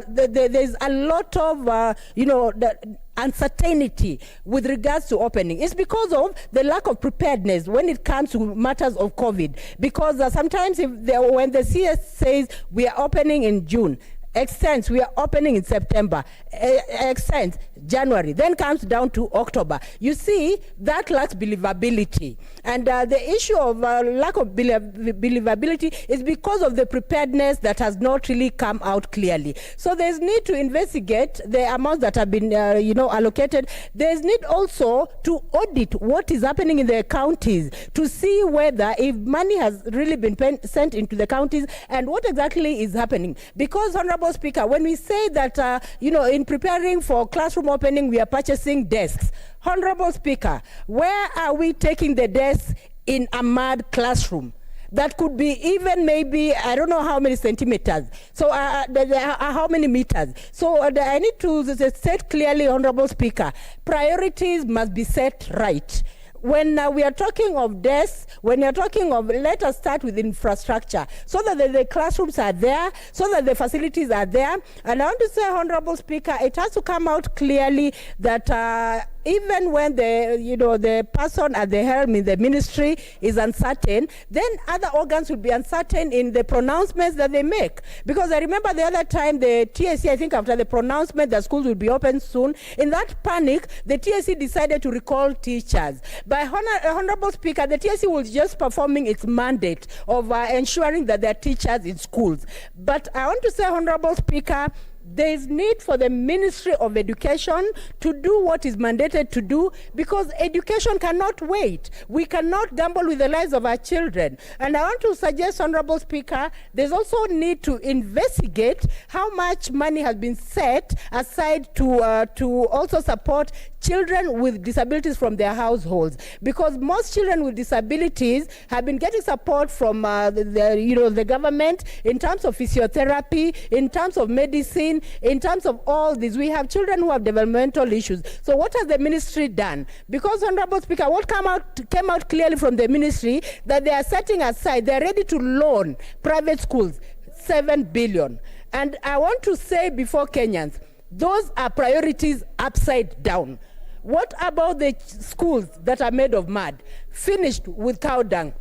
there's a lot of, the uncertainty with regards to opening. It's because of the lack of preparedness when it comes to matters of COVID. Because sometimes when the CS says we are opening in June, extends, we are opening in September, extends January, then comes down to October. You see, that lacks believability. And the issue of lack of believability is because of the preparedness that has not really come out clearly. So there's need to investigate the amounts that have been allocated. There's need also to audit what is happening in the counties to see whether if money has really been sent into the counties and what exactly is happening. Because, Honorable Speaker, when we say that, in preparing for classroom opening, we are purchasing desks. Honorable Speaker, where are we taking the desks in a mud classroom? That could be even maybe, I don't know how many centimeters. So how many meters? So I need to state clearly, Honorable Speaker, priorities must be set right. When we are talking of desks, when you're talking of, let us start with infrastructure, so that the classrooms are there, so that the facilities are there. And I want to say, Honorable Speaker, it has to come out clearly that even when the person at the helm in the ministry is uncertain, then other organs will be uncertain in the pronouncements that they make. Because I remember the other time the TSC, I think after the pronouncement that schools will be open soon, in that panic, the TSC decided to recall teachers. By Honorable Speaker, the TSC was just performing its mandate of ensuring that there are teachers in schools. But I want to say, Honorable Speaker, there is need for the Ministry of Education to do what is mandated to do, because education cannot wait. We cannot gamble with the lives of our children. And I want to suggest, Honorable Speaker, there's also need to investigate how much money has been set aside to also support children with disabilities from their households, because most children with disabilities have been getting support from the government in terms of physiotherapy, in terms of medicine, in terms of all this. We have children who have developmental issues. So what has the ministry done? Because, Honorable Speaker, what came out clearly from the ministry, that they are setting aside, they're ready to loan private schools 7 billion. And I want to say before Kenyans, those are priorities upside down. What about the schools that are made of mud, finished with cow dung?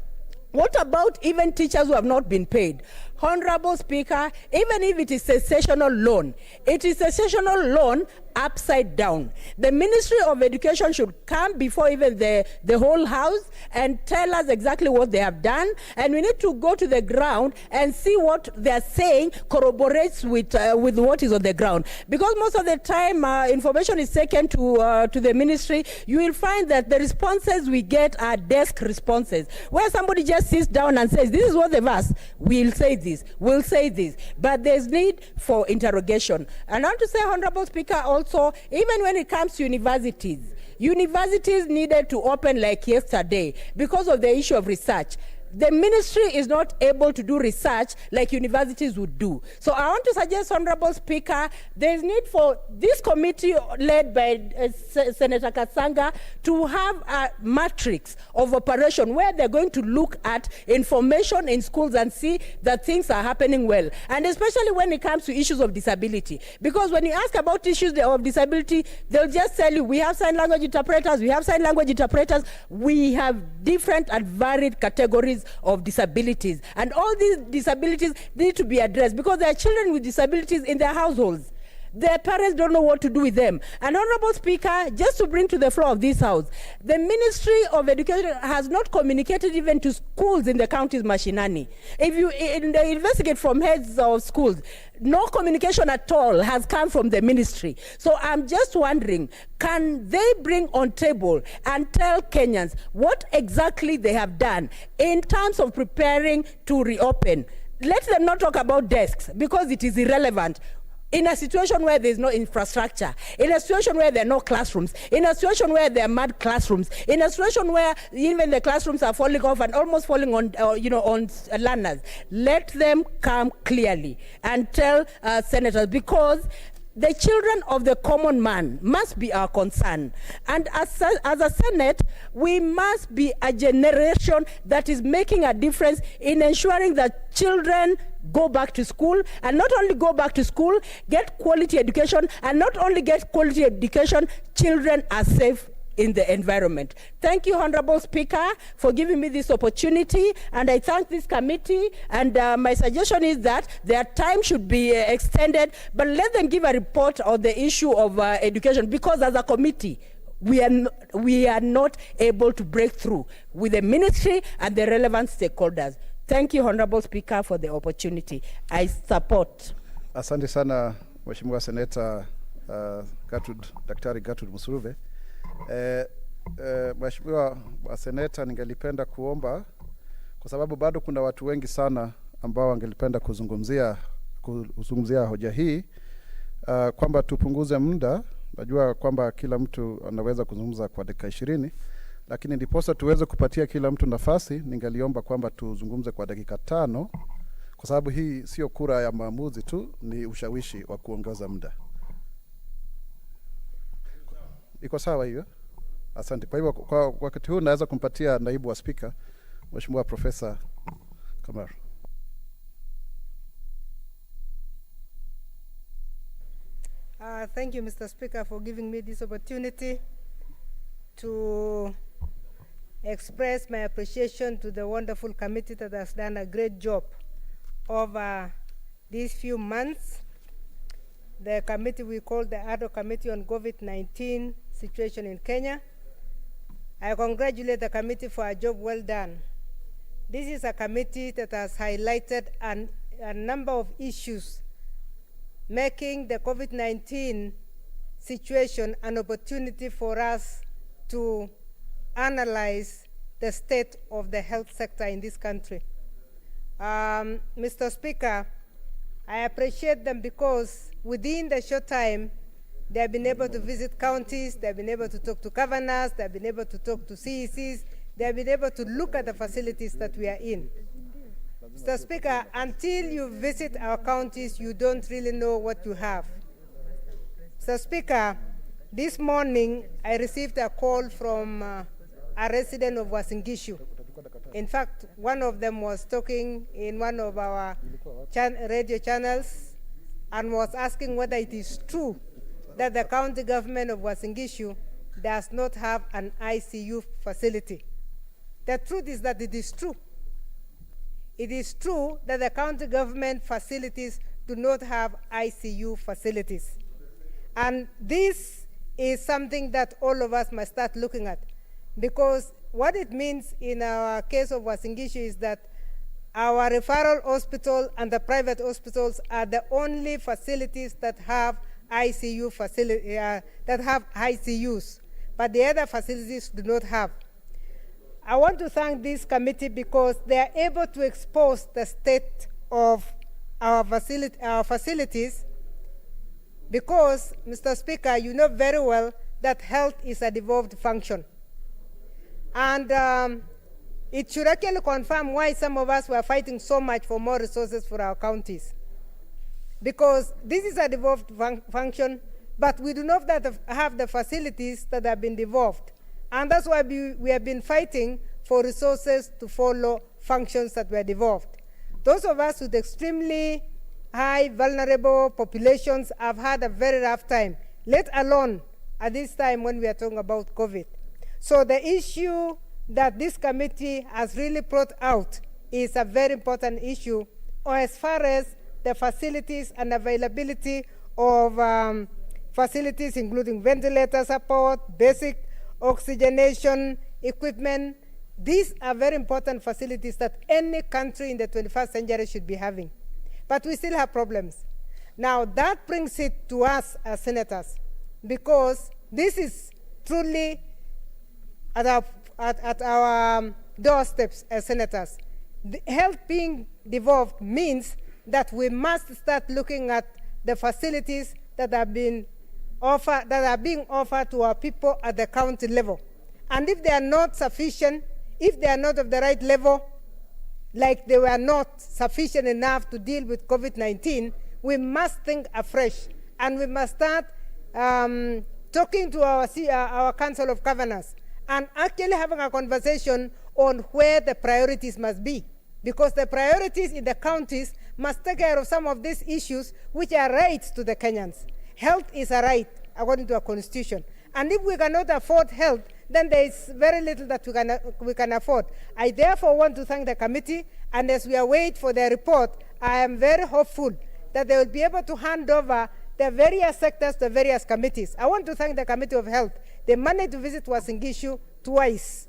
What about even teachers who have not been paid? Honorable Speaker, even if it is a sessional loan, it is a sessional loan upside down. The Ministry of Education should come before even the whole house and tell us exactly what they have done, and we need to go to the ground and see what they are saying corroborates with what is on the ground. Because most of the time information is taken to the ministry, you will find that the responses we get are desk responses, where somebody just sits down and says, this is what they've asked, we'll say this, we'll say this. But there's need for interrogation. And I want to say, Honorable Speaker, also, even when it comes to universities needed to open like yesterday because of the issue of research. The ministry is not able to do research like universities would do. So I want to suggest, Honorable Speaker, there is need for this committee led by Senator Kasanga to have a matrix of operation where they're going to look at information in schools and see that things are happening well. And especially when it comes to issues of disability. Because when you ask about issues of disability, they'll just tell you, we have sign language interpreters, we have sign language interpreters, we have different and varied categories of disabilities, and all these disabilities need to be addressed, because there are children with disabilities in their households. Their parents don't know what to do with them. And Honorable Speaker, just to bring to the floor of this House, the Ministry of Education has not communicated even to schools in the counties mashinani. If you investigate from heads of schools, no communication at all has come from the ministry. So I'm just wondering, can they bring on table and tell Kenyans what exactly they have done in terms of preparing to reopen? Let them not talk about desks because it is irrelevant. In a situation where there is no infrastructure, in a situation where there are no classrooms, in a situation where there are mud classrooms, in a situation where even the classrooms are falling off and almost falling on, on learners, let them come clearly and tell senators, because the children of the common man must be our concern. And as a Senate, we must be a generation that is making a difference in ensuring that children go back to school, and not only go back to school, get quality education, and not only get quality education, children are safe in the environment. Thank you, Honorable Speaker, for giving me this opportunity, and I thank this committee, and my suggestion is that their time should be extended, but let them give a report on the issue of education, because as a committee, we are not able to break through with the ministry and the relevant stakeholders. Thank you, Honorable Speaker, for the opportunity. I support. Asante sana, Mheshimiwa Senator Daktari Gertrude Musuruve. Mheshimiwa Senator, ningelipenda kuomba, kwa sababu bado kuna watu wengi sana ambao wangelipenda kuzungumzia hoja hii, kwamba tupunguze muda. Najua kwamba kila mtu anaweza kuzungumza kwa dakika 20, lakini ndiposa tuweze kupatia kila mtu nafasi, ningeliomba kwamba tuzungumze kwa dakika 5, kwa sababu hii sio kura ya maamuzi tu, ni ushawishi wa kuongeza muda. Iko sawa hiyo? Asante. Kwa hivyo kwa wakati huu naweza kumpatia naibu wa speaker, Mheshimiwa Profesa Kamaru. Thank you, Mr. Speaker, for giving me this opportunity to express my appreciation to the wonderful committee that has done a great job over these few months. The committee we call the Ad hoc Committee on COVID-19 Situation in Kenya. I congratulate the committee for a job well done. This is a committee that has highlighted a number of issues, making the COVID-19 situation an opportunity for us to analyze the state of the health sector in this country. Mr. Speaker, I appreciate them because within the short time, they have been able to visit counties, they have been able to talk to governors, they have been able to talk to CECs, they have been able to look at the facilities that we are in. Mr. Speaker, until you visit our counties, you don't really know what you have. Mr. Speaker, this morning I received a call from a resident of Uasin-Gishu. In fact, one of them was talking in one of our radio channels and was asking whether it is true that the county government of Uasin-Gishu does not have an ICU facility. The truth is that it is true. It is true that the county government facilities do not have ICU facilities. And this is something that all of us must start looking at, because what it means in our case of Uasin-Gishu is that our referral hospital and the private hospitals are the only facilities that have ICU that have ICUs, but the other facilities do not have. I want to thank this committee because they are able to expose the state of our facilities, because, Mr. Speaker, you know very well that health is a devolved function. And it should actually confirm why some of us were fighting so much for more resources for our counties. Because this is a devolved function, but we do not have the facilities that have been devolved. And that's why we have been fighting for resources to follow functions that were devolved. Those of us with extremely high vulnerable populations have had a very rough time, let alone at this time when we are talking about COVID. So the issue that this committee has really brought out is a very important issue, or as far as the facilities and availability of facilities, including ventilator support, basic oxygenation equipment. These are very important facilities that any country in the 21st century should be having. But we still have problems. Now, that brings it to us as senators, because this is truly at our doorsteps as senators. The health being devolved means that we must start looking at the facilities that are being offered to our people at the county level. And if they are not sufficient, if they are not of the right level, like they were not sufficient enough to deal with COVID-19, we must think afresh, and we must start talking to our Council of Governors and actually having a conversation on where the priorities must be, because the priorities in the counties must take care of some of these issues which are rights to the Kenyans. Health is a right according to our constitution, and if we cannot afford health, then there is very little that we can afford. I therefore want to thank the committee, and as we await for their report, I am very hopeful that they will be able to hand over the various sectors to various committees. I want to thank the Committee of Health. They managed to visit Wasingishu twice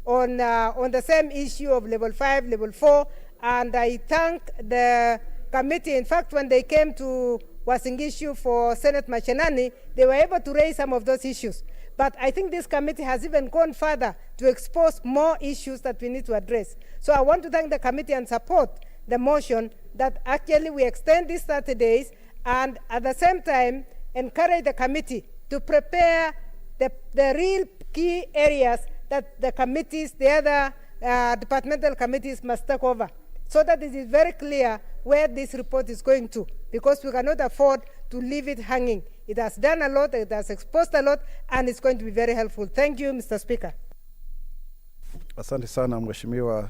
on the same issue of level 5, level 4, and I thank the committee. In fact, when they came to Wasingishu for Senate Machenani, they were able to raise some of those issues. But I think this committee has even gone further to expose more issues that we need to address. So I want to thank the committee and support the motion that actually we extend these 30 days and at the same time encourage the committee to prepare the real key areas that the committees, the other departmental committees must take over, so that it is very clear where this report is going to, because we cannot afford to leave it hanging. It has done a lot, it has exposed a lot, and it's going to be very helpful. Thank you, Mr. Speaker. Asante sana Mheshimiwa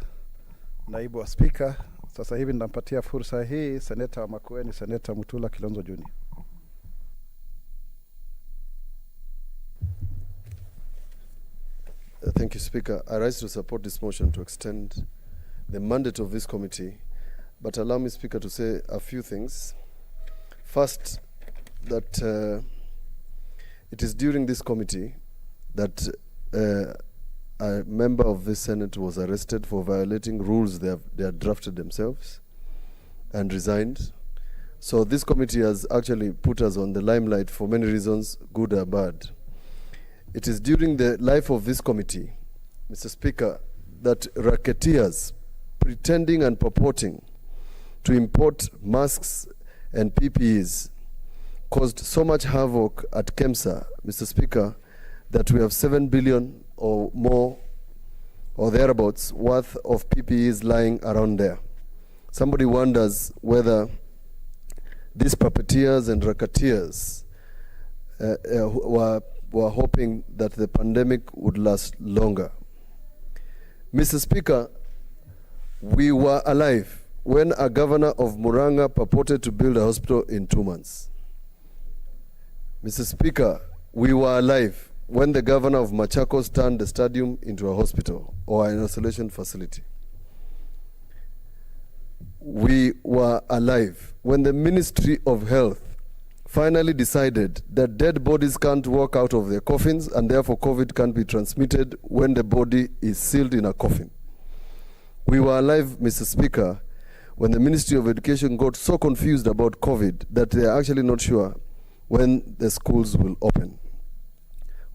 Naibu wa Spika. Sasa hivi ninampatia fursa hii Seneta wa Makueni, Seneta Mutula Kilonzo Junior. Thank you, Speaker. I rise to support this motion to extend the mandate of this committee, but allow me, Speaker, to say a few things. First, that it is during this committee that a member of the Senate was arrested for violating rules they had drafted themselves and resigned. So this committee has actually put us on the limelight for many reasons, good or bad. It is during the life of this committee, Mr. Speaker, that racketeers pretending and purporting to import masks and PPEs caused so much havoc at KEMSA, Mr. Speaker, that we have 7 billion or more or thereabouts worth of PPEs lying around there. Somebody wonders whether these puppeteers and racketeers were hoping that the pandemic would last longer. Mr. Speaker, we were alive when a governor of Muranga purported to build a hospital in 2 months. Mr. Speaker, we were alive when the governor of Machakos turned the stadium into a hospital or an isolation facility. We were alive when the Ministry of Health finally decided that dead bodies can't walk out of their coffins and therefore COVID can't be transmitted when the body is sealed in a coffin. We were alive, Mr. Speaker, when the Ministry of Education got so confused about COVID that they are actually not sure when the schools will open.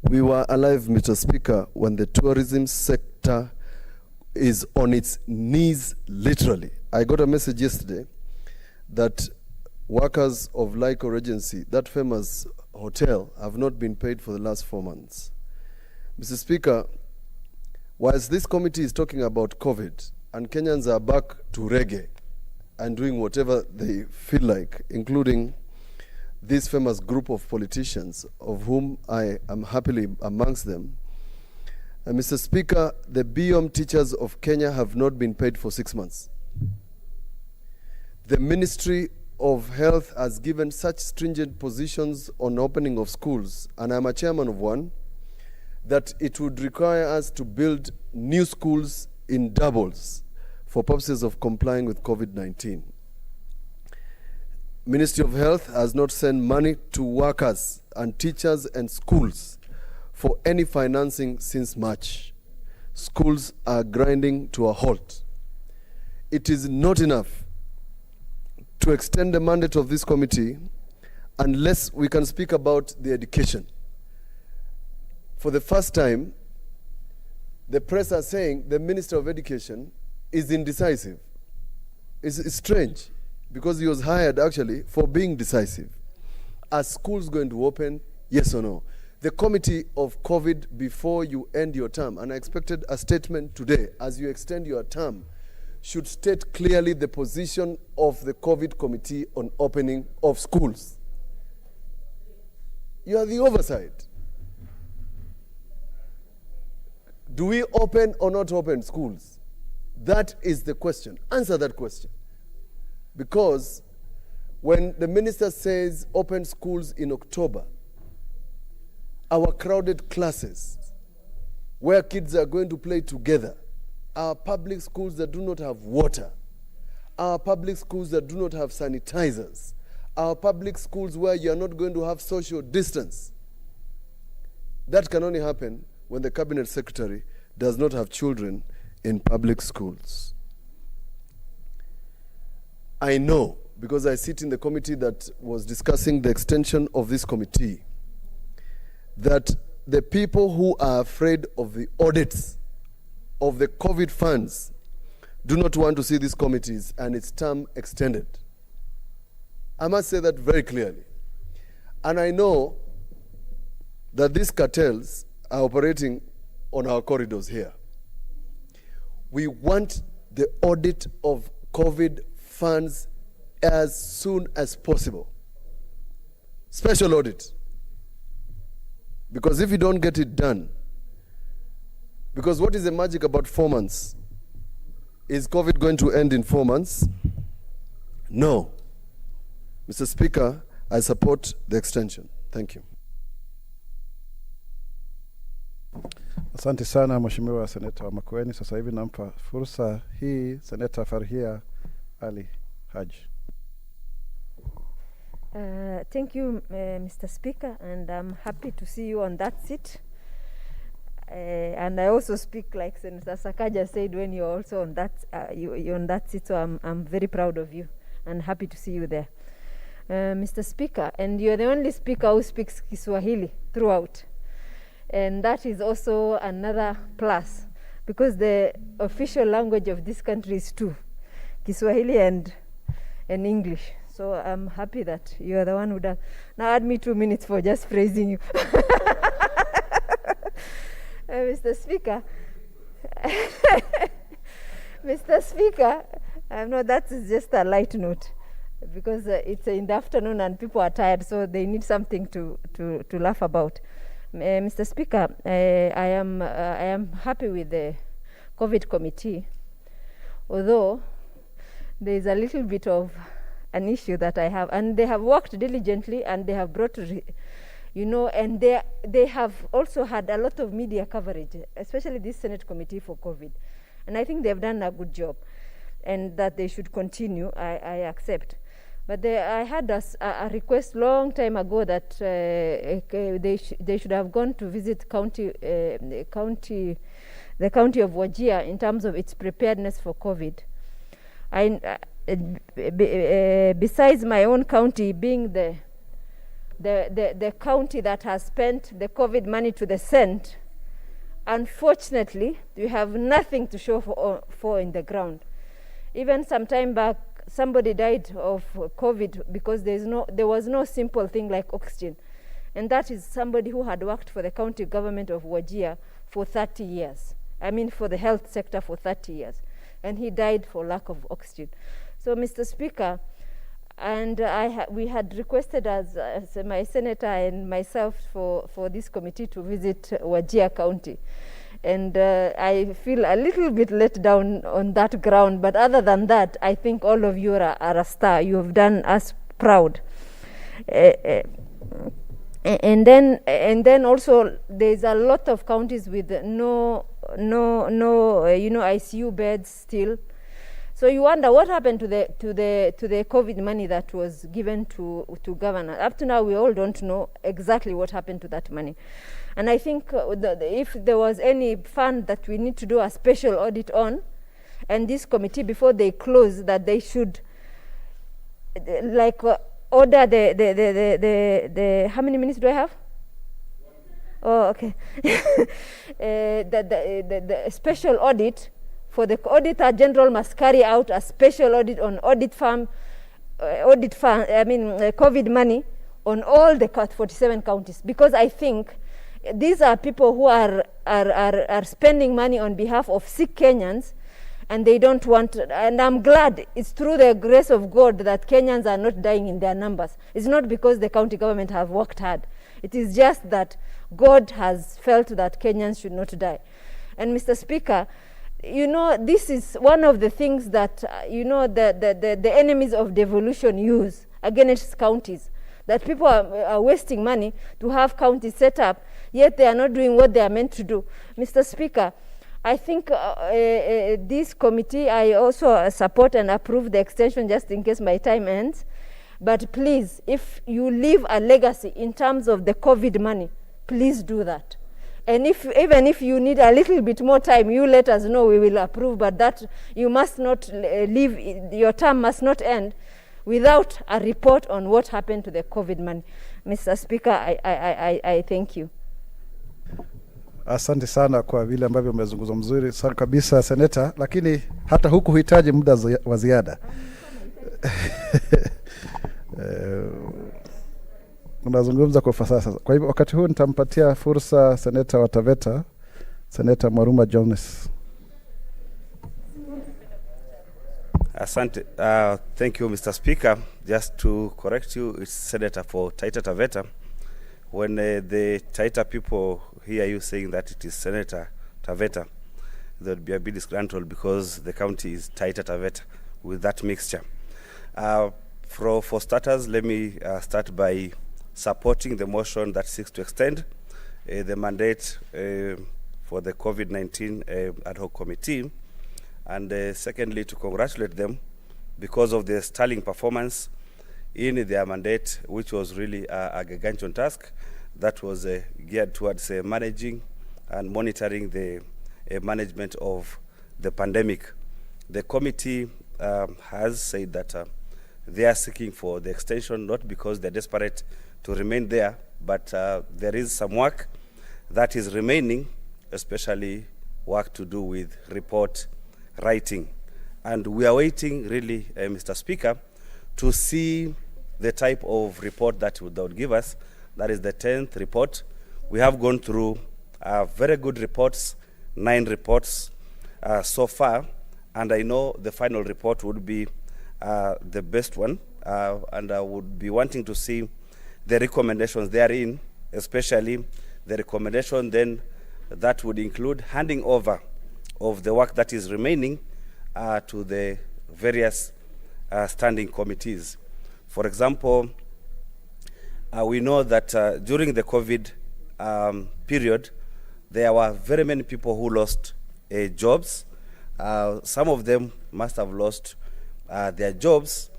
We were alive, Mr. Speaker, when the tourism sector is on its knees, literally. I got a message yesterday that workers of Lyco Regency, that famous hotel, have not been paid for the last 4 months. Mr. Speaker, whilst this committee is talking about COVID and Kenyans are back to reggae and doing whatever they feel like, including this famous group of politicians, of whom I am happily amongst them, Mr. Speaker, the BOM teachers of Kenya have not been paid for 6 months. The Ministry of Health has given such stringent positions on opening of schools, and I'm a chairman of one, that it would require us to build new schools in doubles for purposes of complying with COVID-19. Ministry of Health has not sent money to workers and teachers and schools for any financing since March. Schools are grinding to a halt. It is not enough to extend the mandate of this committee unless we can speak about the education. For the first time, the press are saying the Minister of Education is indecisive. It's strange, because he was hired actually for being decisive. Are schools going to open? Yes or no? The committee of COVID before you end your term, and I expected a statement today as you extend your term, should state clearly the position of the COVID committee on opening of schools. You are the oversight. Do we open or not open schools? That is the question. Answer that question. Because when the minister says open schools in October, our crowded classes, where kids are going to play together, our public schools that do not have water, our public schools that do not have sanitizers, our public schools where you are not going to have social distance, that can only happen when the cabinet secretary does not have children in public schools. I know, because I sit in the committee that was discussing the extension of this committee, that the people who are afraid of the audits of the COVID funds do not want to see these committees and its term extended. I must say that very clearly. And I know that these cartels are operating on our corridors here. We want the audit of COVID funds as soon as possible. Special audit. Because if you don't get it done, because what is the magic about 4 months? Is COVID going to end in 4 months? No. Mr. Speaker, I support the extension. Thank you. Asante sana Mheshimiwa Seneta Makueni. Sasa hivi nampa fursa hii Seneta Farhia Ali Haji. Thank you, Mr. Speaker, and I'm happy to see you on that seat. And I also speak like Senator Sakaja said when you're also on that, you're on that seat, so I'm very proud of you and happy to see you there. Mr. Speaker, and you're the only speaker who speaks Kiswahili throughout. And that is also another plus, because the official language of this country is two, Kiswahili and English. So I'm happy that you are the one who does. Now add me 2 minutes for just praising you. Mr. Speaker, Mr. Speaker, no, that is just a light note, because it's in the afternoon and people are tired, so they need something to laugh about. Mr. Speaker, I am happy with the COVID committee, although there is a little bit of an issue that I have, and they have worked diligently and they have brought, and they have also had a lot of media coverage, especially this Senate committee for COVID, and I think they've done a good job, and that they should continue. I accept. But I had a request long time ago that they should have gone to visit the county of Wajir in terms of its preparedness for COVID. Besides my own county being the county that has spent the COVID money to the cent, unfortunately, we have nothing to show for in the ground. Even some time back, somebody died of COVID because there was no simple thing like oxygen. And that is somebody who had worked for the county government of Wajir for 30 years. I mean, for the health sector for 30 years. And he died for lack of oxygen. So, Mr. Speaker, and we had requested as my senator and myself for this committee to visit Wajir County. And I feel a little bit let down on that ground. But other than that, I think all of you are a star. You have done us proud. And then also there's a lot of counties with no ICU beds still. So you wonder what happened to the COVID money that was given to governor. Up to now, we all don't know exactly what happened to that money. And I think if there was any fund that we need to do a special audit on, and this committee, before they close, that they should order the how many minutes do I have? Oh, okay. The special audit for the Auditor General must carry out a special audit on COVID money on all the 47 counties, because I think these are people who are spending money on behalf of sick Kenyans, and they don't want, and I'm glad it's through the grace of God that Kenyans are not dying in their numbers. It's not because the county government have worked hard. It is just that God has felt that Kenyans should not die. And Mr. Speaker, you know, this is one of the things that, the enemies of devolution use against counties, that people are wasting money to have counties set up, yet they are not doing what they are meant to do. Mr. Speaker, I think this committee, I also support and approve the extension just in case my time ends. But please, if you leave a legacy in terms of the COVID money, please do that. And even if you need a little bit more time, you let us know, we will approve. But that you must not leave, your term must not end without a report on what happened to the COVID money. Mr. Speaker, I thank you. Asante sana kwa vile ambavyo umezungumza mzuri sana kabisa Seneta, lakini hata huku huhitaji muda wa ziada. Unazungumza kwa fasaha. Kwa hivyo wakati huu nitampatia fursa Seneta wa Taveta, Seneta Mwaruma Jones. Asante. Thank you, Mr. Speaker. Just to correct you, it's Senator for Taita Taveta. When the Taita people hear you saying that it is Senator Taveta, there would be a bit disgruntled because the county is Taita Taveta with that mixture. For starters, let me start by supporting the motion that seeks to extend the mandate for the COVID-19 ad hoc committee, and secondly, to congratulate them because of the sterling performance in their mandate, which was really a gargantuan task that was geared towards managing and monitoring the management of the pandemic. The committee has said that they are seeking for the extension, not because they're desperate to remain there, but there is some work that is remaining, especially work to do with report writing. And we are waiting, really, Mr. Speaker, to see the type of report that would give us. That is the 10th report. We have gone through very good reports, 9 reports so far, and I know the final report would be the best one, and I would be wanting to see the recommendations therein, especially the recommendation then that would include handing over of the work that is remaining to the various standing committees. For example, we know that during the COVID period, there were very many people who lost jobs. Some of them must have lost their jobs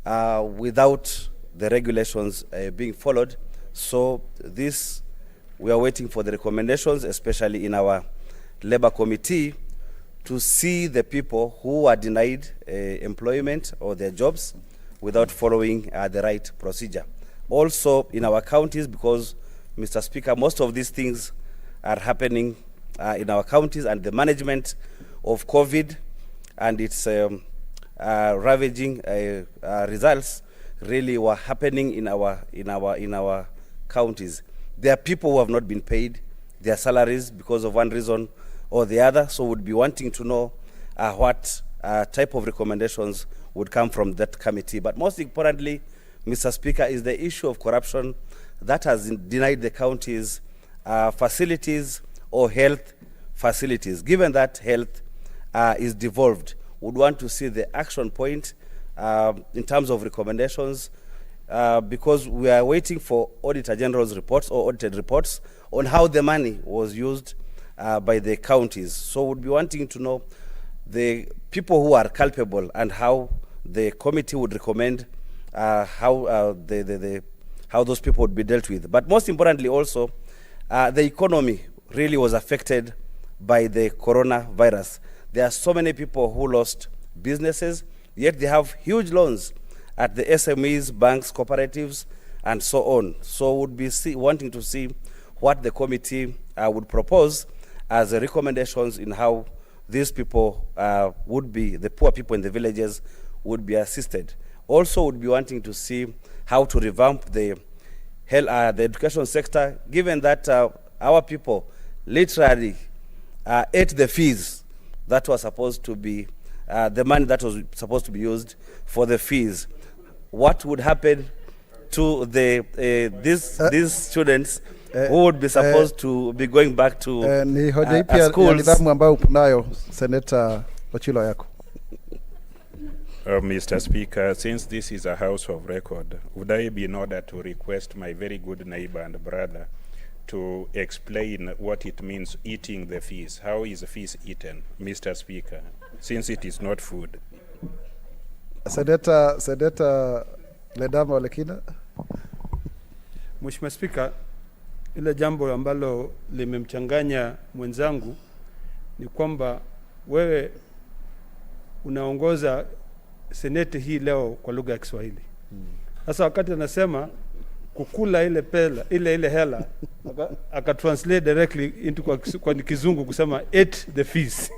without the regulations being followed. So this, we are waiting for the recommendations, especially in our Labor Committee, to see the people who are denied employment or their jobs without following the right procedure. Also in our counties, because, Mr. Speaker, most of these things are happening in our counties, and the management of COVID and its ravaging results really were happening in our counties. There are people who have not been paid their salaries because of one reason or the other, so would be wanting to know what type of recommendations would come from that committee. But most importantly, Mr. Speaker, is the issue of corruption that has denied the counties facilities or health facilities. Given that health is devolved, would want to see the action point in terms of recommendations, because we are waiting for Auditor General's reports or audited reports on how the money was used by the counties. So would be wanting to know the people who are culpable and how the committee would recommend how those people would be dealt with. But most importantly also, the economy really was affected by the coronavirus. There are so many people who lost businesses, yet they have huge loans at the SMEs, banks, cooperatives, and so on. So would be wanting to see what the committee would propose as recommendations in how these people would be, the poor people in the villages would be assisted. Also would be wanting to see how to revamp the education sector, given that our people literally ate the fees that was supposed to be, the money that was supposed to be used for the fees. What would happen to these students who would be supposed to be going back to ni hoja ipi ya nidhamu ambayo unayo Senator Ochilo yako? Mr. Speaker, since this is a house of record, would I be in order to request my very good neighbor and brother to explain what it means eating the fees? How is the fees eaten, Mr. Speaker, since it is not food? Senator Ledama Olekina. Mheshimiwa Spika, ile jambo ambalo limemchanganya mwenzangu ni kwamba wewe unaongoza seneti hii leo kwa lugha ya Kiswahili. Sasa wakati anasema kukula ile pela ile hela aka translate directly into kwa Kizungu kusema ate the fees.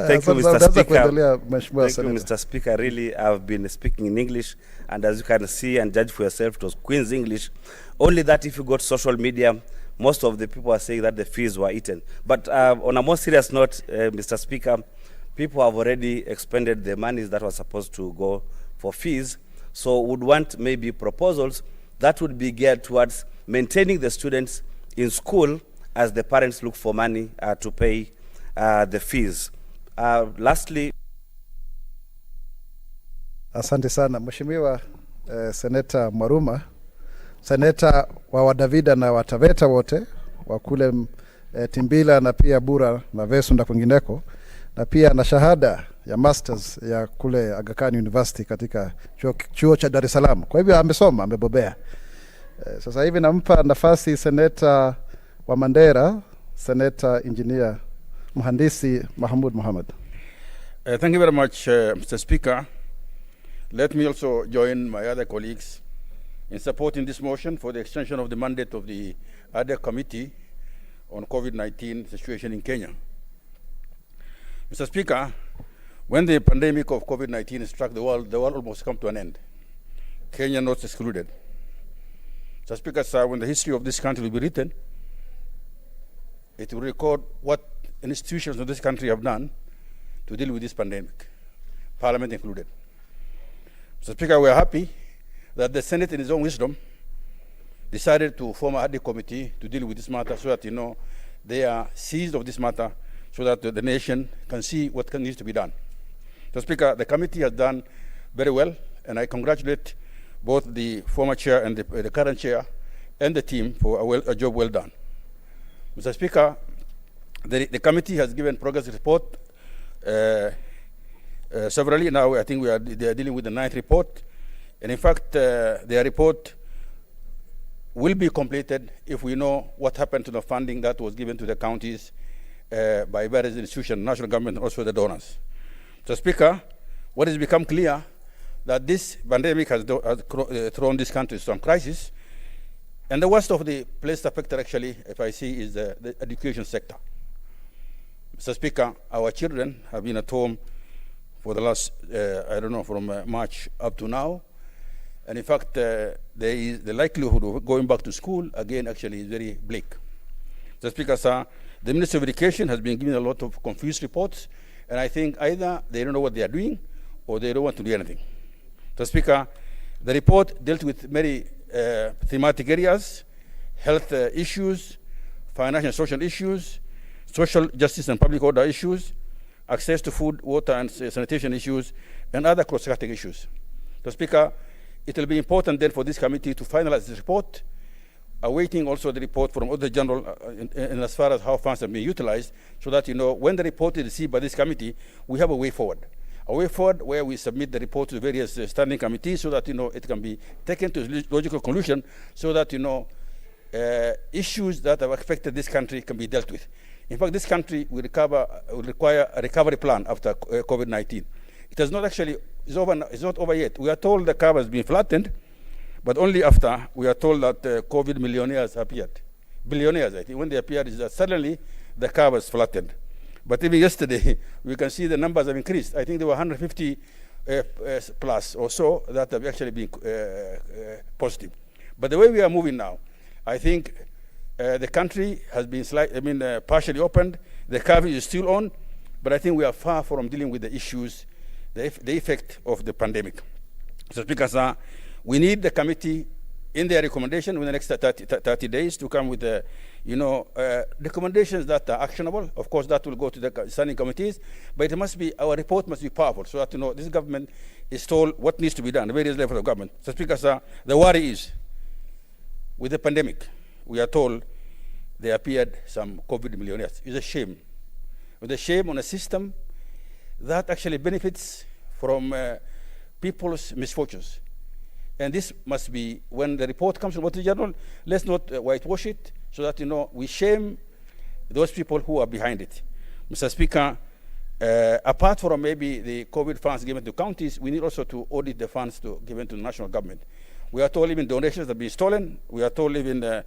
Thank you, Mr. Speaker. Thank you, Mr. Speaker. Really, I've been speaking in English, and as you can see and judge for yourself, it was Queen's English. Only that if you go to social media, most of the people are saying that the fees were eaten. But on a more serious note, Mr. Speaker, people have already expended the monies that were supposed to go for fees. So would want maybe proposals that would be geared towards maintaining the students in school as the parents look for money to pay the fees. Lastly, asante sana Mheshimiwa Seneta Mwaruma, seneta wa Wadavida na Wataveta wote wa kule Timbila na pia Bura na Vesu na kwingineko, na pia na shahada ya masters ya kule Aga Khan University katika chuo cha Dar es Salaam. Kwa hivyo amesoma, amebobea. Sasa hivi nampa nafasi seneta wa Mandera, seneta engineer Mhandisi Mahmoud Mohammed. Thank you very much, Mr. Speaker. Let me also join my other colleagues in supporting this motion for the extension of the mandate of the ADA Committee on COVID-19 situation in Kenya. Mr. Speaker, when the pandemic of COVID-19 struck the world almost came to an end, Kenya not excluded. Mr. Speaker, sir, when the history of this country will be written, it will record what institutions of this country have done to deal with this pandemic, Parliament included. Mr. Speaker, we are happy that the Senate, in its own wisdom, decided to form a ADA committee to deal with this matter so that, they are seized of this matter so that the nation can see what needs to be done. Mr. Speaker, the committee has done very well, and I congratulate both the former chair and the current chair and the team for a job well done. Mr. Speaker, the committee has given progress report severally. Now I think they are dealing with the 9th report, and in fact their report will be completed if we know what happened to the funding that was given to the counties by various institutions, national government, and also the donors. Mr. Speaker, what has become clear that this pandemic has thrown this country into some crisis, and the worst of the places affected actually, if I see, is the education sector. Mr. Speaker, our children have been at home for the last, from March up to now, and in fact, the likelihood of going back to school again actually is very bleak. Mr. Speaker, sir, the Ministry of Education has been given a lot of confused reports, and I think either they don't know what they are doing or they don't want to do anything. Mr. Speaker, the report dealt with many thematic areas: health issues, financial and social issues, social justice and public order issues, access to food, water, and sanitation issues, and other cross-cutting issues. Mr. Speaker, it will be important then for this committee to finalize this report awaiting also the report from Auditor General in as far as how funds are being utilized, so that, you know, when the report is received by this committee, we have a way forward. A way forward where we submit the report to various standing committees, so that, you know, it can be taken to a logical conclusion, so that, you know, issues that have affected this country can be dealt with. In fact, this country will require a recovery plan after COVID-19. It has not actually, it's not over yet. We are told the curve has been flattened, but only after we are told that COVID millionaires appeared. Billionaires, I think, when they appeared, is that suddenly the curve has flattened. But even yesterday, we can see the numbers have increased. I think there were 150 plus or so that have actually been positive. But the way we are moving now, I think the country has been partially opened. The curve is still on, but I think we are far from dealing with the issues, the effect of the pandemic. So, Speaker, sir, we need the committee in their recommendation within the next 30 days to come with recommendations that are actionable. Of course, that will go to the standing committees, but it must be, our report must be powerful, so that, you know, this government is told what needs to be done, various levels of government. So, Speaker, sir, the worry is, with the pandemic, we are told there appeared some COVID millionaires. It's a shame. It's a shame on a system that actually benefits from people's misfortunes. And this must be, when the report comes from Auditor General, let's not whitewash it, so that, you know, we shame those people who are behind it. Mr. Speaker, apart from maybe the COVID funds given to counties, we need also to audit the funds given to the national government. We are told even donations have been stolen. We are told even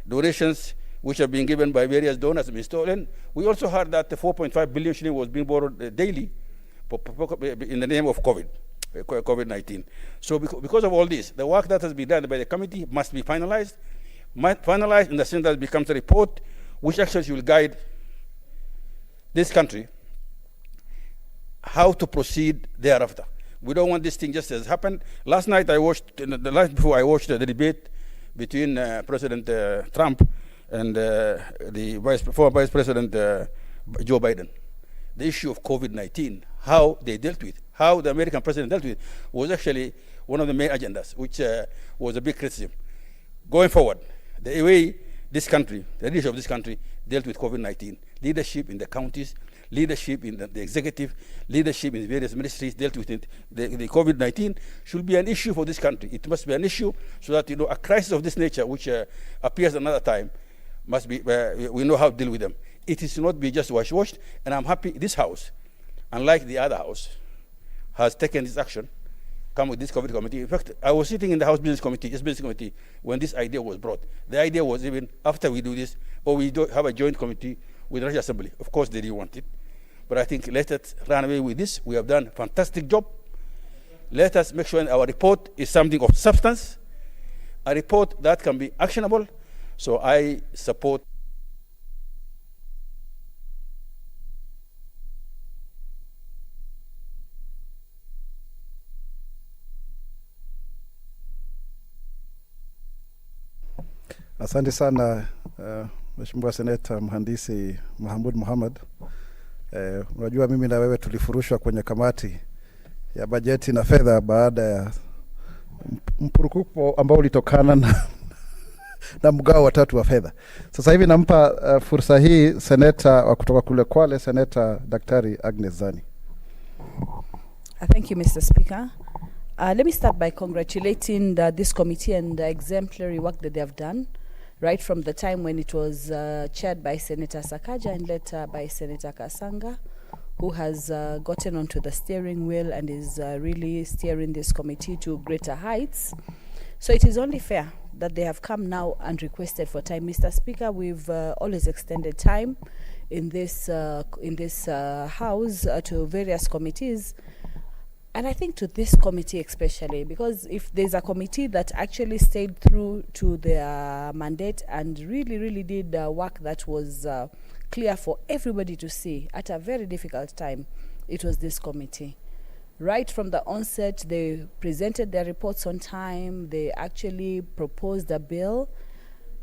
donations which have been given by various donors have been stolen. We also heard that the 4.5 billion shilling was being borrowed daily in the name of COVID-19. So because of all this, the work that has been done by the committee must be finalized in the sense that it becomes a report which actually will guide this country how to proceed thereafter. We don't want this thing just as happened. Last night I watched, the night before I watched the debate between President Trump and the former Vice President Joe Biden. The issue of COVID-19, how they dealt with, how the American president dealt with it, was actually one of the main agendas, which was a big criticism. Going forward, the way this country, the leadership of this country, dealt with COVID-19, leadership in the counties, leadership in the executive, leadership in various ministries dealt with it. The COVID-19 should be an issue for this country. It must be an issue so that, you know, a crisis of this nature, which appears another time, must be, we know how to deal with them. It is not be just washed, and I'm happy this House, unlike the other House, has taken this action, come with this COVID committee. In fact, I was sitting in the House Business Committee, when this idea was brought. The idea was, even after we do this, or we do have a joint committee with the National Assembly. Of course, they didn't want it. But I think let us run away with this. We have done a fantastic job. Let us make sure our report is something of substance, a report that can be actionable. So I support. Asante sana Mheshimiwa Seneta Mhandisi Mahmud Mohamed. Unajua mimi na wewe tulifurushwa kwenye kamati ya bajeti na fedha baada ya mpurukupo ambao ulitokana na mgao wa tatu wa fedha. Sasa hivi nampa fursa hii seneta wa kutoka kule Kwale, Seneta Daktari Agnes Zani. Thank you, Mr. Speaker. Let me start by congratulating this committee and the exemplary work that they have done, right from the time when it was chaired by Senator Sakaja and later by Senator Kasanga, who has gotten onto the steering wheel and is really steering this committee to greater heights. So it is only fair that they have come now and requested for time. Mr. Speaker, we've always extended time in this House to various committees. And I think to this committee especially, because if there's a committee that actually stayed through to their mandate and really did work that was clear for everybody to see at a very difficult time, it was this committee. Right from the onset, they presented their reports on time. They actually proposed a bill.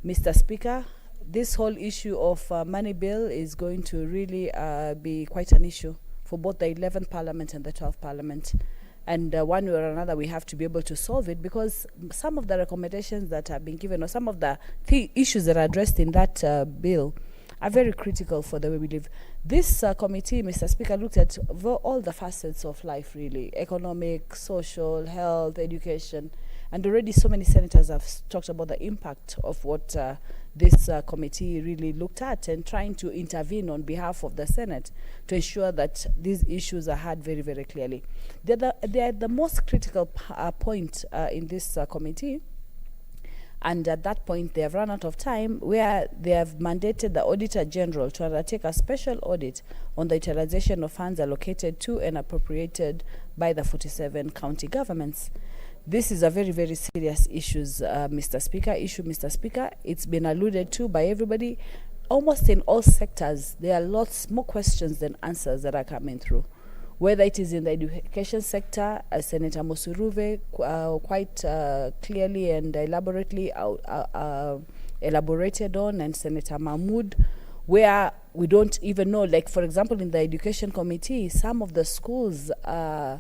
Mr. Speaker, this whole issue of money bill is going to really be quite an issue for both the 11th Parliament and the 12th Parliament. And one way or another, we have to be able to solve it, because some of the recommendations that have been given, or some of the issues that are addressed in that bill, are very critical for the way we live. This committee, Mr. Speaker, looked at all the facets of life, really: economic, social, health, education. And already so many senators have talked about the impact of what this committee really looked at, and trying to intervene on behalf of the Senate to ensure that these issues are heard very, very clearly. They are the most critical point in this committee. And at that point, they have run out of time, where they have mandated the Auditor General to undertake a special audit on the utilization of funds allocated to and appropriated by the 47 county governments. This is a very, very serious issue, Mr. Speaker. It's been alluded to by everybody. Almost in all sectors, there are lots more questions than answers that are coming through. Whether it is in the education sector, as Senator Musuruve quite clearly and elaborately elaborated on, and Senator Mahmood, where we don't even know, like for example in the Education Committee, some of the schools are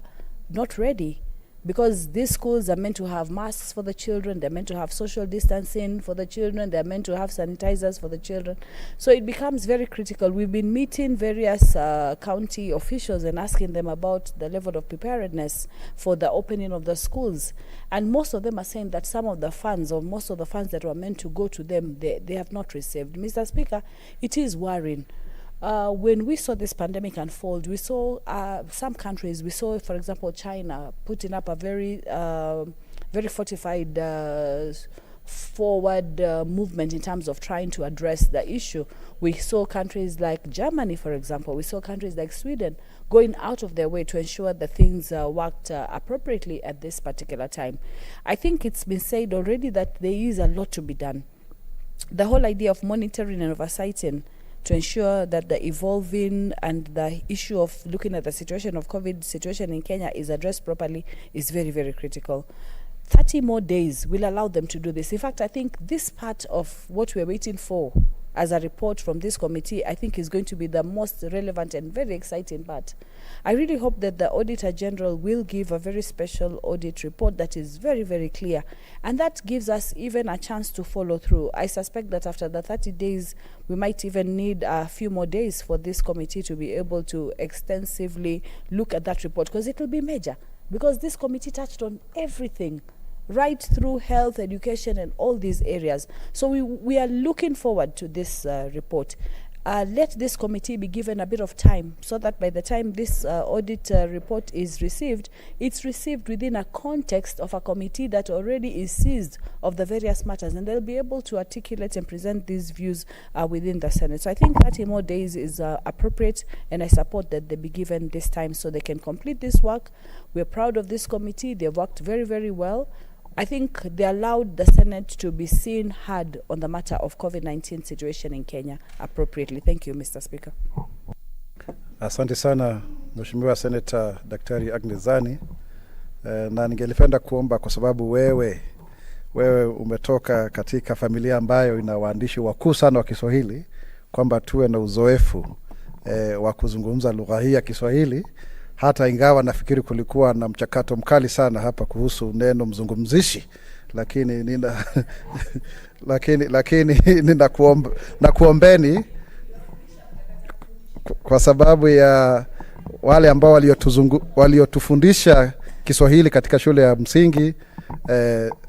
not ready, because these schools are meant to have masks for the children, they're meant to have social distancing for the children, they're meant to have sanitizers for the children. So it becomes very critical. We've been meeting various county officials and asking them about the level of preparedness for the opening of the schools. And most of them are saying that some of the funds, or most of the funds that were meant to go to them, they have not received. Mr. Speaker, it is worrying. When we saw this pandemic unfold, we saw some countries, we saw, for example, China putting up a very fortified forward movement in terms of trying to address the issue. We saw countries like Germany, for example, we saw countries like Sweden going out of their way to ensure that things worked appropriately at this particular time. I think it's been said already that there is a lot to be done. The whole idea of monitoring and oversighting to ensure that the evolving and the issue of looking at the situation of COVID situation in Kenya is addressed properly is very, very critical. 30 more days will allow them to do this. In fact, I think this part of what we're waiting for as a report from this committee, I think is going to be the most relevant and very exciting part. I really hope that the Auditor General will give a very special audit report that is very, very clear, and that gives us even a chance to follow through. I suspect that after the 30 days, we might even need a few more days for this committee to be able to extensively look at that report, because it will be major, because this committee touched on everything, right through health, education, and all these areas. So we are looking forward to this report. Let this committee be given a bit of time, so that by the time this audit report is received, it's received within a context of a committee that already is seized of the various matters, and they'll be able to articulate and present these views within the Senate. So I think 30 more days is appropriate, and I support that they be given this time so they can complete this work. We're proud of this committee. They've worked very, very well. I think they allowed the Senate to be seen, heard on the matter of COVID-19 situation in Kenya appropriately. Thank you, Mr. Speaker. Asante sana Mheshimiwa Senator Daktari Agnes Zani, na ningelipenda kuomba, kwa sababu wewe umetoka katika familia ambayo ina waandishi wakuu sana wa Kiswahili, kwamba tuwe na uzoefu wa kuzungumza lugha hii ya Kiswahili, hata ingawa nafikiri kulikuwa na mchakato mkali sana hapa kuhusu neno mzungumzishi, lakini nakuombeni kwa sababu ya wale ambao waliotufundisha Kiswahili katika shule ya msingi,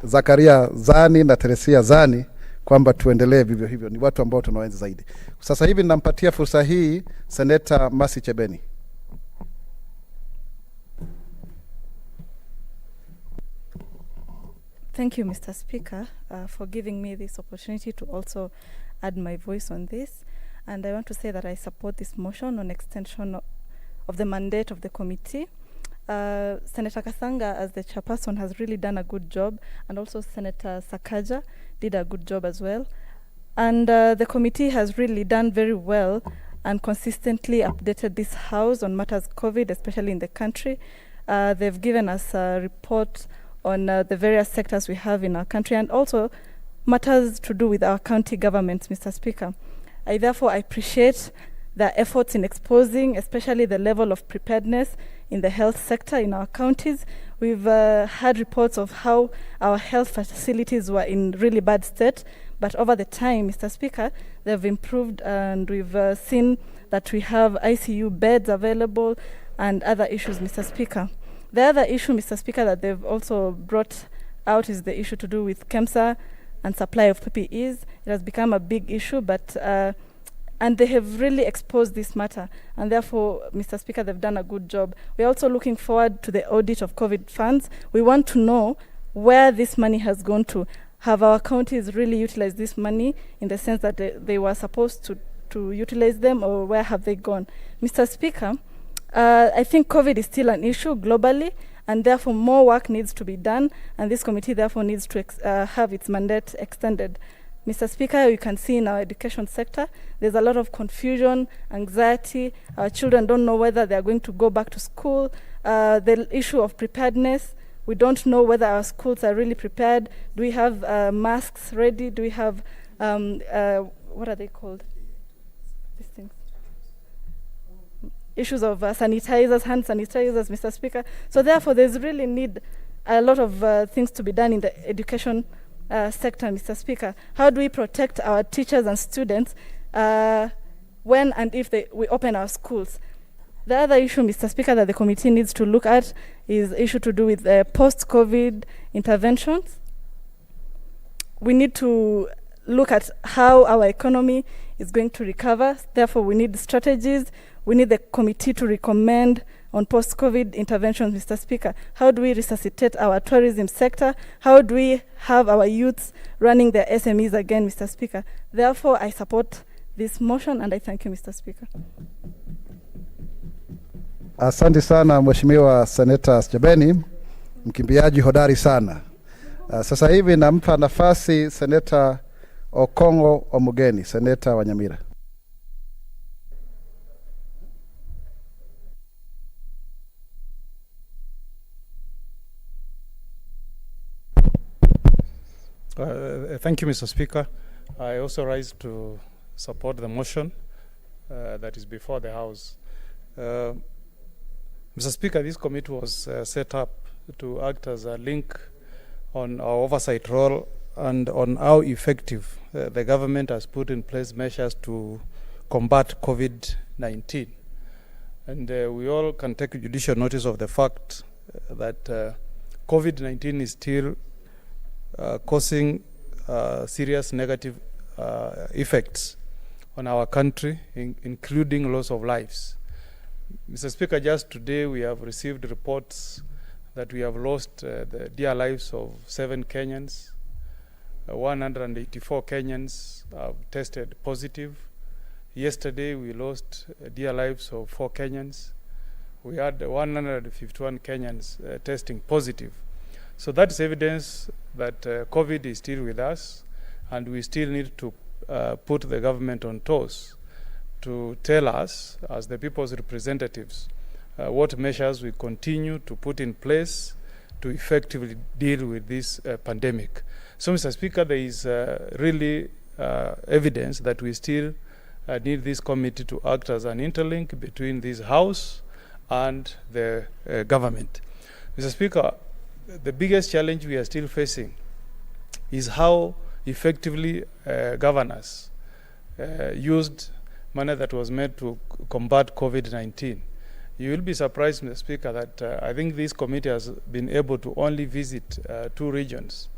Zakaria Zani na Teresia Zani, kwamba tuendelee vivyo hivyo. Ni watu ambao tunawaenzi zaidi. Sasa hivi ninampatia fursa hii Senator Mercy Chebeni. Thank you, Mr. Speaker, for giving me this opportunity to also add my voice on this. And I want to say that I support this motion on extension of the mandate of the committee. Senator Kasanga, as the chairperson, has really done a good job, and also Senator Sakaja did a good job as well. And the committee has really done very well and consistently updated this House on matters COVID, especially in the country. They've given us a report on the various sectors we have in our country, and also matters to do with our county governments, Mr. Speaker. I therefore appreciate the efforts in exposing, especially the level of preparedness in the health sector in our counties. We've had reports of how our health facilities were in really bad state, but over the time, Mr. Speaker, they've improved, and we've seen that we have ICU beds available and other issues, Mr. Speaker. The other issue, Mr. Speaker, that they've also brought out is the issue to do with KEMSA and supply of PPEs. It has become a big issue, but and they have really exposed this matter, and therefore, Mr. Speaker, they've done a good job. We're also looking forward to the audit of COVID funds. We want to know where this money has gone to. Have our counties really utilized this money in the sense that they were supposed to utilize them, or where have they gone? Mr. Speaker, I think COVID is still an issue globally, and therefore more work needs to be done, and this committee therefore needs to have its mandate extended. Mr. Speaker, you can see in our education sector, there's a lot of confusion, anxiety. Our children don't know whether they are going to go back to school. The issue of preparedness, we don't know whether our schools are really prepared. Do we have masks ready? Do we have, what are they called? These things. Issues of sanitizers, hand sanitizers, Mr. Speaker. So therefore, there's really need a lot of things to be done in the education sector, Mr. Speaker. How do we protect our teachers and students when and if we open our schools? The other issue, Mr. Speaker, that the committee needs to look at is issue to do with post-COVID interventions. We need to look at how our economy is going to recover. Therefore, we need strategies. We need the committee to recommend on post-COVID interventions, Mr. Speaker. How do we resuscitate our tourism sector? How do we have our youths running their SMEs again, Mr. Speaker? Therefore, I support this motion, and I thank you, Mr. Speaker. Asante sana Mheshimiwa Seneta Sjebeni, mkimbiaji hodari sana. Sasa hivi nampa nafasi Seneta Okongo Omugeni, Seneta wa Nyamira. Thank you, Mr. Speaker. I also rise to support the motion that is before the House. Mr. Speaker, this committee was set up to act as a link on our oversight role and on how effective the government has put in place measures to combat COVID-19. And we all can take judicial notice of the fact that COVID-19 is still causing serious negative effects on our country, including loss of lives. Mr. Speaker, just today we have received reports that we have lost the dear lives of 7 Kenyans. 184 Kenyans have tested positive. Yesterday we lost dear lives of 4 Kenyans. We had 151 Kenyans testing positive. So that's evidence that COVID is still with us, and we still need to put the government on toes to tell us, as the people's representatives, what measures we continue to put in place to effectively deal with this pandemic. So, Mr. Speaker, there is really evidence that we still need this committee to act as an interlink between this House and the government. Mr. Speaker, the biggest challenge we are still facing is how effectively governors used money that was meant to combat COVID-19. You will be surprised, Mr. Speaker, that I think this committee has been able to only visit 2 regions,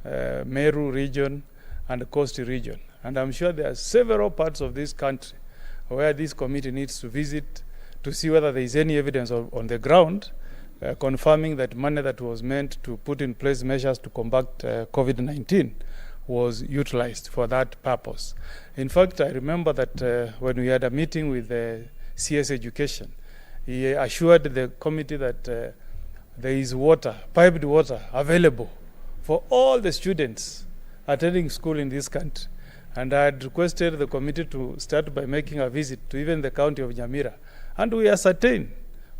Meru region and the Coast region. And I'm sure there are several parts of this country where this committee needs to visit to see whether there is any evidence on the ground confirming that money that was meant to put in place measures to combat COVID-19 was utilized for that purpose. In fact, I remember that when we had a meeting with CS Education, he assured the committee that there is water, piped water, available for all the students attending school in this country. And I had requested the committee to start by making a visit to even the county of Nyamira. And we ascertain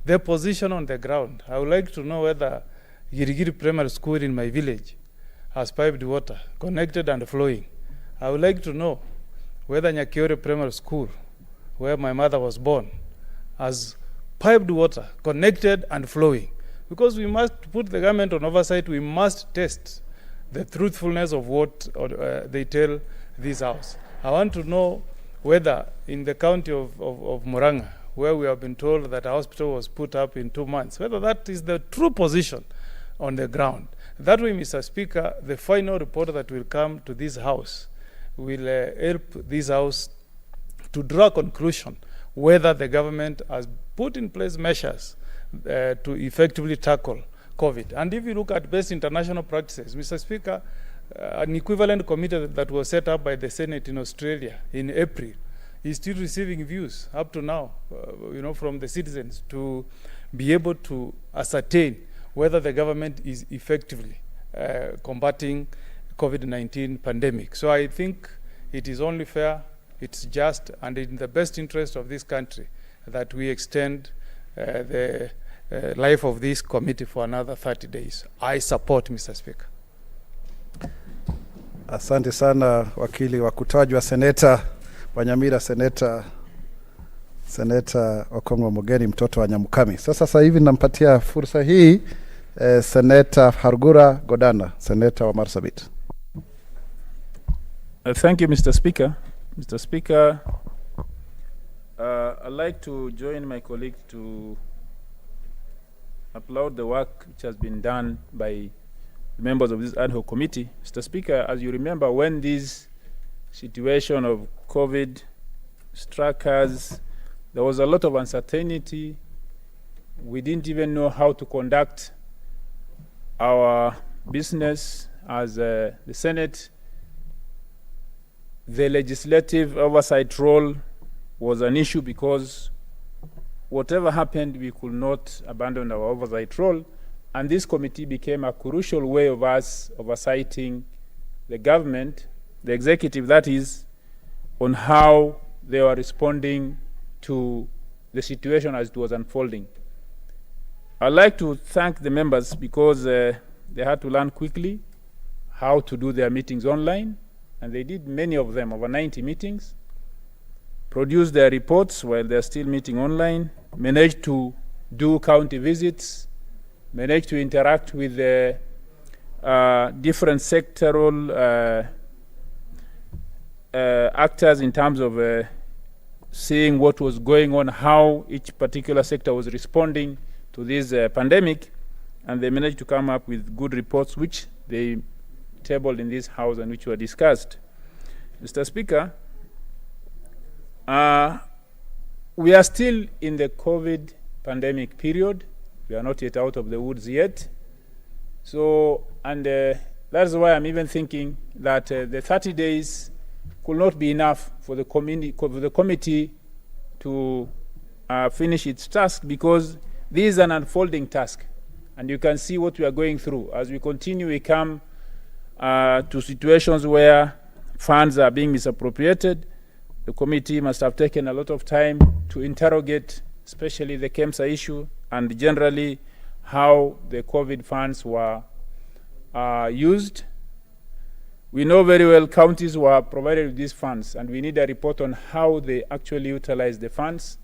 their position on the ground. I would like to know whether Girigiri Primary School in my village has piped water, connected and flowing. I would like to know whether Nyakiore Primary School, where my mother was born, has piped water, connected and flowing. Because we must put the government on oversight, we must test the truthfulness of what they tell this house. I want to know whether in the county of Murang'a, where we have been told that a hospital was put up in 2 months, whether that is the true position on the ground. That way, Mr. Speaker, the final report that will come to this house will help this house to draw a conclusion whether the government has put in place measures to effectively tackle COVID. And if you look at best international practices, Mr. Speaker, an equivalent committee that was set up by the Senate in Australia in April is still receiving views up to now, from the citizens to be able to ascertain whether the government is effectively combating COVID-19 pandemic. So I think it is only fair, it's just, and in the best interest of this country that we extend the life of this committee for another 30 days. I support, Mr. Speaker. Asante sana wakili wa kutajwa Seneta Wanyamira, Seneta Okong'o Mogeni, mtoto wa Nyamukami. Sasa hivi nampatia fursa hii Seneta Hargura Godana, Seneta wa Marsabit. Thank you, Mr. Speaker. Mr. Speaker, I'd like to join my colleague to applaud the work which has been done by members of this ad hoc committee. Mr. Speaker, as you remember, when this situation of COVID struck us, there was a lot of uncertainty. We didn't even know how to conduct our business as the Senate. The legislative oversight role was an issue because whatever happened, we could not abandon our oversight role. And this committee became a crucial way of us oversighting the government, the executive that is, on how they were responding to the situation as it was unfolding. I'd like to thank the members because they had to learn quickly how to do their meetings online, and they did many of them, over 90 meetings, produced their reports while they're still meeting online, managed to do county visits, managed to interact with the different sectoral actors in terms of seeing what was going on, how each particular sector was responding to this pandemic, and they managed to come up with good reports which they tabled in this house and which were discussed. Mr. Speaker, we are still in the COVID pandemic period. We are not yet out of the woods yet. So, and that's why I'm even thinking that the 30 days could not be enough for the committee to finish its task, because this is an unfolding task. And you can see what we are going through. As we continue, we come to situations where funds are being misappropriated. The committee must have taken a lot of time to interrogate, especially the KEMSA issue, and generally how the COVID funds were used. We know very well counties were provided with these funds, and we need a report on how they actually utilized the funds.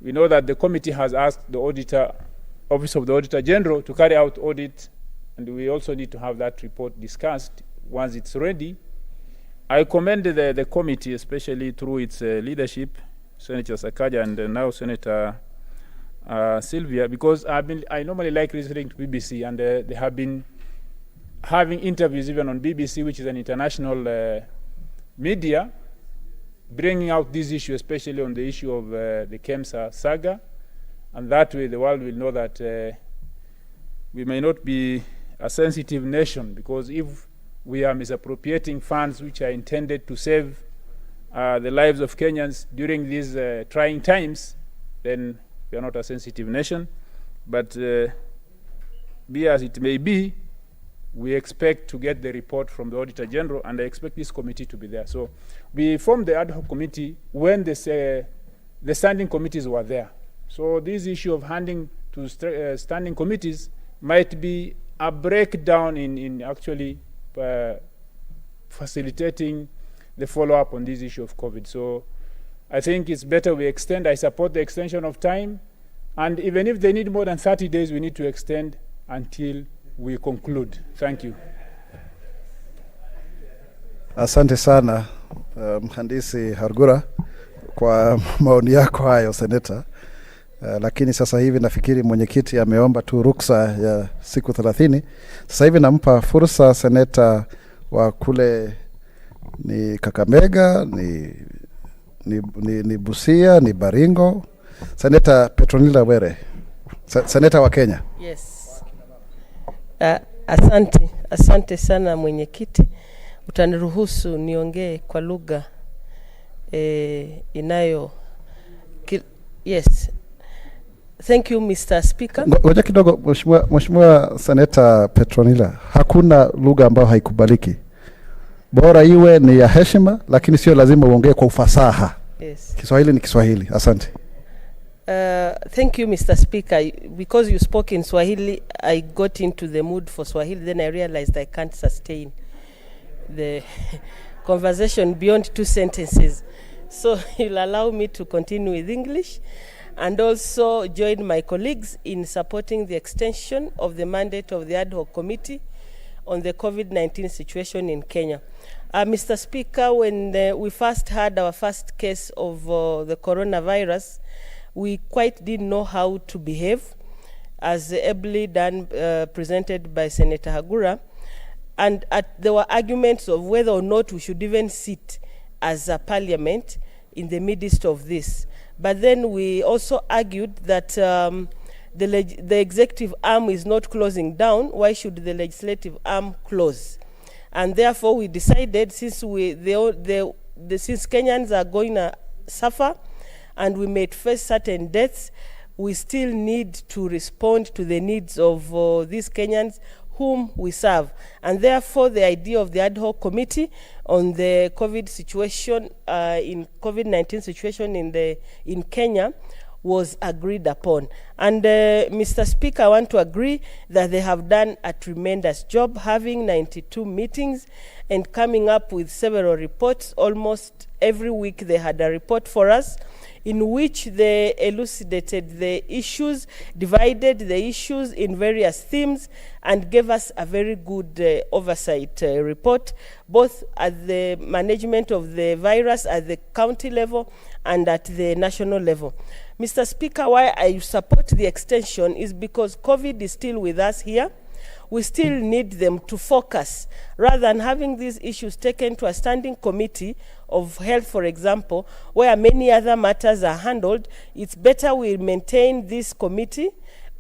We know that the committee has asked the Office of the Auditor General to carry out audit, and we also need to have that report discussed once it's ready. I commend the committee, especially through its leadership, Senator Sakaja and now Senator Sylvia, because I normally like listening to BBC, and they have been having interviews even on BBC, which is an international media, bringing out this issue, especially on the issue of the KEMSA saga. And that way the world will know that we may not be a sensitive nation, because if we are misappropriating funds which are intended to save the lives of Kenyans during these trying times, then we are not a sensitive nation. But be as it may be, we expect to get the report from the Auditor General, and I expect this committee to be there. So we formed the ad hoc committee when the standing committees were there. So this issue of handing to standing committees might be a breakdown in actually facilitating the follow-up on this issue of COVID. So I think it's better we extend. I support the extension of time, And even if they need more than 30 days, we need to extend until we conclude. Thank you. Asante sana mhandisi Hargura kwa maoni yako hayo seneta. Lakini sasa hivi nafikiri mwenyekiti ameomba tu ruksa ya siku 30. Sasa hivi nampa fursa seneta wa kule ni Kakamega, ni Busia, ni Baringo, Seneta Petronila Were, seneta wa Kenya. Yes. Asante sana mwenyekiti. Utaniruhusu niongee kwa lugha inayo yes. Thank you Mr. Speaker. Ngoja kidogo Mheshimiwa Seneta Petronila, hakuna lugha ambayo haikubaliki. Bora iwe ni ya heshima, lakini sio lazima uongee kwa ufasaha. Yes. Kiswahili ni Kiswahili. Asante. Thank you Mr. Speaker. Because you spoke in Swahili, I got into the mood for Swahili, then I realized I can't sustain the conversation beyond 2 sentences. So you'll allow me to continue with English and also join my colleagues in supporting the extension of the mandate of the ad hoc committee on the COVID-19 situation in Kenya. Mr. Speaker, when we first had our first case of the coronavirus, we quite didn't know how to behave, as ably done presented by Senator Hagura. And there were arguments of whether or not we should even sit as a parliament in the midst of this. But then we also argued that the executive arm is not closing down. Why should the legislative arm close? And therefore we decided, since since Kenyans are going to suffer and we may face certain deaths, we still need to respond to the needs of these Kenyans whom we serve. And therefore the idea of the ad hoc committee on the COVID situation, in COVID-19 situation in Kenya, was agreed upon. And Mr. Speaker, I want to agree that they have done a tremendous job, having 92 meetings and coming up with several reports. Almost every week they had a report for us in which they elucidated the issues, divided the issues in various themes, and gave us a very good oversight report, both at the management of the virus at the county level and at the national level. Mr. Speaker, why I support the extension is because COVID is still with us here. We still need them to focus. Rather than having these issues taken to a standing committee of health, for example, where many other matters are handled, it's better we maintain this committee,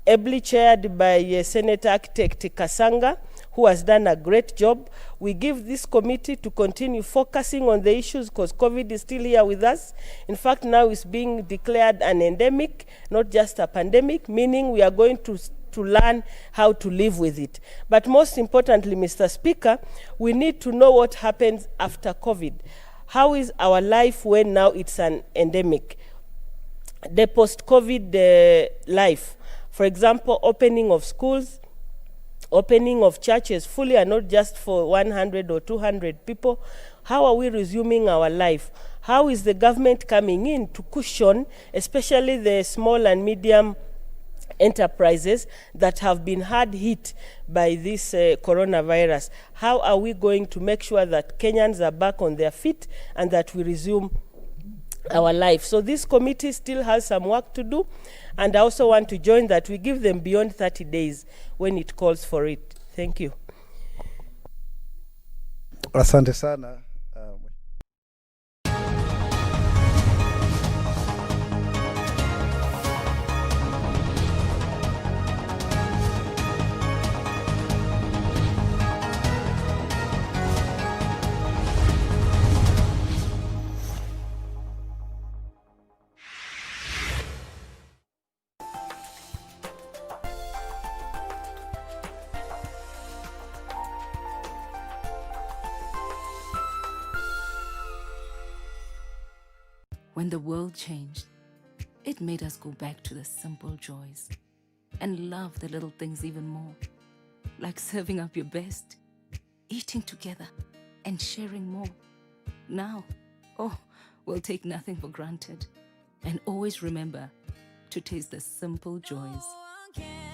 ably chaired by Senator Architect Kasanga, who has done a great job. We give this committee to continue focusing on the issues because COVID is still here with us. In fact, now it's being declared an endemic, not just a pandemic, meaning we are going to learn how to live with it. But most importantly, Mr. Speaker, we need to know what happens after COVID. How is our life when now it's an endemic? The post-COVID life, for example, opening of schools, opening of churches fully and not just for 100 or 200 people. How are we resuming our life? How is the government coming in to cushion, especially the small and medium enterprises that have been hard hit by this coronavirus? How are we going to make sure that Kenyans are back on their feet and that we resume our life? So this committee still has some work to do, and I also want to join that we give them beyond 30 days when it calls for it. Thank you. Asante sana. When the world changed, it made us go back to the simple joys and love the little things even more, like serving up your best, eating together, and sharing more. Now, we'll take nothing for granted. And always remember, to taste the simple joys.